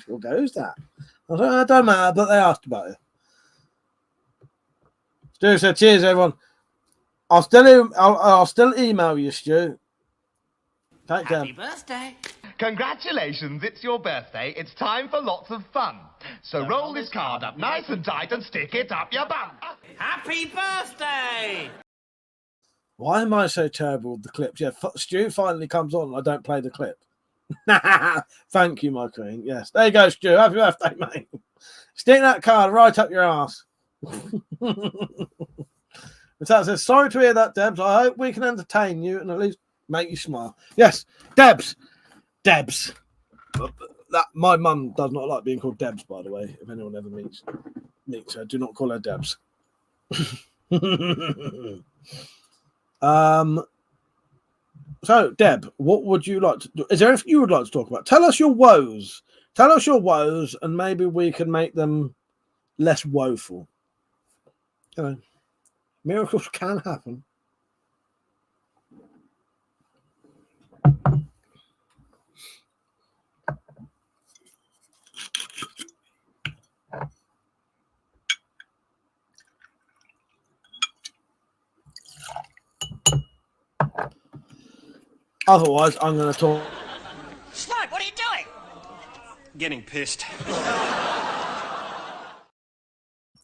She'll go, "Who's that?" I don't matter, but they asked about it. Stu said, "Cheers, everyone. I'll still email you, Stu. Take care." Happy birthday. Congratulations, it's your birthday. It's time for lots of fun. So roll this card up nice and tight and stick it up your bum. Happy birthday. Why am I so terrible with the clips? Yeah, Stu finally comes on and I don't play the clip. Thank you, my queen. Yes, there you go, Stu. Happy birthday, mate. Stick that card right up your ass. That says, sorry to hear that, Debs. I hope we can entertain you and at least make you smile. Yes, Debs. Debs. That my mum does not like being called Debs, by the way. If anyone ever meets her, do not call her Debs. So, Deb, what would you like to do? Is there anything you would like to talk about? Tell us your woes. Tell us your woes, and maybe we can make them less woeful. You know, miracles can happen. Otherwise, I'm going to talk. Smart, what are you doing? Getting pissed.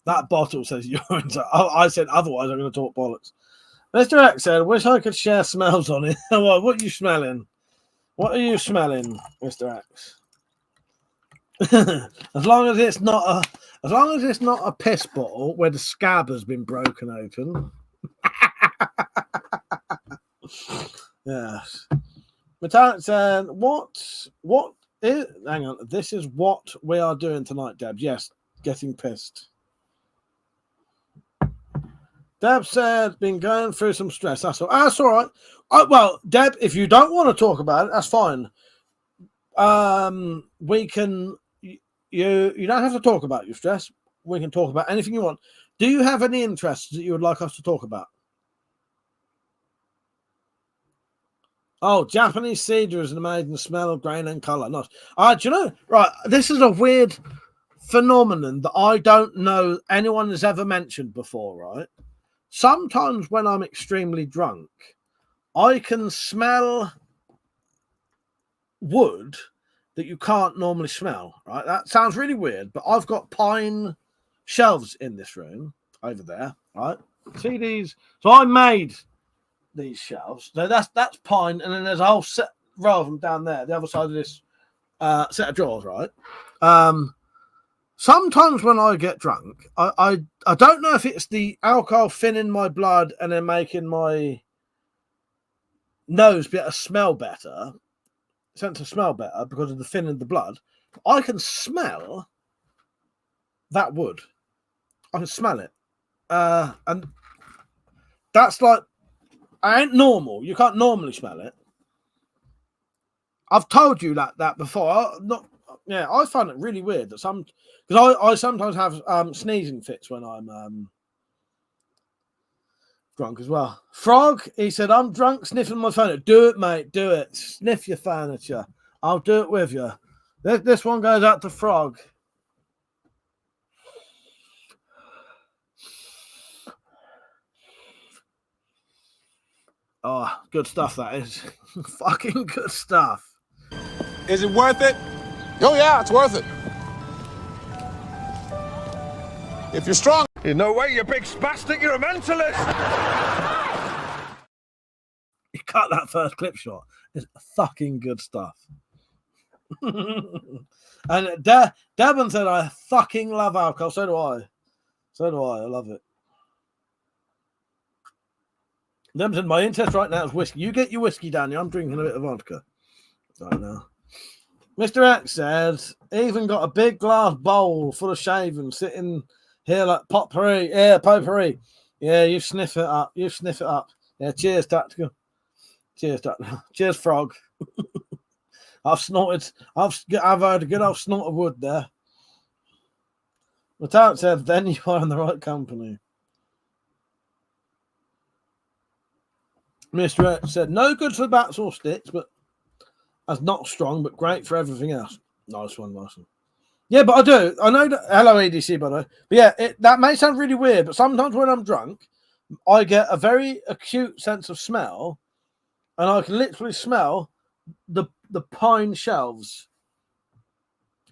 That bottle says urine. So I said, otherwise, I'm going to talk bollocks. Mr. X said, wish I could share smells on it. What are you smelling? What are you smelling, Mr. X? As long as it's not a piss bottle where the scab has been broken open. Yes. Metallic said, what is, hang on, this is what we are doing tonight, Deb. Yes, getting pissed. Deb said, been going through some stress. That's all. That's all right. Well, Deb, if you don't want to talk about it, that's fine. We can, you don't have to talk about your stress. We can talk about anything you want. Do you have any interests that you would like us to talk about? Oh, Japanese cedar is made in the smell of grain and colour. Nice. Do you know, right, this is a weird phenomenon that I don't know anyone has ever mentioned before, right? Sometimes when I'm extremely drunk, I can smell wood that you can't normally smell, right? That sounds really weird, but I've got pine shelves in this room over there, right? See these? So I made these shelves. So that's pine, and then there's a whole set row of them down there, the other side of this set of drawers, right? Sometimes when I get drunk, I don't know if it's the alcohol thinning my blood and then making my nose be able to smell better, sense of smell better because of the thinning of the blood. I can smell that wood. I can smell it, and that's like, I ain't normal. You can't normally smell it. I've told you that before. I find it really weird that because I sometimes have sneezing fits when I'm drunk as well. Frog, he said, I'm drunk sniffing my furniture. Do it, mate. Do it. Sniff your furniture. I'll do it with you. This one goes out to Frog. Oh, good stuff that is. Fucking good stuff. Is it worth it? Oh yeah, it's worth it. If you're strong. No way, you big spastic, you're a mentalist! You cut that first clip shot. It's fucking good stuff. And Devon said, I fucking love alcohol. So do I. So do I. I love it. Devon said, my interest right now is whiskey. You get your whiskey, Daniel. I'm drinking a bit of vodka right now. Mr. X says, even got a big glass bowl full of shaving sitting here like potpourri. Yeah, potpourri. Yeah, you sniff it up. You sniff it up. Yeah, cheers, Tactical. Cheers, Tactical. Cheers, Frog. I've had a good old snort of wood there. Without said, then you are in the right company. Mr. X said, no good for bats or sticks, but as not strong, but great for everything else. Nice one, nice one. Yeah, but I do. I know that. Hello, EDC, by the way. But yeah, that may sound really weird, but sometimes when I'm drunk, I get a very acute sense of smell, and I can literally smell the pine shelves.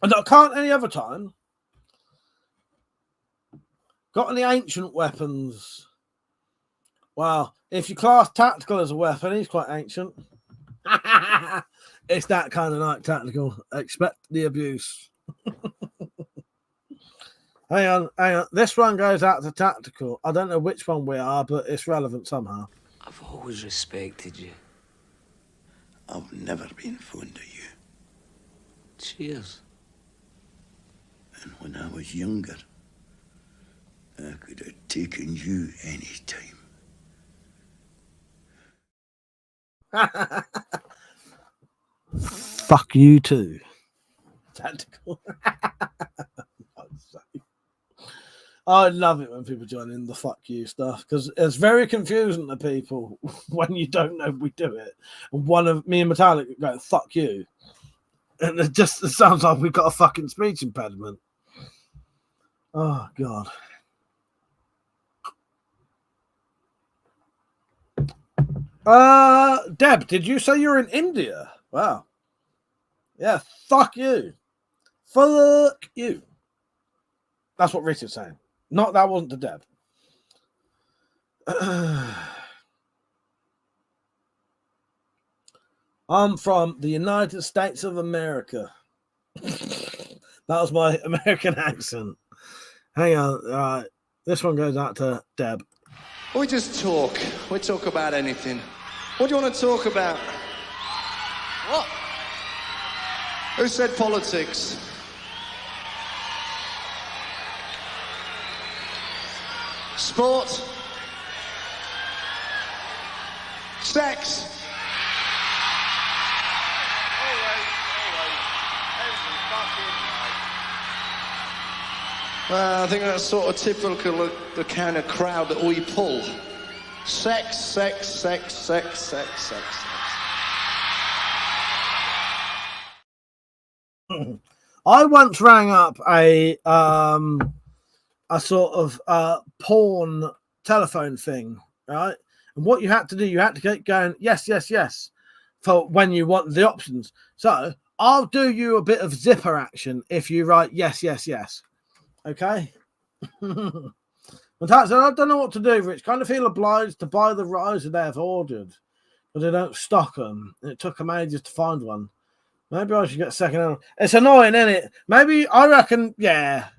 And I can't any other time. Got any ancient weapons? Well, if you class Tactical as a weapon, he's quite ancient. It's that kind of night, Tactical. Expect the abuse. Hang on. This one goes out to Tactical. I don't know which one we are, but it's relevant somehow. I've always respected you. I've never been fond of you. Cheers. And when I was younger, I could have taken you any time. Fuck you too. Tactical. I love it when people join in the fuck you stuff because it's very confusing to people when you don't know we do it. And one of me and Metallic go, fuck you. And it sounds like we've got a fucking speech impediment. Oh, God. Deb, did you say you're in India? Wow. Yeah, fuck you. Fuck you. That's what Richard's saying. Not that wasn't to Deb. I'm from the United States of America. That was my American accent. Hang on. All right. This one goes out to Deb. We just talk. We talk about anything. What do you want to talk about? What? Who said politics? Sport? Sex? Well, I think that's sort of typical of the kind of crowd that we pull. Sex, sex, sex, sex, sex, sex, sex. I once rang up a sort of porn telephone thing, right? And what you had to do, you had to get going, yes, yes, yes, for when you want the options. So I'll do you a bit of zipper action if you write yes, yes, yes. Okay? But I don't know what to do, Rich. Kind of feel obliged to buy the riser they've ordered, but they don't stock them. It took them ages to find one. Maybe I should get second hand. It's annoying, isn't it? Maybe I reckon, yeah.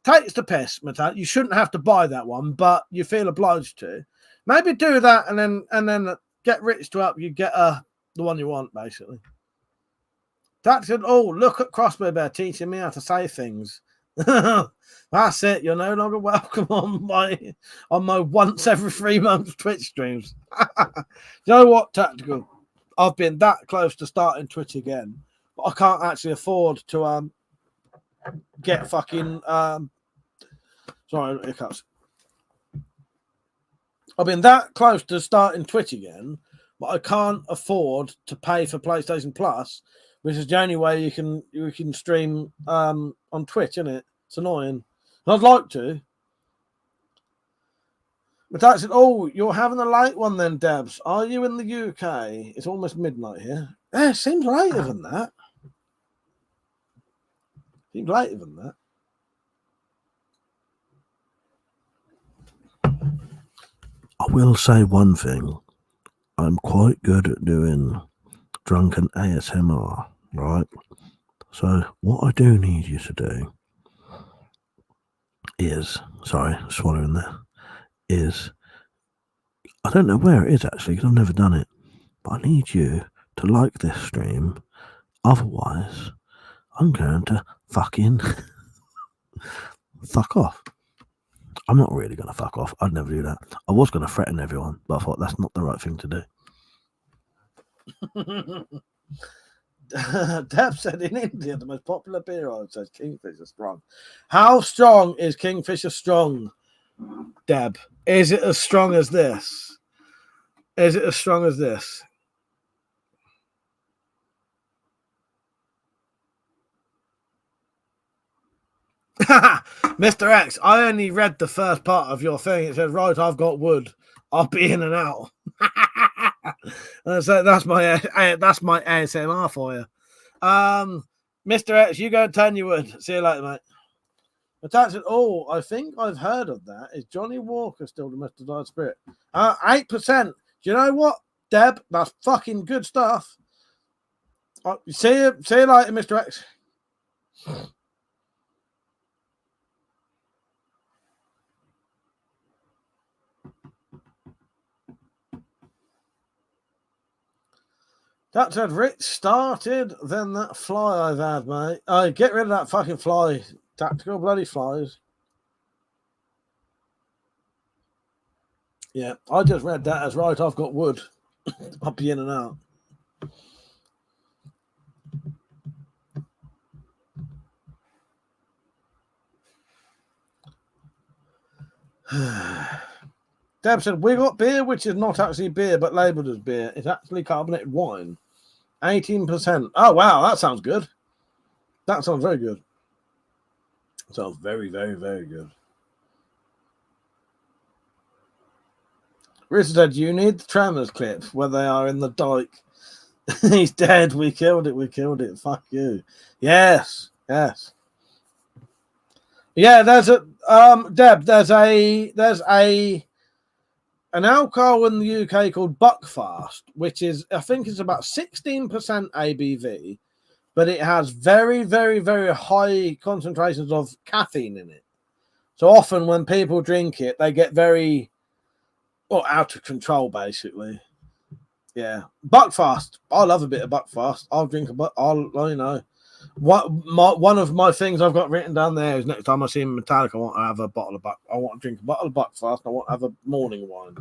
Takes the piss, Matt. You shouldn't have to buy that one, but you feel obliged to. Maybe do that and then get Rich to help you get the one you want, basically. That said, oh, look at Crossbow Bear teaching me how to say things. That's it. You're no longer welcome on my once every 3 months Twitch streams. You know what, Tactical? I've been that close to starting Twitch again, but I can't actually afford to get fucking sorry, hiccups. I've been that close to starting Twitch again, but I can't afford to pay for PlayStation Plus which is the only way you can stream on Twitch, isn't it? It's annoying. And I'd like to. But that's it. Oh, you're having a late one then, Debs. Are you in the UK? It's almost midnight here. Yeah, it seems later than that. Seems later than that. I will say one thing. I'm quite good at doing drunken ASMR, right? So what I do need you to do is, sorry, swallowing there, is, I don't know where it is actually because I've never done it, but I need you to like this stream. Otherwise, I'm going to fucking fuck off. I'm not really going to fuck off. I'd never do that. I was going to threaten everyone, but I thought that's not the right thing to do. Deb said in India, the most popular beer I says Kingfisher Strong. How strong is Kingfisher Strong, Deb? Is it as strong as this? Is it as strong as this? Mr. X, I only read the first part of your thing. It says, right, I've got wood. I'll be in and out. So that's my ASMR for you. Mr. X, you go and turn your wood. See you later, mate. But that's it. Oh, I think I've heard of that. Is Johnny Walker still the most desired spirit? 8%. Do you know what, Deb? That's fucking good stuff. See you later, Mr. X. That said, Rich started, then that fly I've had, mate. Get rid of that fucking fly. Tactical bloody flies. Yeah, I just read that as right, I've got wood. I'll be in and out. Deb said, we got beer, which is not actually beer, but labelled as beer. It's actually carbonated wine. 18%. Oh, wow, that sounds good. That sounds very good. Sounds very, very, very good. Rich said, you need the Tremors clip where they are in the dike. He's dead. We killed it. We killed it. Fuck you. Yes. Yes. Yeah, there's a Deb, there's an alcohol in the UK called Buckfast, which is, I think it's about 16% ABV, but it has very, very, very high concentrations of caffeine in it. So often when people drink it, they get very out of control, basically. Yeah. Buckfast. I love a bit of Buckfast. I'll drink one of my things I've got written down there is next time I see Metallic, I want to have a bottle of I want to drink a bottle of Buckfast. I want to have a morning wine.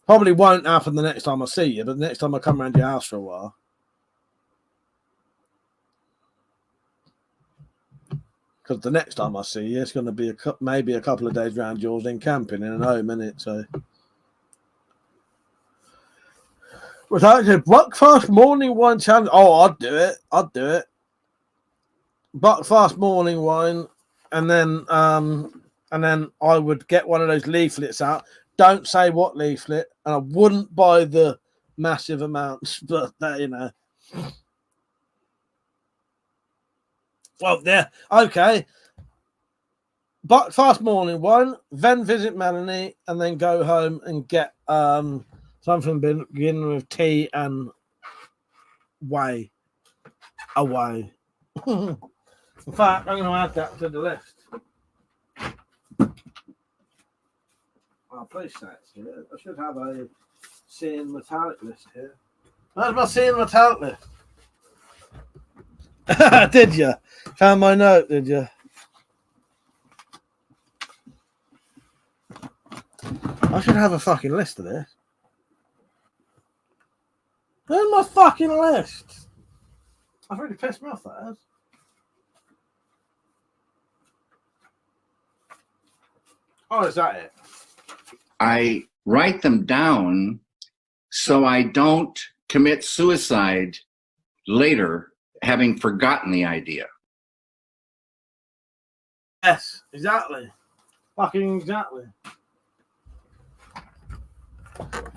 Probably won't happen the next time I see you, but the next time I come around your house for a while. Because the next time I see you, it's going to be maybe a couple of days around yours in camping in an home, innit? So. Without a Buckfast morning wine challenge. Oh, I'd do it. I'd do it. Buckfast morning wine, and then I would get one of those leaflets out. Don't say what leaflet, and I wouldn't buy the massive amounts, but you know. Well, there. Okay. Buckfast morning wine, then visit Melanie, and then go home and get something beginning with tea and whey. Away. In fact, I'm going to add that to the list. Oh, please say it's here. I should have a seeing metallic list here. Where's my seeing metallic list? Did you? Found my note, did you? I should have a fucking list of this. Where's my fucking list? I've really pissed me off, that has. Oh, is that it? I write them down so I don't commit suicide later having forgotten the idea. Yes, exactly. Fucking exactly.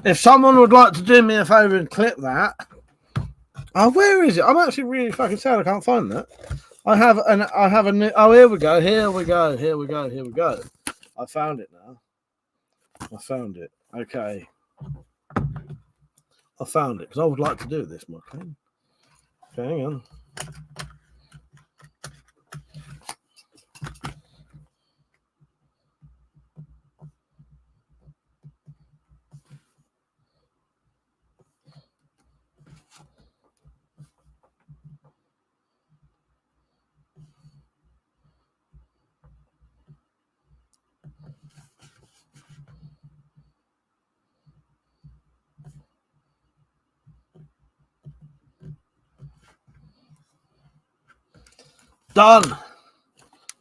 If someone would like to do me a favour and clip that. Oh, where is it? I'm actually really fucking sad I can't find that. I have a new. Oh, here we go. Here we go. Here we go. Here we go. I found it now. I found it. Okay. I found it because I would like to do this, my friend. Okay, hang on.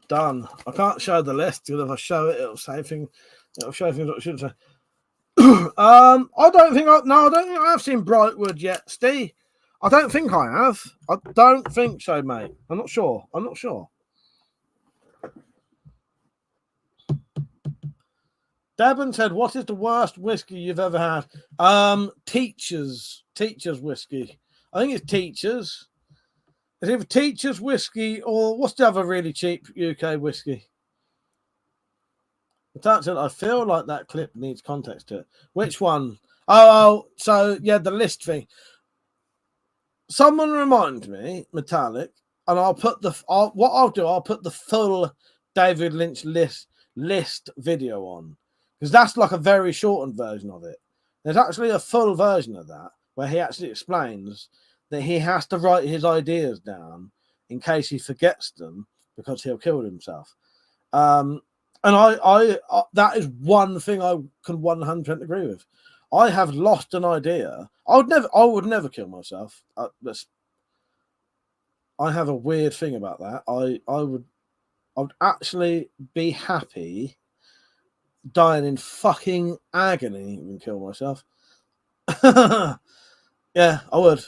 Done. I can't show the list because if I show it, it'll say things. It'll show things that I shouldn't say. I don't think I have seen Brightwood yet, Steve. I don't think I have. I don't think so, mate. I'm not sure. Devon said, "What is the worst whiskey you've ever had?" Teachers whiskey. I think it's Teachers. It's either Teachers whiskey or what's the other really cheap UK whiskey? That's it. I feel like that clip needs context to it. Which one? Oh, so yeah, the list thing. Someone remind me, Metallic, and I'll put I'll put the full David Lynch list video on because that's like a very shortened version of it. There's actually a full version of that where he actually explains that he has to write his ideas down in case he forgets them because he'll kill himself. And I that is one thing I can 100% agree with. I have lost an idea. I would never kill myself. I have a weird thing about that. I would actually be happy dying in fucking agony than kill myself. Yeah, I would.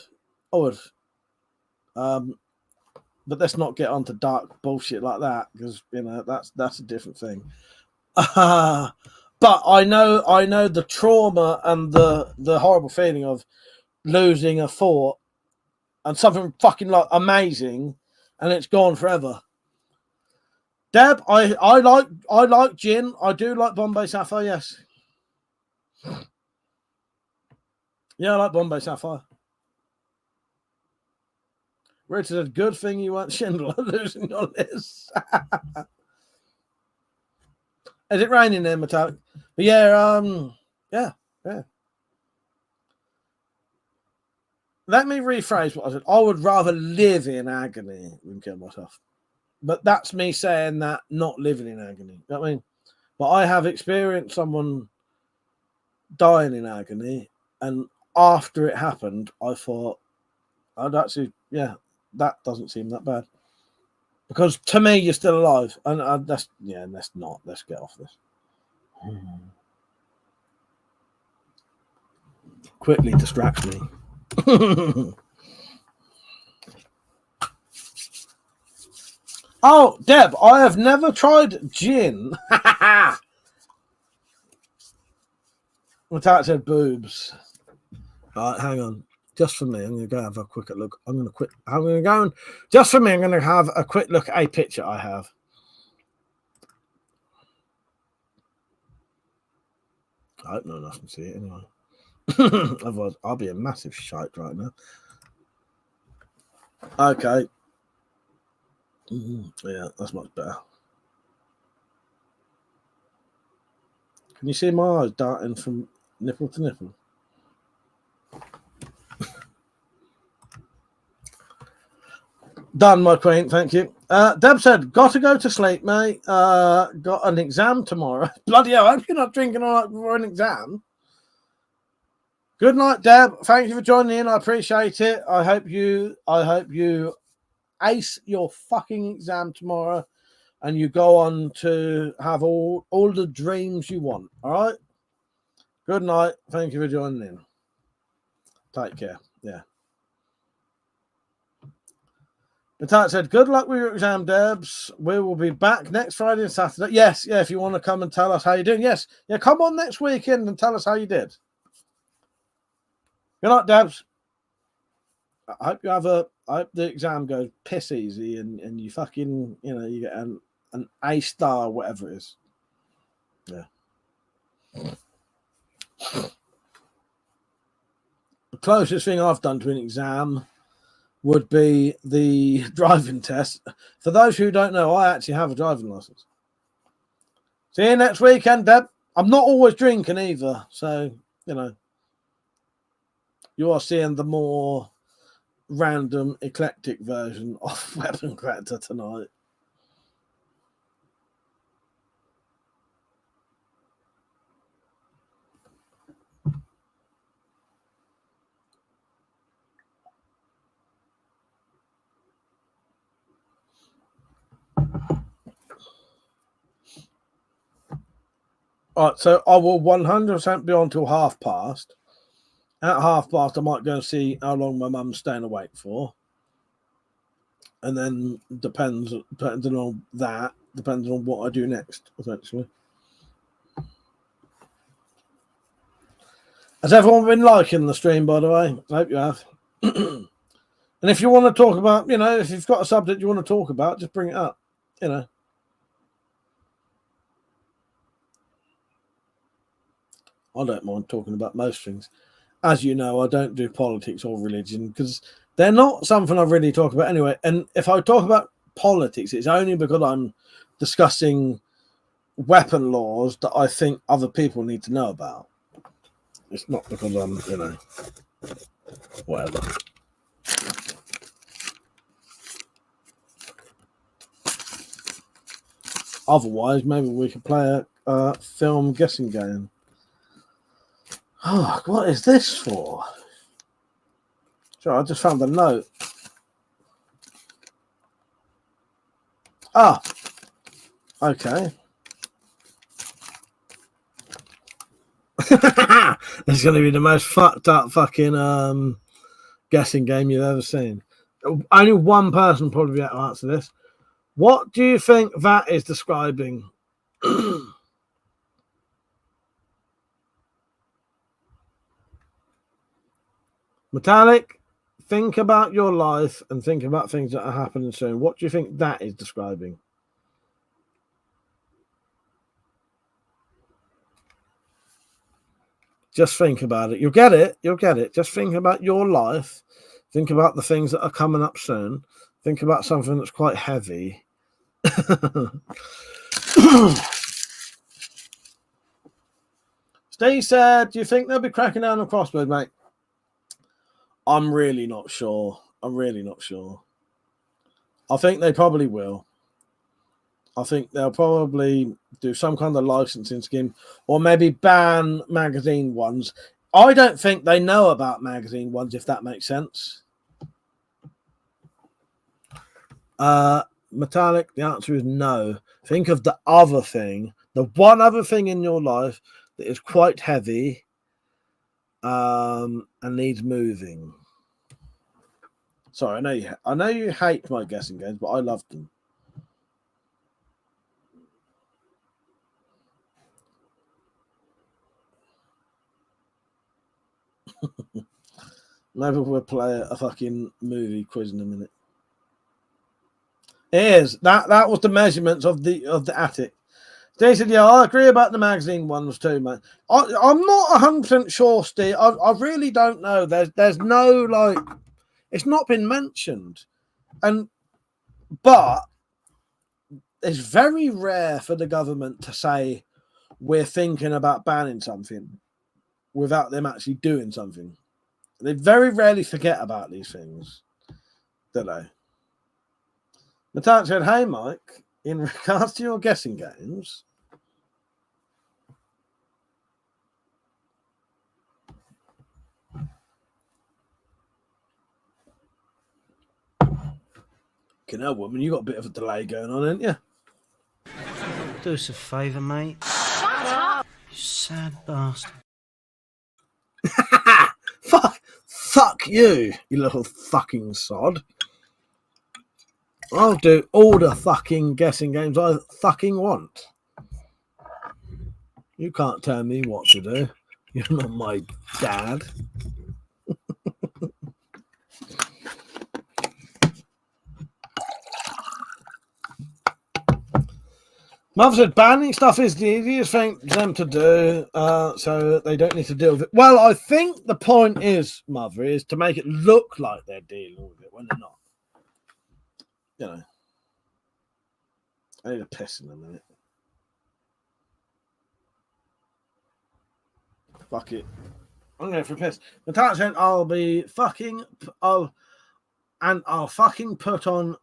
But let's not get onto dark bullshit like that because that's a different thing. But I know the trauma and the horrible feeling of losing a fort and something fucking like amazing, and it's gone forever. Deb, I like gin. I do like Bombay Sapphire. Yes. Yeah, I like Bombay Sapphire. Richard said, "Good thing you weren't Schindler losing your list." Is it raining there, Metallic? But yeah. Let me rephrase what I said. I would rather live in agony than kill myself. But that's me saying that, not living in agony. You know what I mean? But I have experienced someone dying in agony, and after it happened, I thought, I'd actually, that doesn't seem that bad. Because to me, you're still alive. And let's get off this. Quickly distracts me. Oh, Deb, I have never tried gin. Without said boobs. All right, hang on. Just for me, I'm going to go have a quick look. Just for me, I'm going to have a quick look at a picture I have. I hope no one else can see it anyway. Otherwise, I'll be a massive shite right now. Okay. Yeah, that's much better. Can you see my eyes darting from nipple to nipple? Done, my queen. Thank you. Deb said, "Got to go to sleep, mate. Got an exam tomorrow." Bloody hell! I hope you're not drinking all night before an exam. Good night, Deb. Thank you for joining in. I appreciate it. I hope you ace your fucking exam tomorrow, and you go on to have all the dreams you want. All right. Good night. Thank you for joining in. Take care. Yeah. Natat said, good luck with your exam, Debs. We will be back next Friday and Saturday. Yes, yeah, if you want to come and tell us how you're doing. Yes, yeah, come on next weekend and tell us how you did. Good luck, Debs. I hope you have I hope the exam goes piss easy and you fucking, you get an A star, whatever it is. Yeah. The closest thing I've done to an exam would be the driving test. For those who don't know, I actually have a driving license. See you next weekend, Deb. I'm not always drinking either, so you are seeing the more random, eclectic version of WeaponCollector tonight. All right, so I will 100% be on till past. At past, I might go and see how long my mum's staying awake for. And then depending on what I do next, essentially. Has everyone been liking the stream, by the way? I hope you have. And if you want to talk about, if you've got a subject you want to talk about, just bring it up, I don't mind talking about most things. As you know, I don't do politics or religion because they're not something I really talk about anyway. And if I talk about politics, it's only because I'm discussing weapon laws that I think other people need to know about. It's not because I'm, whatever. Otherwise, maybe we could play a film guessing game. Oh, what is this for? Sure, I just found a note. Ah, okay. It's going to be the most fucked up fucking guessing game you've ever seen. Only one person probably be able to answer this. What do you think that is describing? Metallic, think about your life and think about things that are happening soon. What do you think that is describing? Just think about it. You'll get it. You'll get it. Just think about your life. Think about the things that are coming up soon. Think about something that's quite heavy. Steve said, do you think they'll be cracking down on Crossbow, mate? I'm really not sure. I'm really not sure. I think they probably will. I think they'll probably do some kind of licensing scheme or maybe ban magazine ones. I don't think they know about magazine ones, if that makes sense. Metallic, the answer is no. Think of the other thing, the one other thing in your life that is quite heavy and needs moving. Sorry, I know you hate my guessing games, but I love them. Maybe we'll play a fucking movie quiz in a minute. It is. That was the measurements of the attic. Steve said, yeah, I agree about the magazine ones too, man. I'm not 100% sure, Steve. I really don't know. There's no, it's not been mentioned. But it's very rare for the government to say we're thinking about banning something without them actually doing something. They very rarely forget about these things, don't they? Natan said, hey, Mike, in regards to your guessing games, woman, you got a bit of a delay going on, ain't you? Do us a favour, mate. Shut up! You sad bastard. Fuck you, you little fucking sod. I'll do all the fucking guessing games I fucking want. You can't tell me what to do. You're not my dad. Mother said banning stuff is the easiest thing for them to do, so they don't need to deal with it. Well, I think the point is, Mother, is to make it look like they're dealing with it when they're not. You know. I need a piss in a minute. Fuck it. I'm going for a piss. The tax said I'll be fucking... I'll fucking put on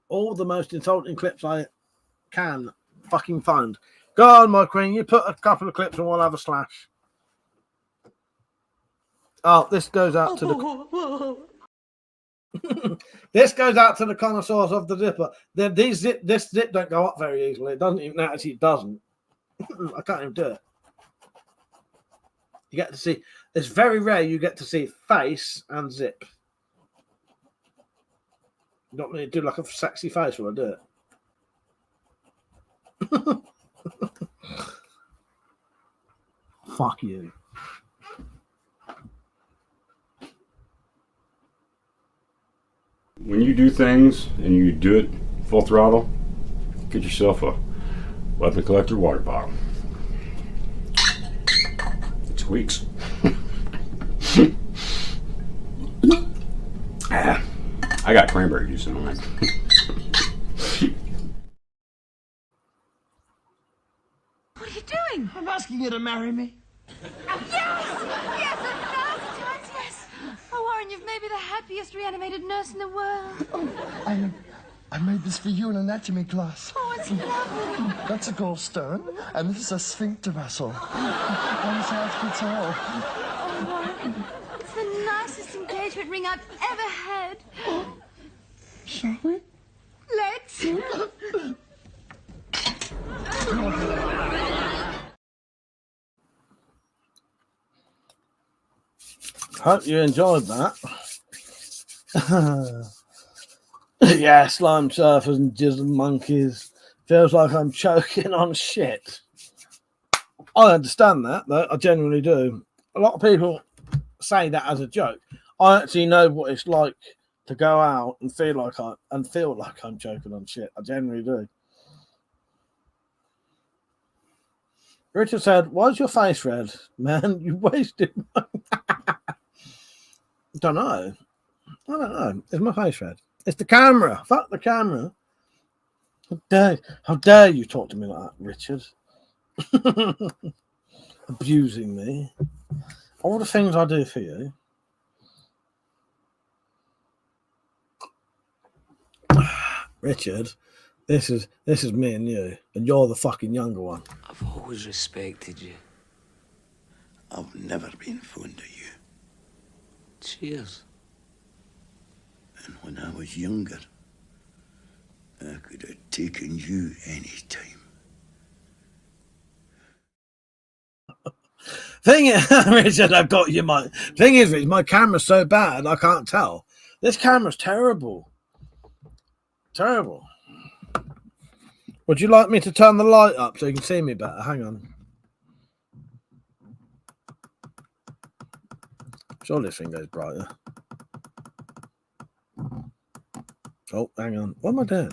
all the most insulting clips I can fucking find. Go on, my queen. You put a couple of clips and we'll have a slash. Oh, this goes out to the... This goes out to the connoisseurs of the zipper. This zip don't go up very easily. It doesn't even actually. It doesn't. I can't even do it. You get to see. It's very rare you get to see face and zip. You don't really do like a sexy face when I do it. Fuck you. When you do things and you do it full throttle, get yourself a WeaponCollector water bottle. It squeaks. I got cranberry juice in mine. What are you doing? I'm asking you to marry me. Yes! Yes, 1,000 times yes! Oh, Warren, you've made me the happiest reanimated nurse in the world. Oh, I made this for you in anatomy class. Oh, it's lovely. That's a gallstone, and this is a sphincter muscle. One's half gets all. Oh, Warren, it's the nicest engagement ring I've ever had. Shall we? Let's. Hope you enjoyed that. Yeah, slime surfers and jizz monkeys. Feels like I'm choking on shit. I understand that, though. I genuinely do. A lot of people say that as a joke. I actually know what it's like to go out and feel like I'm choking on shit. I genuinely do. Richard said, "Why's your face red, man? You wasted my..." Don't know. I don't know. Is my face red? It's the camera. Fuck the camera. How dare you talk to me like that, Richard? Abusing me. All the things I do for you. Richard, this is me and you, and you're the fucking younger one. I've always respected you. I've never been fond of you. Cheers. And when I was younger, I could have taken you any time. Thing is, Richard, I've got you. Thing is, Rich, my camera's so bad I can't tell. This camera's terrible. Terrible. Would you like me to turn the light up so you can see me better? Hang on. Sure, this thing goes brighter. Oh, hang on. What am I doing?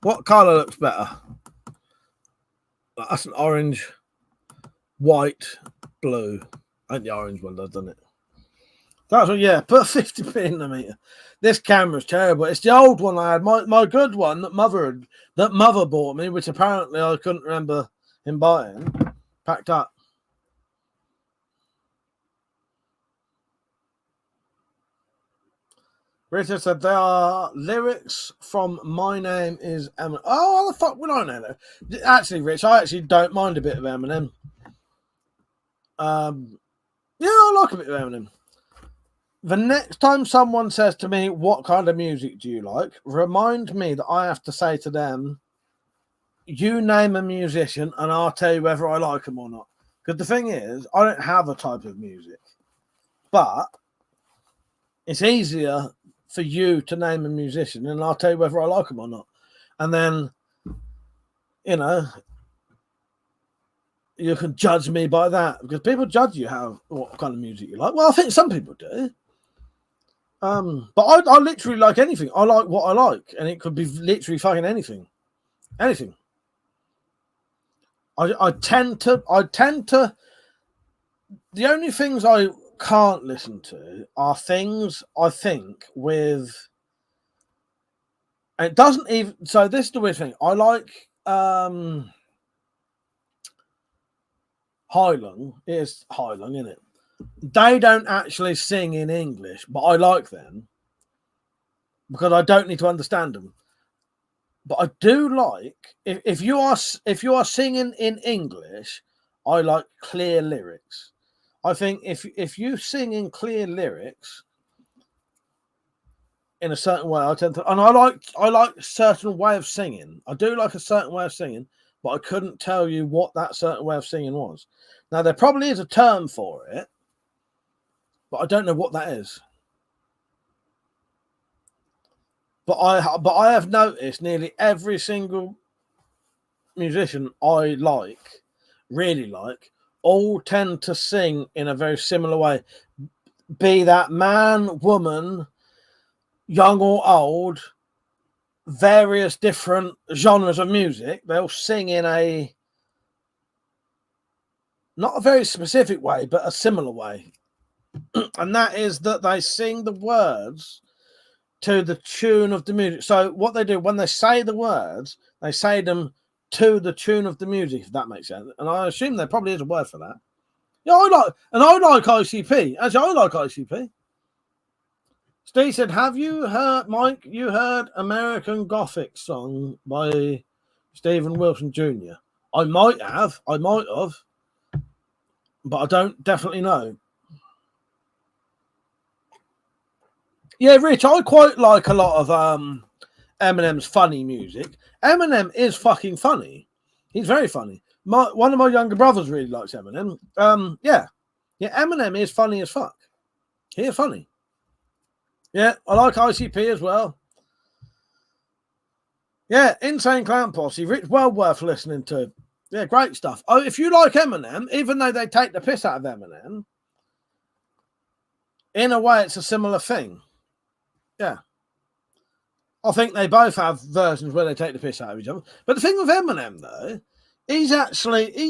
What colour looks better? That's an orange, white, blue. I think the orange one does, doesn't it? That's what, yeah, put 50p in the meter. This camera's terrible. It's the old one I had, my good one that mother bought me, which apparently I couldn't remember him buying. Packed up. Rita said there are lyrics from My Name Is Eminem. Oh, how the fuck would I know that? Actually, Rich, I actually don't mind a bit of Eminem. Yeah, I like a bit of Eminem. The next time someone says to me, "What kind of music do you like?" remind me that I have to say to them, "You name a musician and I'll tell you whether I like them or not." Because the thing is, I don't have a type of music. But it's easier for you to name a musician, and I'll tell you whether I like them or not. And then, you know, you can judge me by that, because people judge you what kind of music you like. Well, I think some people do. But I literally like anything. I like what I like, and it could be literally fucking anything. Anything. I tend to the only things I can't listen to are things I think with, and it doesn't even, so this is the weird thing. I like Highland. It is Highland, isn't it? They don't actually sing in English, but I like them because I don't need to understand them. But I do like, if you are singing in English, I like clear lyrics. I think if you sing in clear lyrics in a certain way, I tend to, and I like a certain way of singing. I do like a certain way of singing, but I couldn't tell you what that certain way of singing was. Now there probably is a term for it, but I don't know what that is. But I have noticed nearly every single musician I like, really like, all tend to sing in a very similar way. Be that man, woman, young or old, various different genres of music, they'll sing in a, not a very specific way, but a similar way. And that is that they sing the words to the tune of the music. So what they do when they say the words, they say them to the tune of the music, if that makes sense. And I assume there probably is a word for that. Yeah, I like ICP. Actually, I like ICP. Steve said, have you heard, Mike, you heard American Gothic song by Stephen Wilson Jr.? I might have, but I don't definitely know. Yeah, Rich, I quite like a lot of Eminem's funny music. Eminem is fucking funny. He's very funny. One of my younger brothers really likes Eminem. Yeah, Eminem is funny as fuck. He is funny. Yeah, I like ICP as well. Yeah, Insane Clown Posse, Rich, well worth listening to. Yeah, great stuff. Oh, if you like Eminem, even though they take the piss out of Eminem, in a way, it's a similar thing. Yeah. I think they both have versions where they take the piss out of each other. But the thing with Eminem, though, he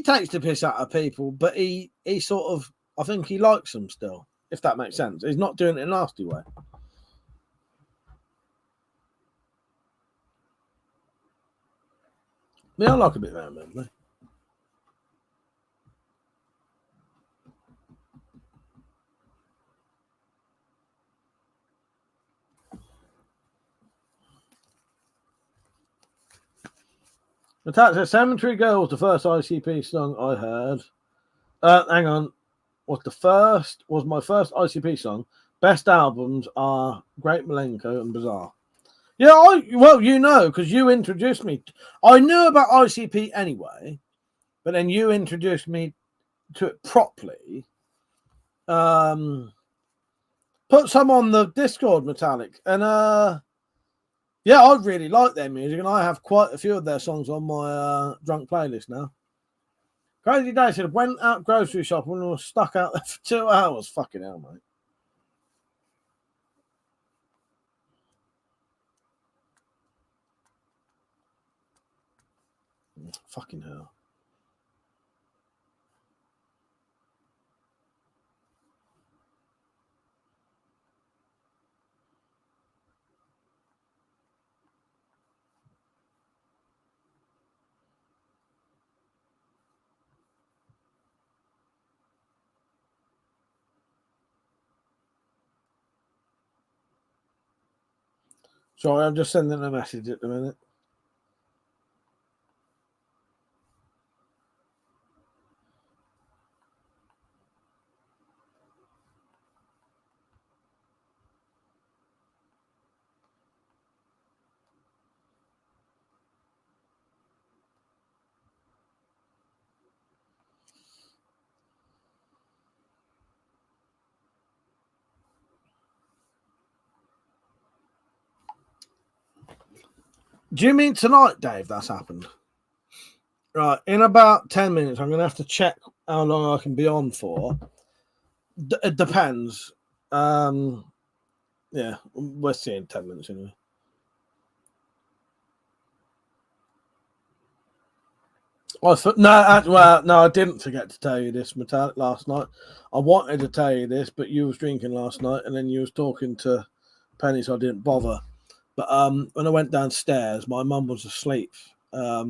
takes the piss out of people, but he sort of, I think he likes them still, if that makes sense. He's not doing it in a nasty way. Yeah, I like a bit of Eminem, though. Attack says Cemetery Girls, the first ICP song I heard. Hang on. Was my first ICP song. Best albums are Great Milenko and Bizarre. Yeah, because you introduced me. I knew about ICP anyway, but then you introduced me to it properly. Put some on the Discord, Metallic, and yeah, I really like their music, and I have quite a few of their songs on my drunk playlist now. Crazy Day said, went out grocery shopping and was stuck out there for 2 hours. Fucking hell, mate. Fucking hell. Sorry, I'm just sending a message at the minute. Do you mean tonight, Dave? That's happened. Right, in about 10 minutes, I'm going to have to check how long I can be on for. It depends. Yeah, we'll see in 10 minutes anyway. No, I didn't forget to tell you this, Metallic, last night. I wanted to tell you this, but you was drinking last night, and then you was talking to Penny, so I didn't bother. But when I went downstairs, my mum was asleep. I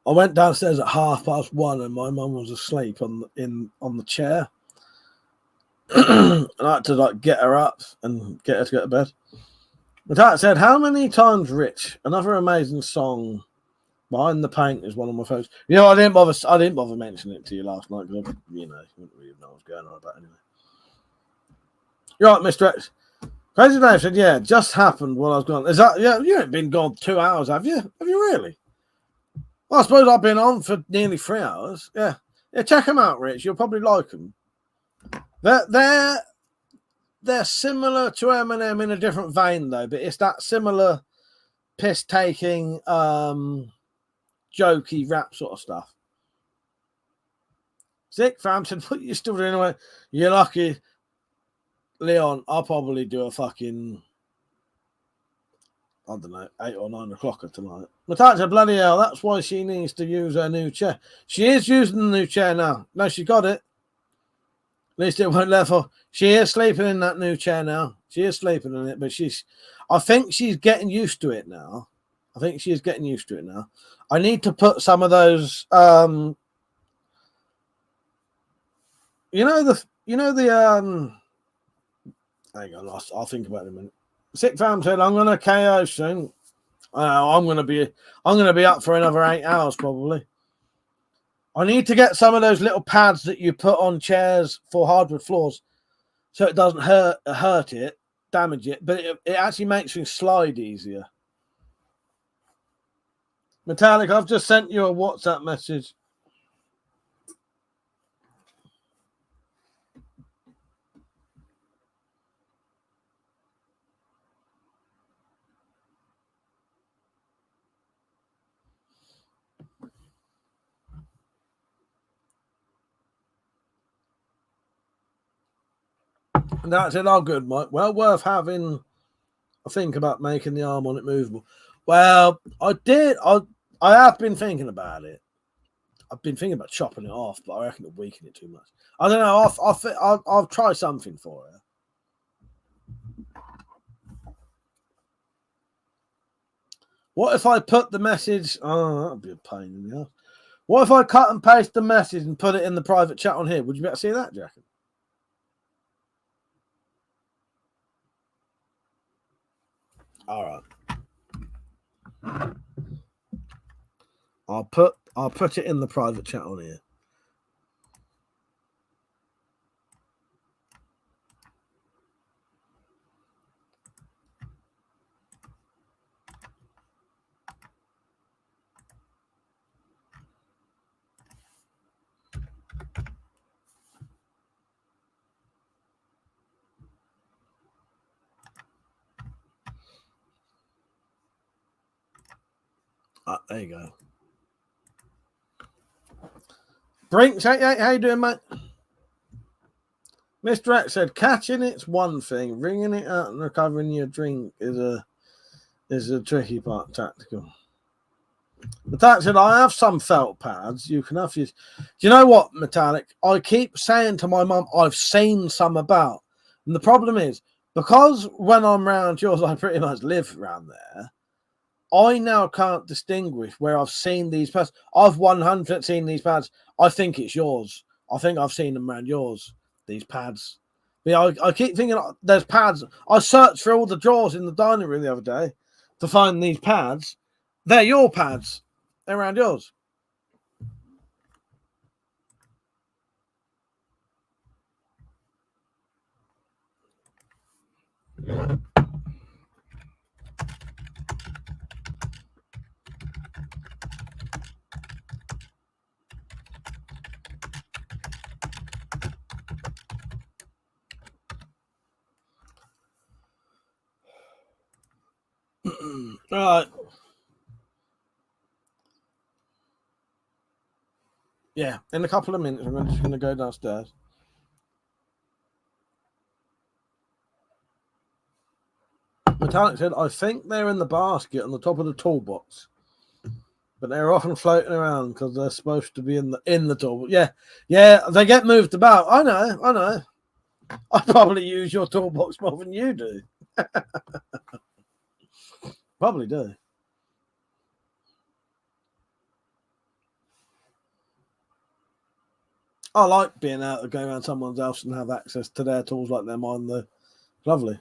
went downstairs at 1:30, and my mum was asleep on the chair. And I had to get her up and get her to go to bed. Metallic said, "How many times, Rich?" Another amazing song. Behind the Paint is one of my favorites. I didn't bother mentioning it to you last night because you wouldn't really know what's going on about anyway. You're right, Mr. X. Crazy Dave said, "Yeah, just happened while I was gone." Is that you ain't been gone 2 hours, have you? Have you really? Well, I suppose I've been on for nearly 3 hours. Yeah. Check them out, Rich. You'll probably like them. They're similar to Eminem in a different vein though, but it's that similar piss taking jokey rap sort of stuff. Sick fam said, "What you still doing anyway?" You're lucky, Leon. I'll probably do a fucking, I don't know, 8 or 9 o'clock tonight. Natasha, bloody hell, that's why she needs to use her new chair. She is using the new chair now. No, she got it. At least it won't let her. She is sleeping in that new chair now. She is sleeping in it, but I think she's getting used to it now. I need to put some of those hang on, I'll think about it in a minute. Sick fam said, "I'm gonna KO soon." I'm gonna be up for another 8 hours probably. I need to get some of those little pads that you put on chairs for hardwood floors so it doesn't hurt it, damage it, but it actually makes things slide easier. Metallic, I've just sent you a WhatsApp message. And that's it. All good, Mike. Well, worth having a think about making the arm on it movable. Well, I have been thinking about it. I've been thinking about chopping it off, but I reckon it'll weaken it too much. I don't know. I'll try something for it. What if I put the message? Oh, that'd be a pain in the ass. What if I cut and paste the message and put it in the private chat on here? Would you better see that, Jack? All right. I'll put it in the private chat on here. There you go. Brinks, how you doing, mate? Mr. X said, "Catching it's one thing, wringing it out and recovering your drink is a tricky part, tactical." Metallic said, "I have some felt pads. You can have your." Do you know what, Metallic? I keep saying to my mum, I've seen some about. And the problem is, because when I'm round yours, I pretty much live around there, I now can't distinguish where I've seen these pads. I've 100% seen these pads. I think it's yours. I think I've seen them around yours, these pads. But I keep thinking there's pads. I searched for all the drawers in the dining room the other day to find these pads. They're your pads. They're around yours. Right. Yeah, in a couple of minutes, I'm just going to go downstairs. Metallic said, I think they're in the basket on the top of the toolbox, but they're often floating around because they're supposed to be in the toolbox. Yeah, they get moved about. I know. I probably use your toolbox more than you do. Probably do. I like being able to go around someone's house and have access to their tools like they're mine. They're lovely.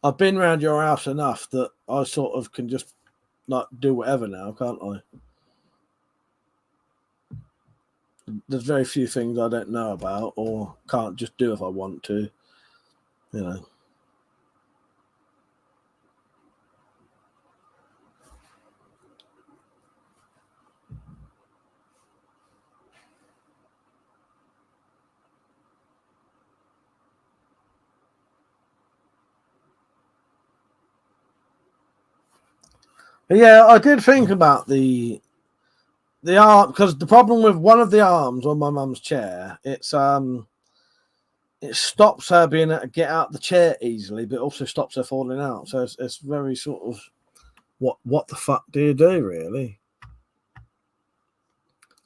I've been around your house enough that I sort of can just like do whatever now, can't I? There's very few things I don't know about or can't just do if I want to, you know. Yeah, I did think about the arm, because the problem with one of the arms on my mum's chair, it stops her being able to get out the chair easily, but also stops her falling out. So it's very sort of what the fuck do you do, really?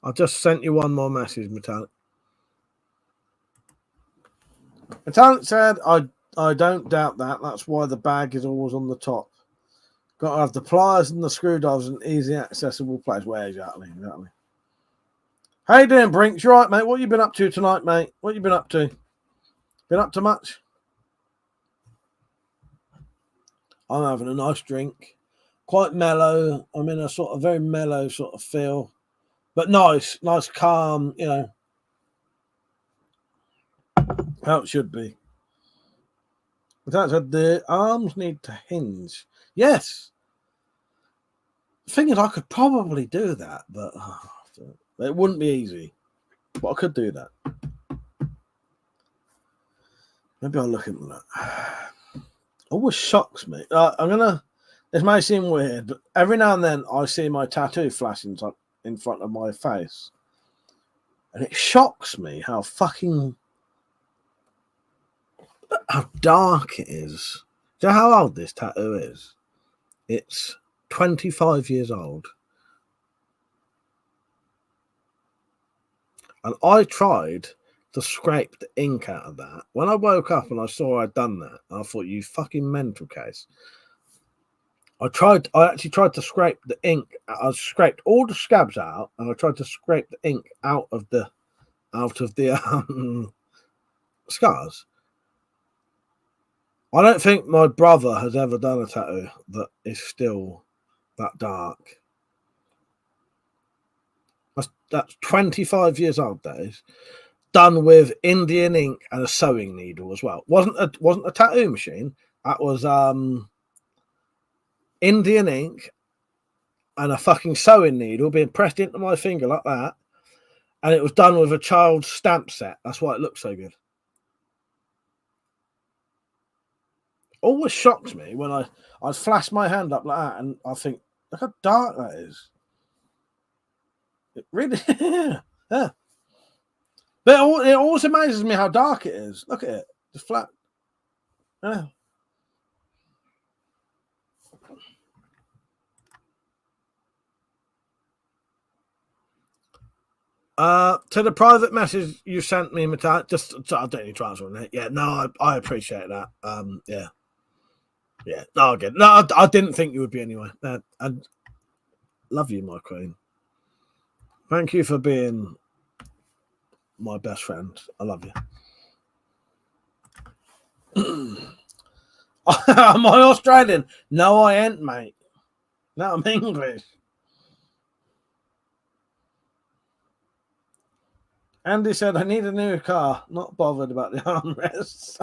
I just sent you one more message, Metallic. Metallic said, I don't doubt that. That's why the bag is always on the top. Got to have the pliers and the screwdrivers in an easy accessible place. Where exactly? How you doing, Brinks? You right, mate? What you been up to tonight, mate? What you been up to? Been up to much? I'm having a nice drink. Quite mellow. I'm in a sort of very mellow sort of feel. But nice, calm, you know. How it should be. That said, the arms need to hinge. Yes. The thing is, I could probably do that, but it wouldn't be easy. But I could do that. Maybe I'll look into that. Always shocks me. This may seem weird, but every now and then I see my tattoo flashing in front of my face. And it shocks me how dark it is. Do you know how old this tattoo is? It's 25 years old. And I tried to scrape the ink out of that. When I woke up and I saw I'd done that, I thought, you fucking mental case. I actually tried to scrape the ink. I scraped all the scabs out, and I tried to scrape the ink out of the scars. I don't think my brother has ever done a tattoo that is still that dark. That's 25 years old, that is. Done with Indian ink and a sewing needle as well. Wasn't a tattoo machine. That was Indian ink and a fucking sewing needle being pressed into my finger like that. And it was done with a child's stamp set. That's why it looks so good. Always shocks me when I flash my hand up like that and I think, look how dark that is. It really, yeah. But it always amazes me how dark it is. Look at it, just flat. Yeah. To the private message you sent me, Matthias, just I don't need to answer on it. Yeah, no, I appreciate that. Yeah. No, again, no, I didn't think you would be anyway. I love you, my queen. Thank you for being my best friend. I love you. Am I Australian? No, I ain't, mate. No, I'm English. Andy said, I need a new car. Not bothered about the armrests.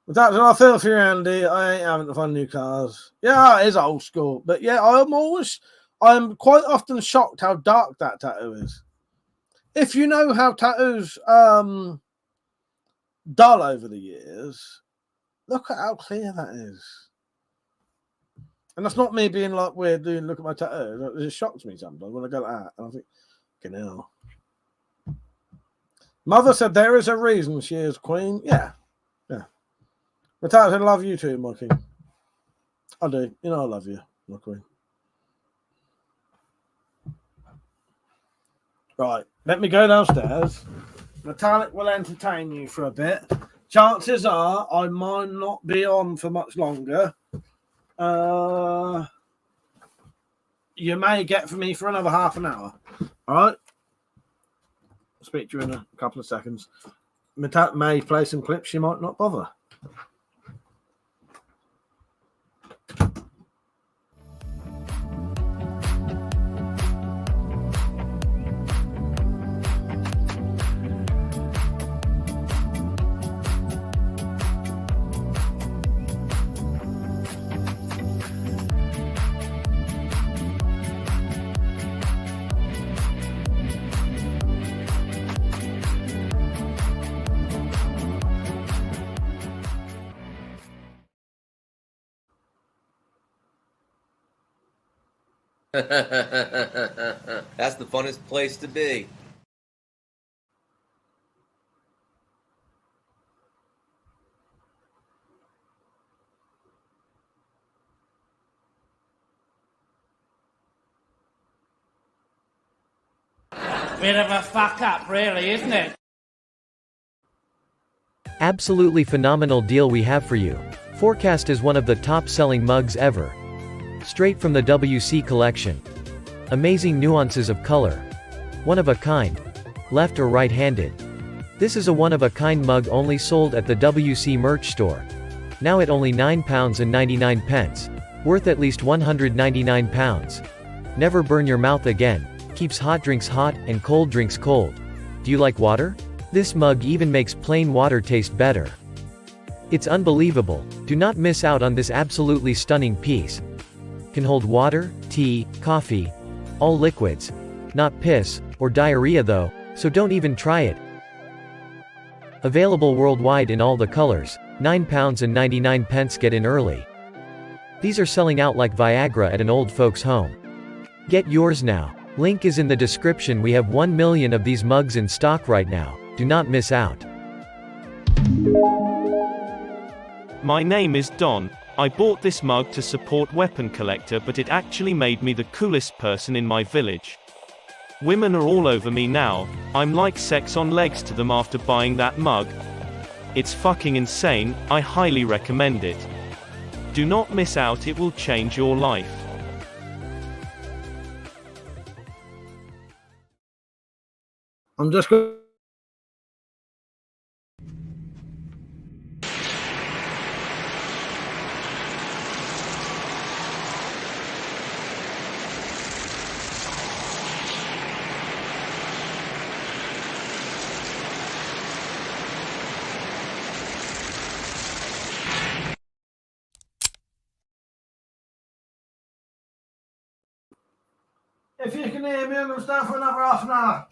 That's what I feel for you, Andy. I ain't having to find new cars. Yeah, it is old school. But yeah, I'm quite often shocked how dark that tattoo is. if you know how tattoos dull over the years, look at how clear that is. And that's not me being like weird doing look at my tattoo. It just shocks me sometimes when I go like that. And I think, fucking hell. Mother said there is a reason she is queen. Yeah. Yeah. Matthias, I love you too, my king. I do. You know I love you, my queen. Right. Let me go downstairs. Metallic will entertain you for a bit. Chances are I might not be on for much longer. You may get from me for another half an hour. All right. I'll speak to you in a couple of seconds. Metallic may play some clips. She might not bother. That's the funnest place to be. Bit of a fuck up, really, isn't it? Absolutely phenomenal deal we have for you. Forecast is one of the top-selling mugs ever. Straight from the WC collection. Amazing nuances of color. One of a kind. Left or right-handed. This is a one-of-a-kind mug only sold at the WC merch store. Now at only £9.99. Worth at least £199. Never burn your mouth again. Keeps hot drinks hot and cold drinks cold. Do you like water? This mug even makes plain water taste better. It's unbelievable. Do not miss out on this absolutely stunning piece. Can hold water, tea, coffee, all liquids. Not piss, or diarrhea though, so don't even try it. Available worldwide in all the colors, £9.99. Get in early. These are selling out like Viagra at an old folks' home. Get yours now. Link is in the description. We have 1 million of these mugs in stock right now. Do not miss out. My name is Don. I bought this mug to support WeaponCollector, but it actually made me the coolest person in my village. Women are all over me now. I'm like sex on legs to them after buying that mug. It's fucking insane. I highly recommend it. Do not miss out, it will change your life. I'm just going. If you can hear me, I'm going to start for another half an hour.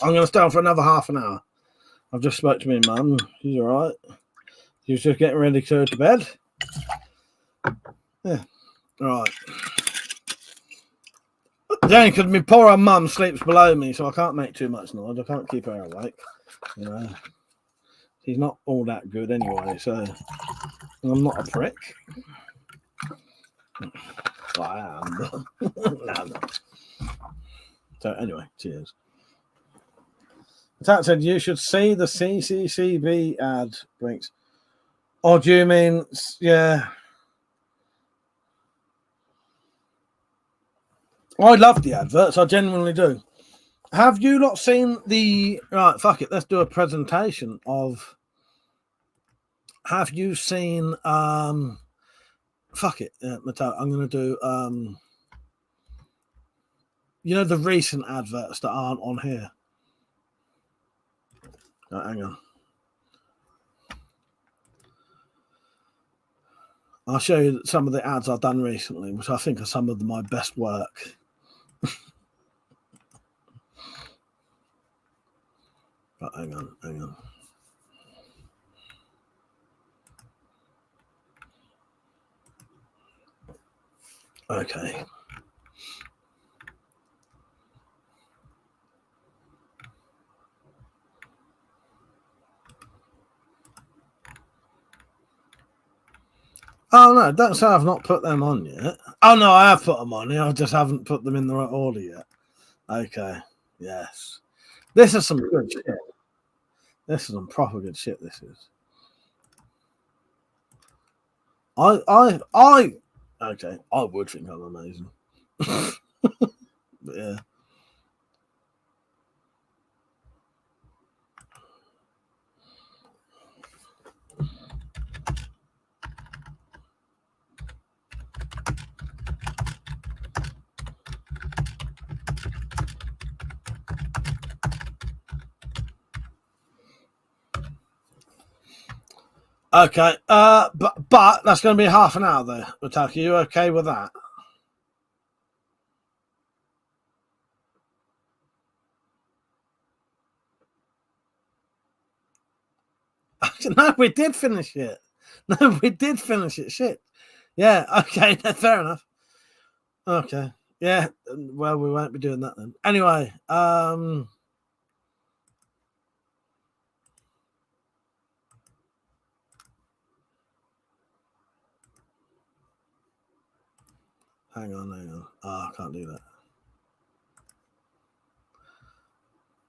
I'm going to stay on for another half an hour. I've just spoke to my mum. She's all right. She was just getting ready to go to bed. Yeah. All right. Then, because my poor mum sleeps below me, so I can't make too much noise. I can't keep her awake. You know, she's not all that good anyway, so I'm not a prick. Well, I am. No. So anyway, cheers. Tat said you should see the CCCB ad, Brinks. Oh, do you mean, yeah. I love the adverts, I genuinely do. Have you not seen the... Right, fuck it, let's do a presentation of... Have you seen... Fuck it, yeah, I'm going to do... You know the recent adverts that aren't on here. Right, hang on. I'll show you some of the ads I've done recently, which I think are some of my best work. But hang on. Okay. Oh, no, don't say I've not put them on yet. Oh, no, I have put them on. I just haven't put them in the right order yet. Okay, yes. This is some good shit. This is some proper good shit, this is. Okay, I would think I'm amazing. But yeah. Okay, but that's going to be half an hour though. Utaki, you okay with that? No, we did finish it. No, we did finish it. Shit. Yeah. Okay. Fair enough. Okay. Yeah. Well, we won't be doing that then. Anyway. Hang on. Oh, I can't do that.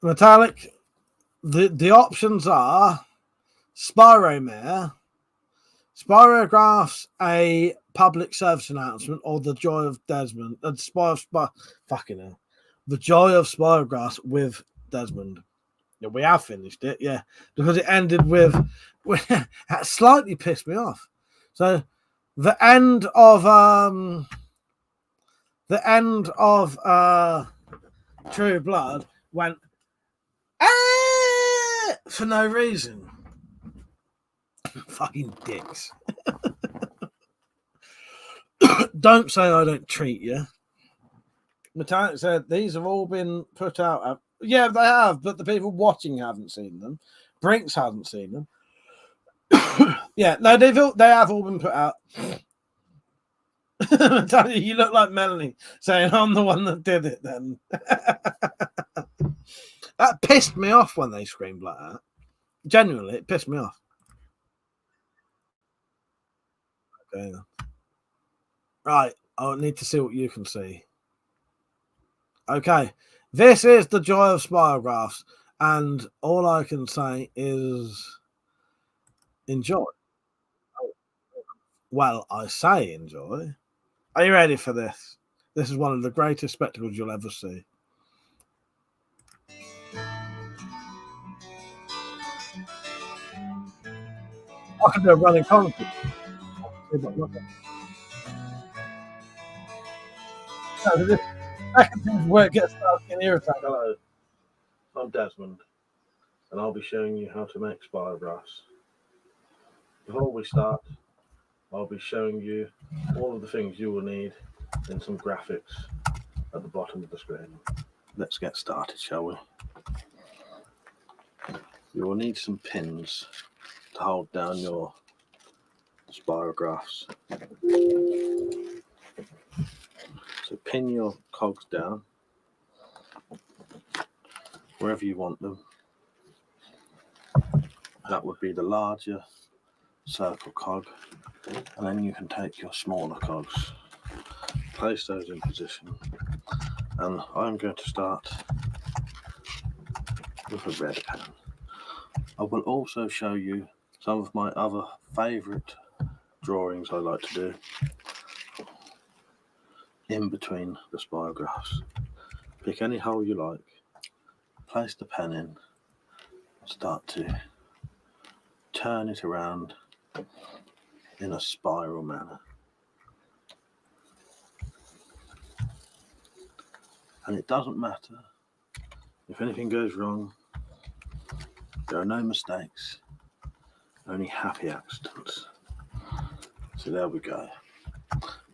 Metallic. The options are Spiromare, Spirographs, a public service announcement, or the joy of Desmond. Fucking hell. The joy of Spirographs with Desmond. Yeah, we have finished it, yeah, because it ended with that slightly pissed me off. So the end of True Blood went for no reason. Fucking dicks. Don't say I don't treat you. Metallic said these have all been put out. Yeah, they have, but the people watching haven't seen them. Brinks hasn't seen them. Yeah, no, they have all been put out. You look like Melanie saying I'm the one that did it then. That pissed me off when they screamed like that. Genuinely, it pissed me off. Okay. Right, I need to see what you can see. Okay, this is the joy of Spirographs, and all I can say is enjoy. Well, I say enjoy. Are you ready for this? This is one of the greatest spectacles you'll ever see. I can do a running commentary. This second thing where it gets stuck in ear attack. Hello, I'm Desmond, and I'll be showing you how to make spirographs. Before we start, I'll be showing you all of the things you will need in some graphics at the bottom of the screen. Let's get started, shall we? You will need some pins to hold down your spirographs. So pin your cogs down wherever you want them. That would be the larger circle cog, and then you can take your smaller cogs, place those in position, and I'm going to start with a red pen. I will also show you some of my other favourite drawings I like to do in between the spirographs. Pick any hole you like, place the pen in, start to turn it around in a spiral manner. And it doesn't matter if anything goes wrong. There are no mistakes, only happy accidents. So there we go.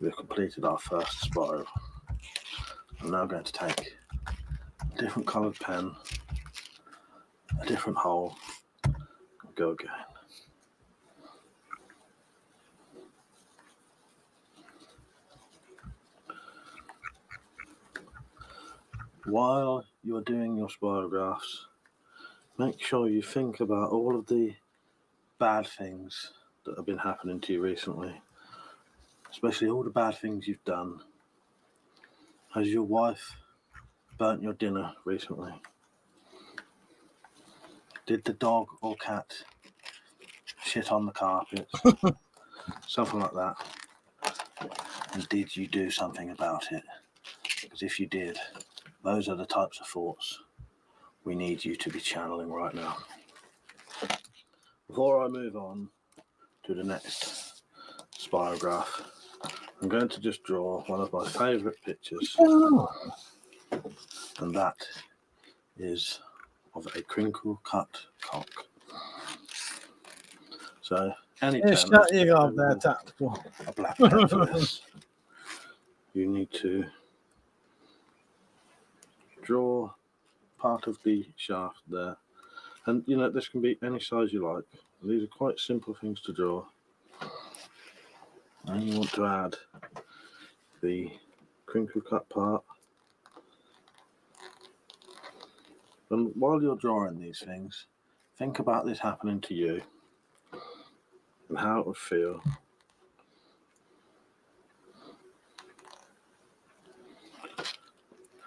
We've completed our first spiral. I'm now going to take a different coloured pen, a different hole, and go again. While you're doing your spiragraphs, make sure you think about all of the bad things that have been happening to you recently, especially all the bad things you've done. Has your wife burnt your dinner recently? Did the dog or cat shit on the carpet? Something like that. And did you do something about it? Because if you did, those are the types of thoughts we need you to be channeling right now. Before I move on to the next spirograph, I'm going to just draw one of my favourite pictures, and that is of a crinkle cut cock. So any pen, shut you up there, tactical. A black pen for this. You need to draw part of the shaft there, and you know this can be any size you like. These are quite simple things to draw. And you want to add the crinkle cut part. And while you're drawing these things, think about this happening to you and how it would feel.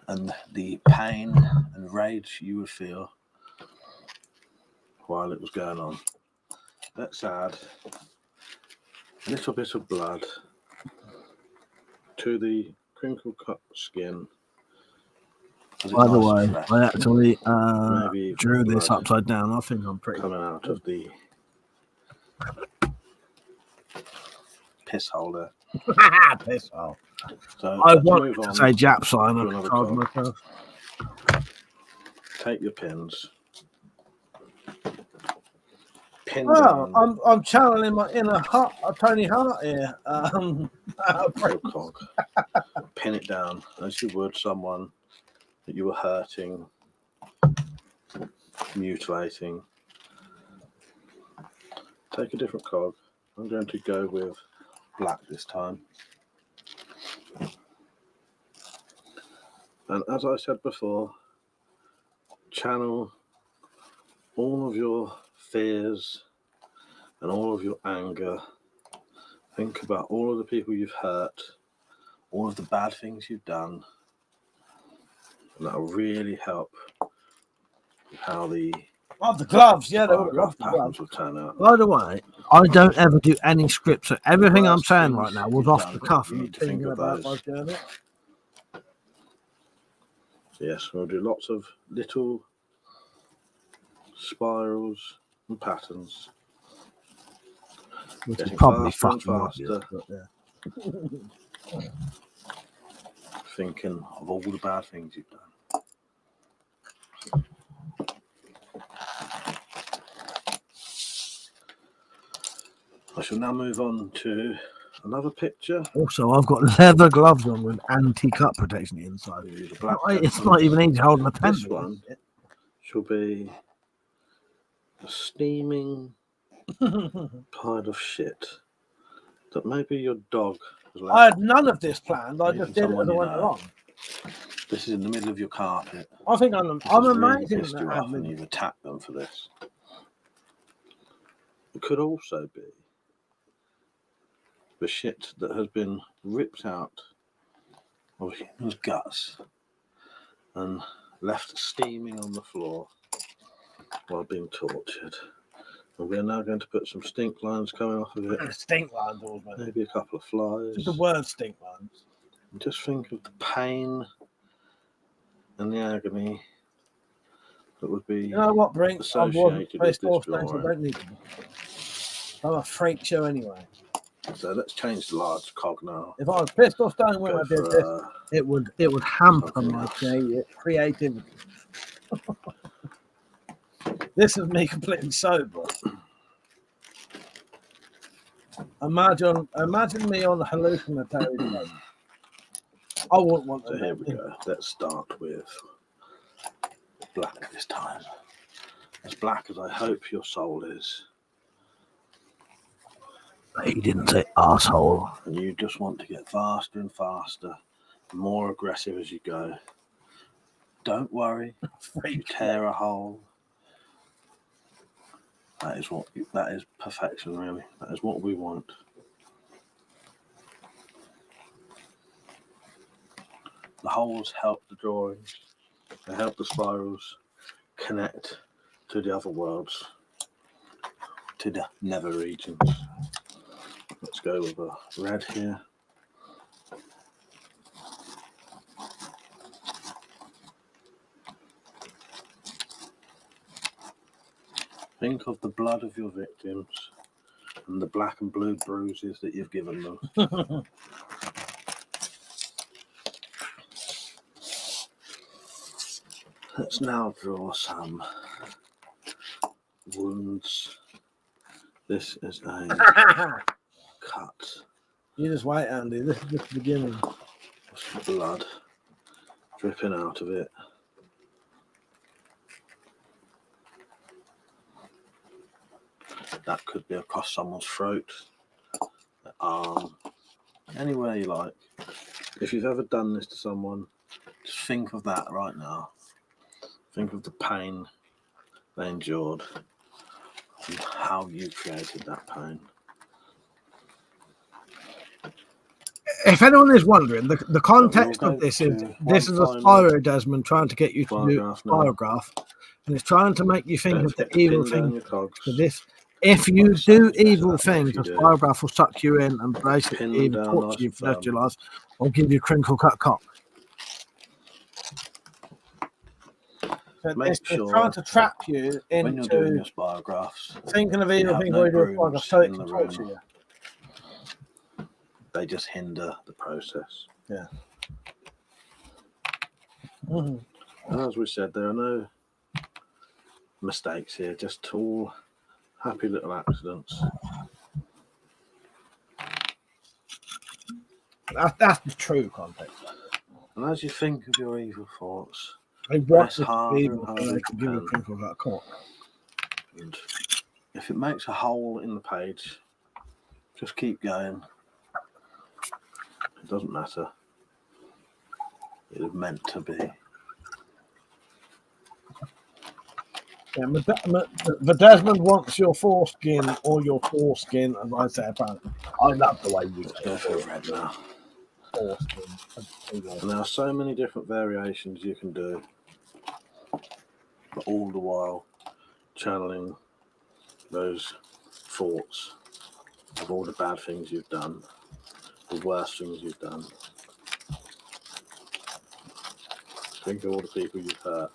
And the pain and rage you would feel while it was going on. Let's add a little bit of blood to the crinkle cut skin. By the way, I actually drew this upside down. I think I'm pretty coming out of the piss hole there. piss hole. So I want to say Jap sign. Take your pins. Pin down. I'm channeling my inner heart, Tony Hart here. Pin it down as you would someone that you were hurting, mutilating. Take a different cog. I'm going to go with black this time. And as I said before, channel all of your fears and all of your anger. Think about all of the people you've hurt, all of the bad things you've done, and that'll really help with how the gloves, yeah, they would love the patterns will turn out. By the way, I don't ever do any script, so everything I'm saying right now was off the cuff. You need to think of those. Yes, we'll do lots of little spirals and patterns. Which is Getting probably faster and fucking faster. Thinking of all the bad things you've done. I shall now move on to another picture. Also, I've got leather gloves on with anti-cut protection inside. It's not even easy holding a pen. This one shall be a steaming pile of shit that maybe your dog has left. I had none of this planned. I just did it as I went along. This is in the middle of your carpet. I think I'm Really amazing. pissed you off and you've attacked them for this. It could also be the shit that has been ripped out of humans' guts and left steaming on the floor while being tortured. And we're now going to put some stink lines coming off of it. Stink lines, maybe a couple of flies. Just the word stink lines. And just think of the pain and the agony that would be. You know what, Brink? I wasn't associated with this I drawing. don't need to. I'm a freak show anyway. So let's change the large cog now. If I was pissed or stoned when I did this, it would hamper my creativity. This is me completely sober. Imagine me on the hallucinatory drug. I wouldn't want to. So here we go. Let's start with black this time. As black as I hope your soul is. He didn't say asshole. And you just want to get faster and faster, more aggressive as you go. Don't worry. If you tear a hole, that is perfection, really. That is what we want. The holes help the drawings. They help the spirals connect to the other worlds, to the nether regions. Let's go with a red here. Think of the blood of your victims and the black and blue bruises that you've given them. Let's now draw some wounds. This is a cut. You just wait, Andy. This is just the beginning. Blood dripping out of it. That could be across someone's throat, arm, anywhere you like. If you've ever done this to someone, just think of that right now. Think of the pain they endured and how you created that pain. If anyone is wondering, the context of this is a Spyro Desmond trying to get you to do a spirograph, and it's trying to make you think of the evil thing. If you do evil things, a spirograph will suck you in and basically either torture you for the rest of your life or give you a crinkle cut cock. It's trying to trap you into when you're doing your spirographs, thinking of evil things while you do a spirograph so it can torture you. They just hinder the process. Yeah. And as we said, there are no mistakes here, just all happy little accidents. That's the true context. And as you think of your evil thoughts, press harder and harder you can. And if it makes a hole in the page, just keep going. It doesn't matter. It is meant to be. Yeah, the Desmond wants your foreskin or your foreskin, as I say, apparently. I love the way you go for red now. Foreskin. And there are so many different variations you can do, but all the while channeling those thoughts of all the bad things you've done, the worst things you've done. Think of all the people you've hurt.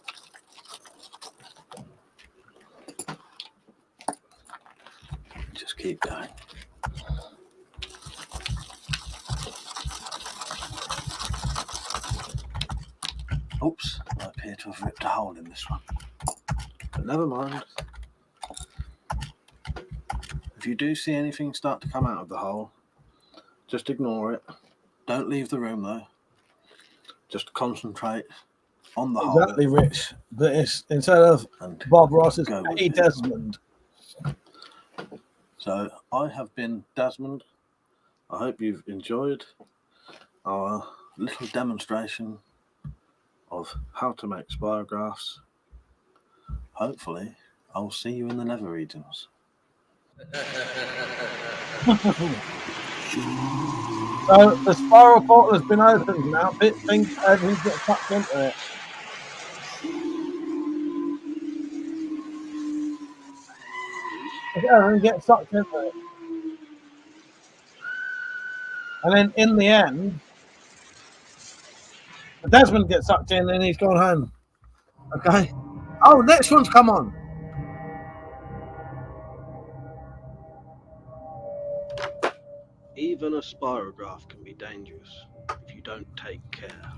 Just keep going. Oops, I appear to have ripped a hole in this one. But never mind. If you do see anything start to come out of the hole, just ignore it. Don't leave the room though. Just concentrate on the hole. Exactly, Rich. But it's instead of Bob Ross, it's Eddie Desmond. So I have been Desmond. I hope you've enjoyed our little demonstration of how to make spirographs. Hopefully, I'll see you in the nether regions. So the spiral portal has been opened now. Things get sucked into it. Everything gets sucked into it. And then in the end, Desmond gets sucked in and he's gone home. Okay. Oh, next one's come on. Even a spirograph can be dangerous if you don't take care.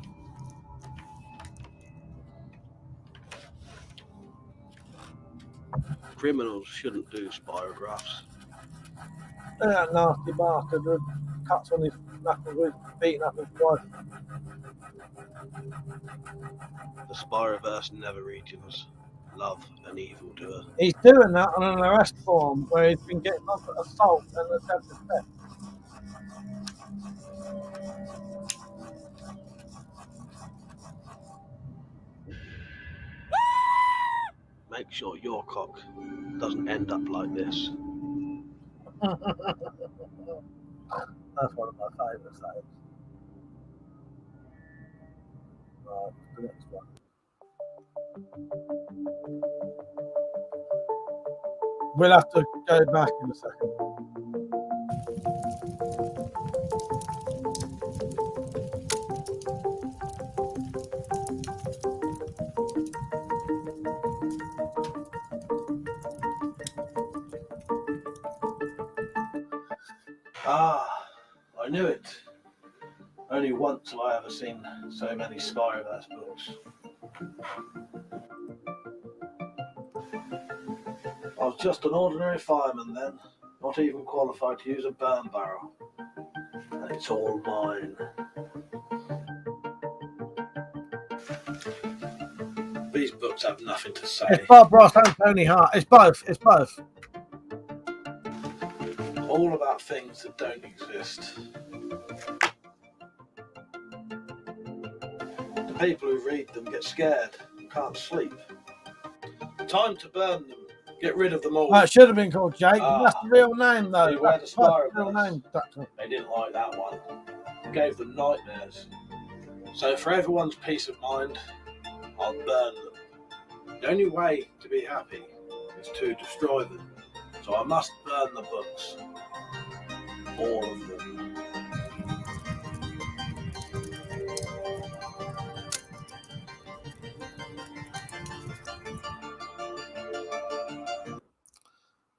Criminals shouldn't do spirographs. That nasty bastard with cuts on his knuckles, with beating up his wife. The Spiroverse never reaches love and evildoer. He's doing that on an arrest form where he's been getting off for assault and attempted theft. Make sure your cock doesn't end up like this. That's one of my favourite sayings. Right, the next one. We'll have to go back in a second. Ah, I knew it. Only once have I ever seen so many Spiroverse books. I was just an ordinary fireman then, not even qualified to use a burn barrel. And it's all mine. These books have nothing to say. It's Bob Ross and Tony Hart. It's both. It's both. All about things that don't exist. The people who read them get scared and can't sleep. Time to burn them. Get rid of them all. It should have been called Jake. That's the real name, though. Beware the That's the real Spiroverse. name, Doctor. They didn't like that one. It gave them nightmares. So for everyone's peace of mind, I'll burn them. The only way to be happy is to destroy them. So I must burn the books. All of them.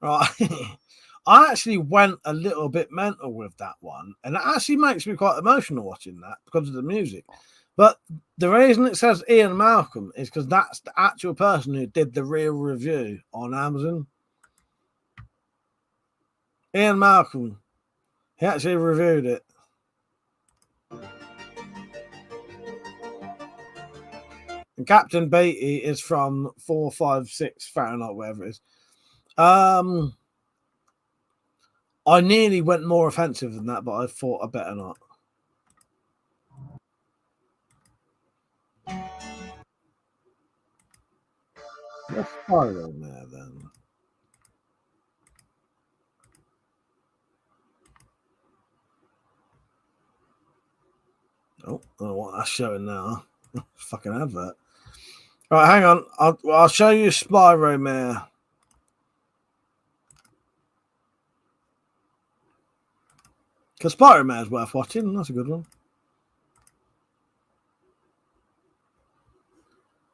Right. I actually went a little bit mental with that one, and it actually makes me quite emotional watching that because of the music. But the reason it says Ian Malcolm is because that's the actual person who did the real review on Amazon. Ian Malcolm. He actually reviewed it. And Captain Beatty is from 456 Fahrenheit, whatever it is. I nearly went more offensive than that, but I thought I better not. Let's spiral there then. Oh, I don't know what that's showing now. Fucking advert. Right, hang on. I'll show you Spyro Mare. Because Spyro Mare is worth watching. That's a good one.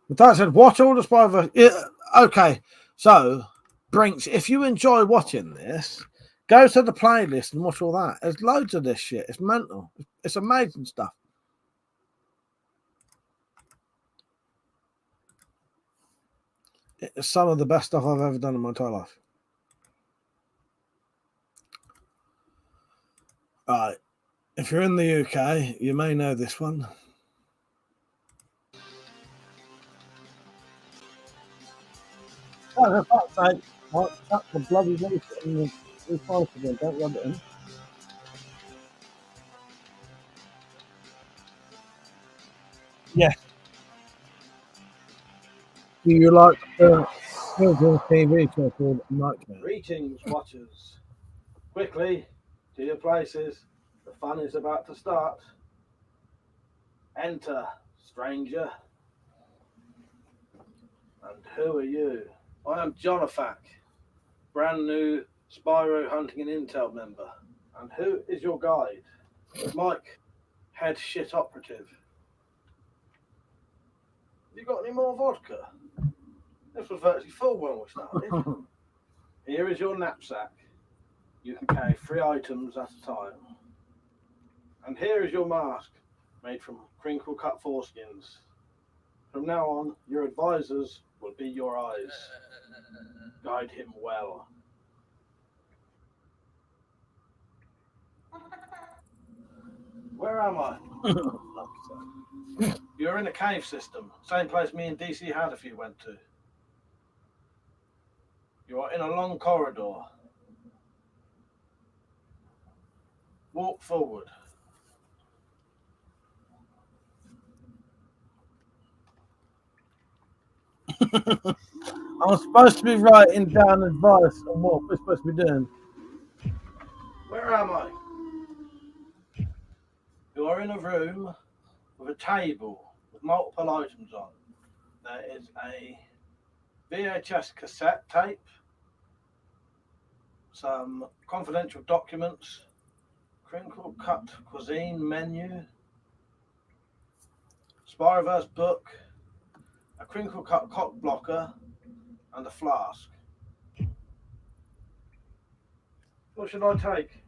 With that said, watch all the Spyro. Yeah, okay, so Brinks, if you enjoy watching this, go to the playlist and watch all that. There's loads of this shit. It's mental. It's amazing stuff. It's some of the best stuff I've ever done in my entire life. Right. If you're in the UK, you may know this one. Oh, for fuck's sake. What? Shut the bloody leaf in the forest again. Don't rub it in. Yes. Do you like children's TV show called Nightmare? Greetings, watchers. Quickly, to your places. The fun is about to start. Enter, stranger. And who are you? I am Jonafak, brand new Spyro Hunting and Intel member. And who is your guide? Mike, head shit operative. Have you got any more vodka? This was virtually full when we started. Here is your knapsack. You can carry 3 items at a time. And here is your mask, made from crinkle cut foreskins. From now on, your advisors will be your eyes. Guide him well. Where am I? You're in a cave system, same place me and DC Hadafy went to. You are in a long corridor. Walk forward. I'm supposed to be writing down advice on what we're supposed to be doing. Where am I? You are in a room with a table with multiple items on. There is a VHS cassette tape, some confidential documents, crinkle cut cuisine menu, Spyroverse book, a crinkle cut cock blocker, and a flask. What should I take?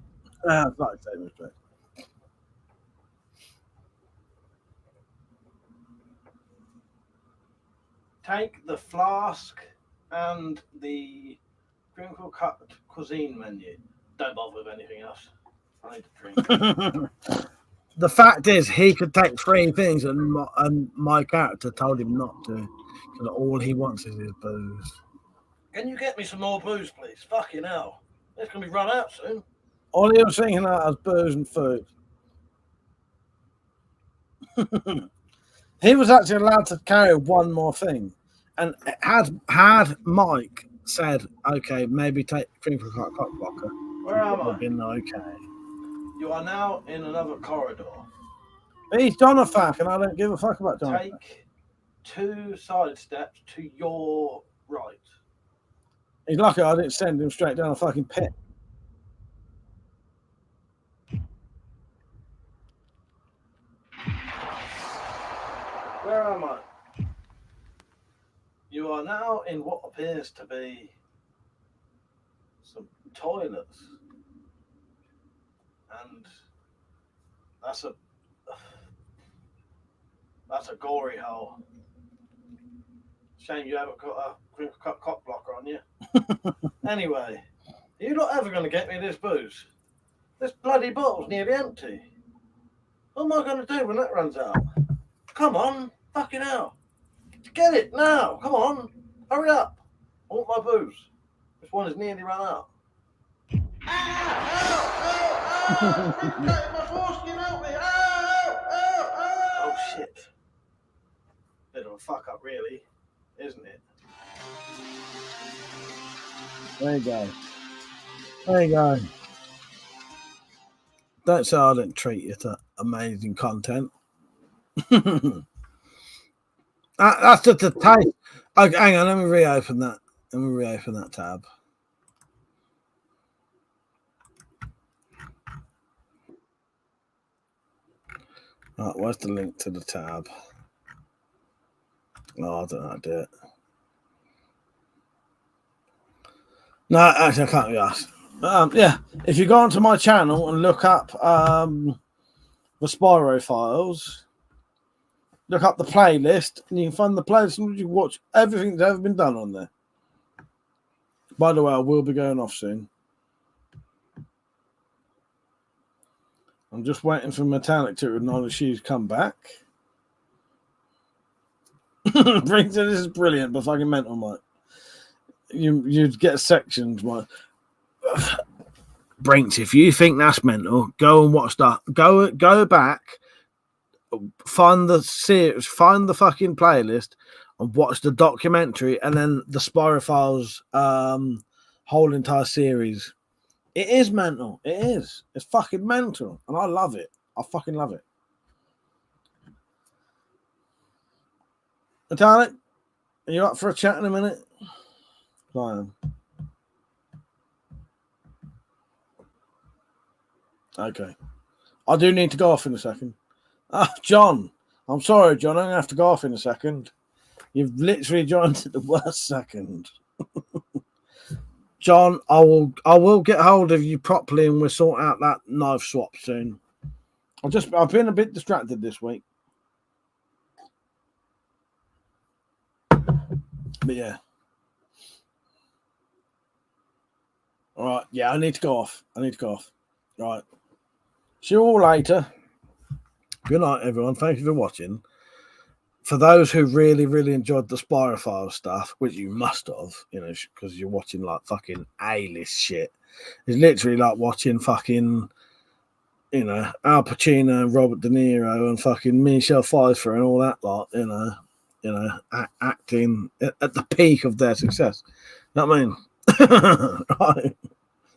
I'd like to take this back. Take the flask and the crinkle cut cuisine menu. Don't bother with anything else. I need a drink. The fact is, he could take 3 things, and my character told him not to, because all he wants is his booze. Can you get me some more booze, please? Fucking hell. It's going to be run out soon. All he was thinking about was booze and food. He was actually allowed to carry one more thing. And had Mike said, okay, maybe take crinkle cut cock blocker, Where am I? been okay. You are now in another corridor. He's done a fuck, and I don't give a fuck about John. Take 2 side steps to your right. He's lucky I didn't send him straight down a fucking pit. Where am I? You are now in what appears to be some toilets. And that's a gory hole. Shame you haven't got a crinkle cut cock blocker on you. Anyway, you're not ever going to get me this booze. This bloody bottle's nearly empty. What am I going to do when that runs out? Come on, fucking hell. Get it now, come on. Hurry up. I want my booze. This one is nearly run out. Oh shit. Bit of a fuck up really, isn't it? There you go. There you go. Don't say I didn't treat you to amazing content. That's just a taste. Okay, hang on, let me reopen that. Let me reopen that tab. Right, where's the link to the tab? Oh, I don't know how to do it. No, actually, I can't be asked. Yeah, if you go onto my channel and look up the Spyro files, look up the playlist, and you can find the playlist and you can watch everything that's ever been done on there. By the way, I will be going off soon. I'm just waiting for Metallic to acknowledge she's come back. This is brilliant, but fucking mental, mate. You'd get sections, mate. Brinks, if you think that's mental, go and watch that. Go back, find the series, find the fucking playlist, and watch the documentary, and then the Spyro Files whole entire series. It is mental. It is. It's fucking mental, and I love it. I fucking love it. Metallic, are you up for a chat in a minute? I am. Okay. I do need to go off in a second. John. I'm sorry, John. I'm going to have to go off in a second. You've literally joined at the worst second. John, I will get hold of you properly and we'll sort out that knife swap soon. I've been a bit distracted this week. But yeah. All right. Yeah, I need to go off. Right. See you all later. Good night, everyone. Thank you for watching. For those who really, really enjoyed the Spirophile stuff, which you must have, you know, because you're watching like fucking A-list shit. It's literally like watching fucking, you know, Al Pacino and Robert De Niro and fucking Michelle Pfeiffer and all that lot, you know, acting at the peak of their success. You know what I mean? Right.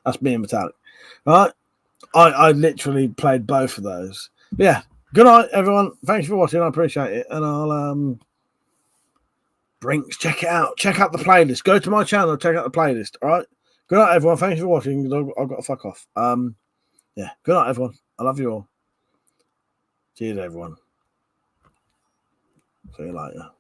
That's me and Metallic. Right? I literally played both of those. But yeah. Good night, everyone. Thanks for watching. I appreciate it. And I'll Brinks, check it out. Check out the playlist. Go to my channel, check out the playlist. All right. Good night, everyone. Thanks for watching. I've got to fuck off. Yeah. Good night, everyone. I love you all. Cheers, everyone. See you later.